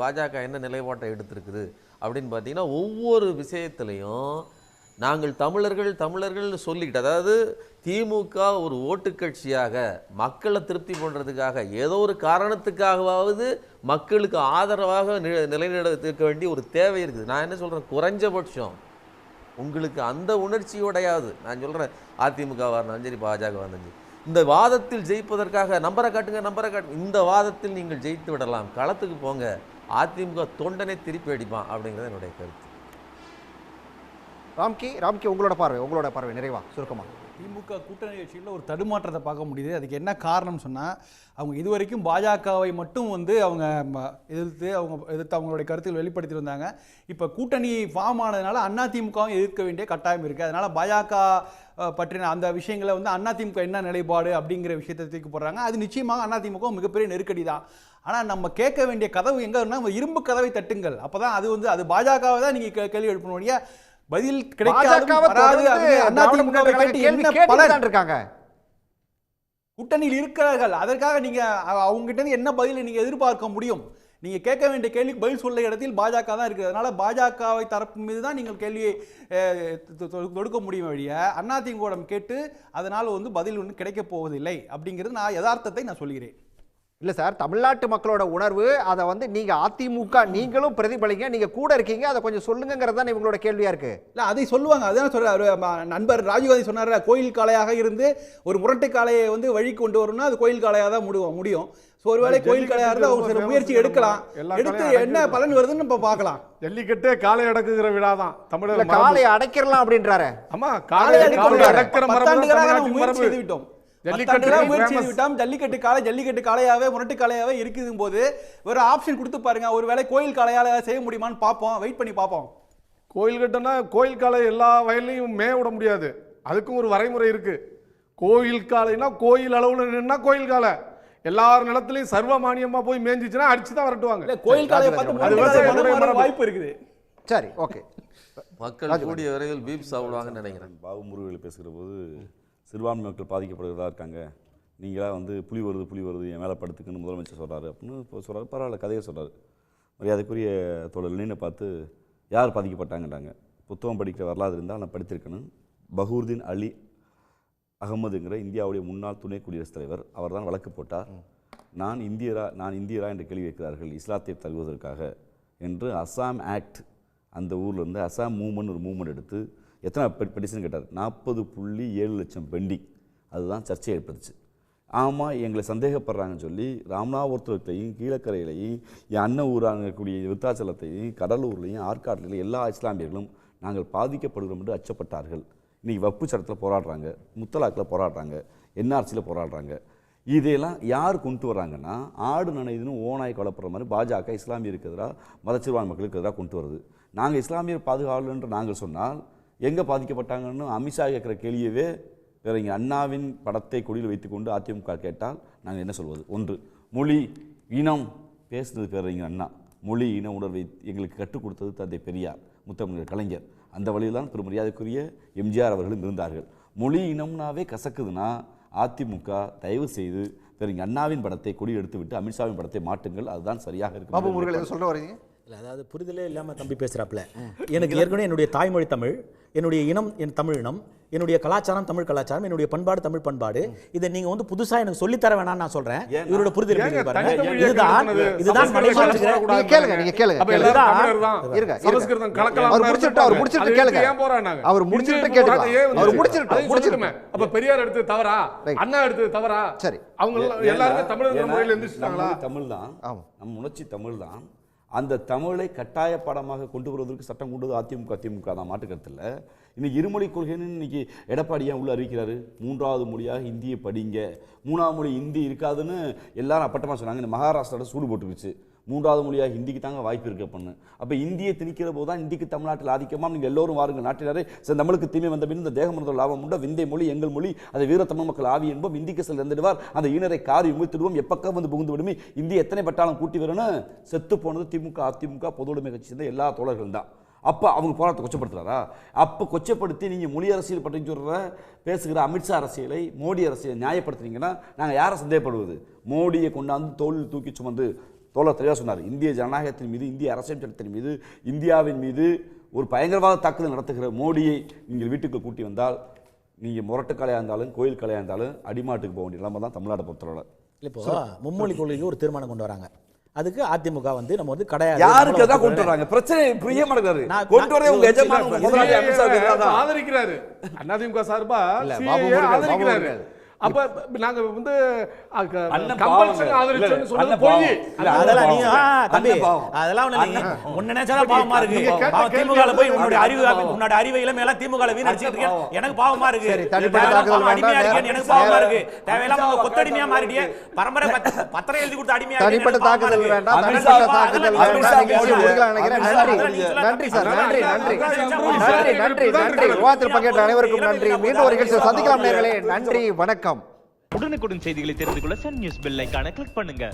பாஜக என்ன நிலைப்பாட்டை எடுத்திருக்குது அப்படின்னு பார்த்தீங்கன்னா, ஒவ்வொரு விஷயத்துலையும் நாங்கள் தமிழர்கள் சொல்லிக்கிட்டு, அதாவது திமுக ஒரு ஓட்டுக்கட்சியாக மக்களை திருப்தி பண்ணுறதுக்காக ஏதோ ஒரு காரணத்துக்காகவாவது மக்களுக்கு ஆதரவாக நிலைநிறுத்த வேண்டிய ஒரு தேவை இருக்குது. நான் என்ன சொல்கிறேன், குறைஞ்சபட்சம் உங்களுக்கு அந்த உணர்ச்சியோடையாவது, நான் சொல்கிறேன் அதிமுகவாக இருந்தாலும் சரி பாஜகவாக இருந்தாலும் சரி, இந்த வாதத்தில் ஜெயிப்பதற்காக நம்பரை காட்டுங்க, இந்த வாதத்தில் நீங்கள் ஜெயித்து விடலாம், களத்துக்கு போங்க, அதிமுக தொண்டனை திருப்பி அடிப்பான் அப்படிங்கிறது என்னுடைய கருத்து. ராம்கி, உங்களோட பார்வை நிறைவா சுருக்கமா. திமுக கூட்டணி கட்சியில் ஒரு தடுமாற்றத்தை பார்க்க முடியுது. அதுக்கு என்ன காரணம் சொன்னால், அவங்க இதுவரைக்கும் பாஜகவை மட்டும் வந்து அவங்க எதிர்த்து அவங்களுடைய கருத்துக்கள் வெளிப்படுத்தி வந்தாங்க. இப்போ கூட்டணி ஃபார்ம் ஆனதுனால அதிமுகவும் எதிர்க்க வேண்டிய கட்டாயம் இருக்குது. அதனால் பாஜக பற்றின அந்த விஷயங்களை வந்து அதிமுக என்ன நிலைப்பாடு அப்படிங்கிற விஷயத்தை தூக்கி போடுறாங்க. அது நிச்சயமாக அதிமுக மிகப்பெரிய நெருக்கடி தான். ஆனால் நம்ம கேட்க வேண்டிய கதவு எங்கன்னா இரும்பு கதவை தட்டுங்கள். அப்போ தான் அது வந்து அது பாஜகவை தான் நீங்கள் கேள்வி எழுப்பணுடைய பதில் இருக்காங்க. கூட்டணியில் இருக்கிறார்கள். அதற்காக நீங்க அவங்க கிட்ட இருந்து என்ன பதிலை நீங்க எதிர்பார்க்க முடியும்? நீங்க கேட்க வேண்டிய கேள்விக்கு பதில் சொல்ல இடத்தில் பாஜக தான் இருக்குது. அதனால பாஜகவை தரப்பு மீது தான் நீங்கள் கேள்வியை தொடுக்க முடியும் வழிய அதிமுக கேட்டு அதனால் வந்து பதில் ஒன்று கிடைக்க போவதில்லை அப்படிங்கிறது நான் யதார்த்தத்தை நான் சொல்கிறேன். இல்லை சார், தமிழ்நாட்டு மக்களோட உணர்வு அதை வந்து நீங்கள் அதிமுக நீங்களும் பிரதிபலிங்க, நீங்கள் கூட இருக்கீங்க, அதை கொஞ்சம் சொல்லுங்கிறது தான் இவங்களோட கேள்வியாக இருக்குது. இல்லை அதை சொல்லுவாங்க. அதான் சொல்கிறார் நண்பர் ராஜீவ்காந்தி சொன்னார், கோயில் காளையாக இருந்து ஒரு முரட்டு காளையை வந்து வழி கொண்டு வரணும்னா அது கோயில் காளையாக தான் முடியும். ஸோ ஒருவேளை கோயில் காளையாக இருந்தால் அவங்க சில முயற்சி எடுக்கலாம். எடுத்து என்ன பலன் வருதுன்னு இப்போ பார்க்கலாம். ஜல்லிக்கட்டே காளை அடக்குகிற விழா தான் தமிழர். காளையை அடைக்கிறலாம் அப்படின்றாரு. ஆமா, காளை அடக்கிற முயற்சி செய்து விட்டோம். ஜல்லிக்கட்டு காளை ஜல்லிக்கட்டு காளையாவே முரட்டு காளையாவே இருக்கும் போது ஒரு ஆப்ஷன் கொடுத்து பாருங்க. ஒருவேளை கோயில் காளையால செய்ய முடியுமான்னு பார்ப்போம். வெயிட் பண்ணி பார்ப்போம். கோயில் கட்டுனா கோயில் காளை எல்லா வயல்லையும் மேய விட முடியாது. அதுக்கும் ஒரு வரைமுறை இருக்கு. கோயில் காளைனா கோயில் அளவுல நின்னா கோயில் காளை, எல்லார் நிலத்திலையும் சர்வமானியமா போய் மேய்ஞ்சிச்சுன்னா அடிச்சு தான் வரட்டுவாங்க. கோயில் காளையை பார்த்து வாய்ப்பு இருக்குது. சரி, ஓகே. மக்கள் கூடிய விரைவில் பீப் சாப்பிடுவாங்கன்னு நினைக்கிறேன். பாபு முருகவேல் பேசுகிற போது சிறுபான்மை மக்கள் பாதிக்கப்படுகிறதா இருக்காங்க, நீங்களாக வந்து புலி வருது என் மேலே படுத்துக்குன்னு முதலமைச்சர் சொல்கிறாரு அப்படின்னு இப்போ சொல்கிறாரு. பரவாயில்ல, கதையை சொல்கிறாரு. மரியாதைக்குரிய தோழர் லெனினை பார்த்து யார் பாதிக்கப்பட்டாங்கன்றாங்க. புத்தகம் படிக்கிற வரலாறு இருந்தால் நான் படித்திருக்கணும். பகூர்தீன் அலி அகமதுங்கிற இந்தியாவுடைய முன்னாள் துணை குடியரசுத் தலைவர், அவர் தான் வழக்கு போட்டார். நான் இந்தியரா என்று கேள்வி வைக்கிறார்கள் இஸ்லாத்தை தழுவதற்காக என்று. அசாம் ஆக்ட், அந்த ஊர்லேருந்து அசாம் மூவ்மெண்ட் ஒரு மூவ்மெண்ட் எடுத்து எத்தனை பெட்டிஷன் கேட்டார்? 40.7 லட்சம் பெண்டிங். அதுதான் சர்ச்சையை ஏற்படுத்துச்சு. ஆமாம், எங்களை சந்தேகப்படுறாங்கன்னு சொல்லி ராமநாதபுரத்துலையும் கீழக்கரையிலையும் என் அண்ணன் ஊராக இருக்கக்கூடிய விருத்தாச்சலத்தையும் கடலூர்லையும் ஆற்காட்டிலையும் எல்லா இஸ்லாமியர்களும் நாங்கள் பாதிக்கப்படுகிறோம் என்று அச்சப்பட்டார்கள். இன்றைக்கி வப்பு சட்டத்தில் போராடுறாங்க, முத்தலாக்கில் போராடுறாங்க, என்ஆர்சியில் போராடுறாங்க. இதையெல்லாம் யார் கொண்டு வர்றாங்கன்னா, ஆடு நனைதுன்னு ஓனாய் கொலைப்படுற மாதிரி பாஜக இஸ்லாமியருக்கு எதிராக மதச்சிறுபான்மை மக்களுக்கு எதிராக கொண்டு வருது. நாங்கள் இஸ்லாமியர் பாதுகாவலர் என்று நாங்கள் சொன்னால் எங்கே பாதிக்கப்பட்டாங்கன்னு அமித்ஷா கேட்குற கேள்வியவே வேற இங்கே அண்ணாவின் படத்தை கொடியில் வைத்துக்கொண்டு அதிமுக கேட்டால் நாங்கள் என்ன சொல்வது? ஒன்று, மொழி இனம் பேசுனது பேர் அண்ணா. மொழி இன உணர்வை எங்களுக்கு கற்றுக் கொடுத்தது தந்தை பெரியார், முத்தமிழர் கலைஞர். அந்த வழியில் தான் பெரும் மரியாதைக்குரிய எம்ஜிஆர் அவர்களும் இருந்தார்கள். மொழி இனம்னாவே கசக்குதுன்னா அதிமுக தயவு செய்து வேற இங்கே அண்ணாவின் படத்தை கொடி எடுத்து விட்டு அமித்ஷாவின் படத்தை மாட்டுங்கள். அதுதான் சரியாக இருக்கும். சொல்ல வரீங்க? இல்லை, அதாவது புரிதலே இல்லாமல் தம்பி பேசுகிறாப்புல. எனக்கு ஏற்கனவே என்னுடைய தாய்மொழி தமிழ், என்னுடைய இனம் என் தமிழ் இனம், என்னுடைய கலாச்சாரம் தமிழ் கலாச்சாரம், என்னுடைய பண்பாடு தமிழ் பண்பாடு. இதை நீங்க வந்து புதுசா எனக்கு சொல்லித்தர வேணாம்னு நான் சொல்றேன். இவரோட புரிதல் பெரியார் எடுத்து தவறா, அண்ணா எடுத்து தவறா? சரி, அவங்க எல்லாருமே தமிழ் தான், நம்ம உணர்ச்சி தமிழ் தான். அந்த தமிழை கட்டாய பாடமாக கொண்டு வருவதற்கு சட்டம் கொண்டு அதிமுக தான், மாற்றுக்கருத்து இல்லை. இன்னைக்கு இருமொழி கொள்கைன்னு இன்னைக்கு எடப்பாடி ஏன் உள்ள அறிவிக்கிறாரு? 3வது மொழியாக ஹிந்தியை படிங்க, 3வது மொழி ஹிந்தி இருக்காதுன்னு எல்லாரும் அப்பட்டமாக சொன்னாங்க. இந்த மகாராஷ்டிராவோட சூடு போட்டுருச்சு. 3வது மொழியாக ஹிந்திக்கு தாங்க வாய்ப்பு இருக்க பண்ணு. அப்போ இந்தியை திணிக்கிற போது தான் இந்திக்கு தமிழ்நாட்டில் ஆதிக்கமாக நீங்கள் எல்லோரும் வாருங்கள் நாட்டினரே, நம்மளுக்கு தீமை வந்த பின் இந்த தேகமருந்த லாபம் உண்ட விந்தை மொழி எங்கள் மொழி, அதை வீர தமிழ் மக்கள் ஆவி என்போம். இந்திக்கு செல் இருந்துடுவார், அந்த ஈனரை காரி உமிழ்த்திடுவோம், எப்பக்கம் வந்து புகுந்து விடுமே, இந்திய எத்தனை பட்டாலும் கூட்டி வரணும். செத்து போனது திமுக அதிமுக பொதுவுடைமை கட்சி சேர்ந்த எல்லா தோழர்கள் தான். அப்போ அவங்க போராட்டத்தை கொச்சப்படுத்துறாரா? அப்போ கொச்சப்படுத்தி நீங்கள் மொழி அரசியல் பற்றி சொல்கிற பேசுகிற அமித்ஷா அரசியலை, மோடி அரசியலை நியாயப்படுத்துனீங்கன்னா நாங்கள் யாரை சந்தேகப்படுவது? மோடியை கொண்டாந்து தோளில் தூக்கி சுமந்து தோழர் தெளிவாக சொன்னார், இந்திய ஜனநாயகத்தின் மீது, இந்திய அரசியல் சட்டத்தின் மீது, இந்தியாவின் மீது ஒரு பயங்கரவாத தாக்குதல் நடத்துகிற மோடியை நீங்கள் வீட்டுக்கு கூட்டி வந்தால் நீங்கள் முரட்டுக்கலையாக இருந்தாலும் கோயில் கலையாக இருந்தாலும் அடிமாட்டுக்கு போக வேண்டிய நிலைமை தான் தமிழ்நாட்டை பொறுத்தவரை. இப்போ மும்மொழி கொள்கைக்கு ஒரு தீர்மானம் கொண்டு வராங்க. அதுக்கு அதிமுக வந்து நம்ம வந்து கிடையாது. யாருக்கு தான் கொண்டு வராங்க? பிரச்சனை பிரிய மாட்டேங்கிறாரு. கொண்டு வரே உங்க எஜமான் முதலாளி அமித்ஷா ஆதரிக்கிறாரு. அதிமுக சார்பா ஆதரிக்கிறாரு. அப்ப நாங்க வந்து அண்ணன் கம்பல்சன் பாவங்க. ஆதரிச்சோன்னு இல்ல, சொன்னது அண்ணன் போய் பாவம். இல்ல, அதெல்லாம் நீ தம்பி அண்ணன் பாவம். அதெல்லாம் ஒண்ணு இல்ல. உன்னை நினைச்சாலும் பாவமா இருக்கு. நீங்க கேட்ட பாவம், கேள்வி திமுகல போய் வந்து உன்னோட அறிவு பாவம். உன்னோட அறிவை இளமை எல்லாம் திமுகல வீணடிச்சிட்டு இருக்கேன். பாவம். எனக்கு பாவமா இருக்கு. சரி, தனிப்பட்ட தேவையில்லாம தாக்குதல் பாவம், அடிமையா வேண்டாம். இருக்கேன். எனக்கு பாவமா இருக்கு. தேவையில்லாம உங்க கொத்தடிமையா மாறிட்டியே. பரம்பரை பத்திரம் எழுதி கொடுத்து அடிமையா இருக்கேன். தனிப்பட்ட எனக்கு பாவமா தாக்குதல் இருக்கு. வேண்டாம், அமித்ஷா தனிப்பட்ட பா- தாக்குதல் அமித்ஷா வேண்டாம். நிகழ்ச்சியை போடுங்க. முடிக்கலாம் நினைக்கிறேன். நன்றி சார், நன்றி. விவாதத்தில் பங்கேற்ற அனைவருக்கும் நன்றி. மீண்டும் ஒரு நிகழ்ச்சியை சந்திக்கலாம் நேயர்களே. நன்றி, வணக்கம். உடனுக்குடன் செய்திகளை தெரிந்து கொள்ள சன் நியூஸ் பெல் ஐகானை கிளிக் பண்ணுங்க.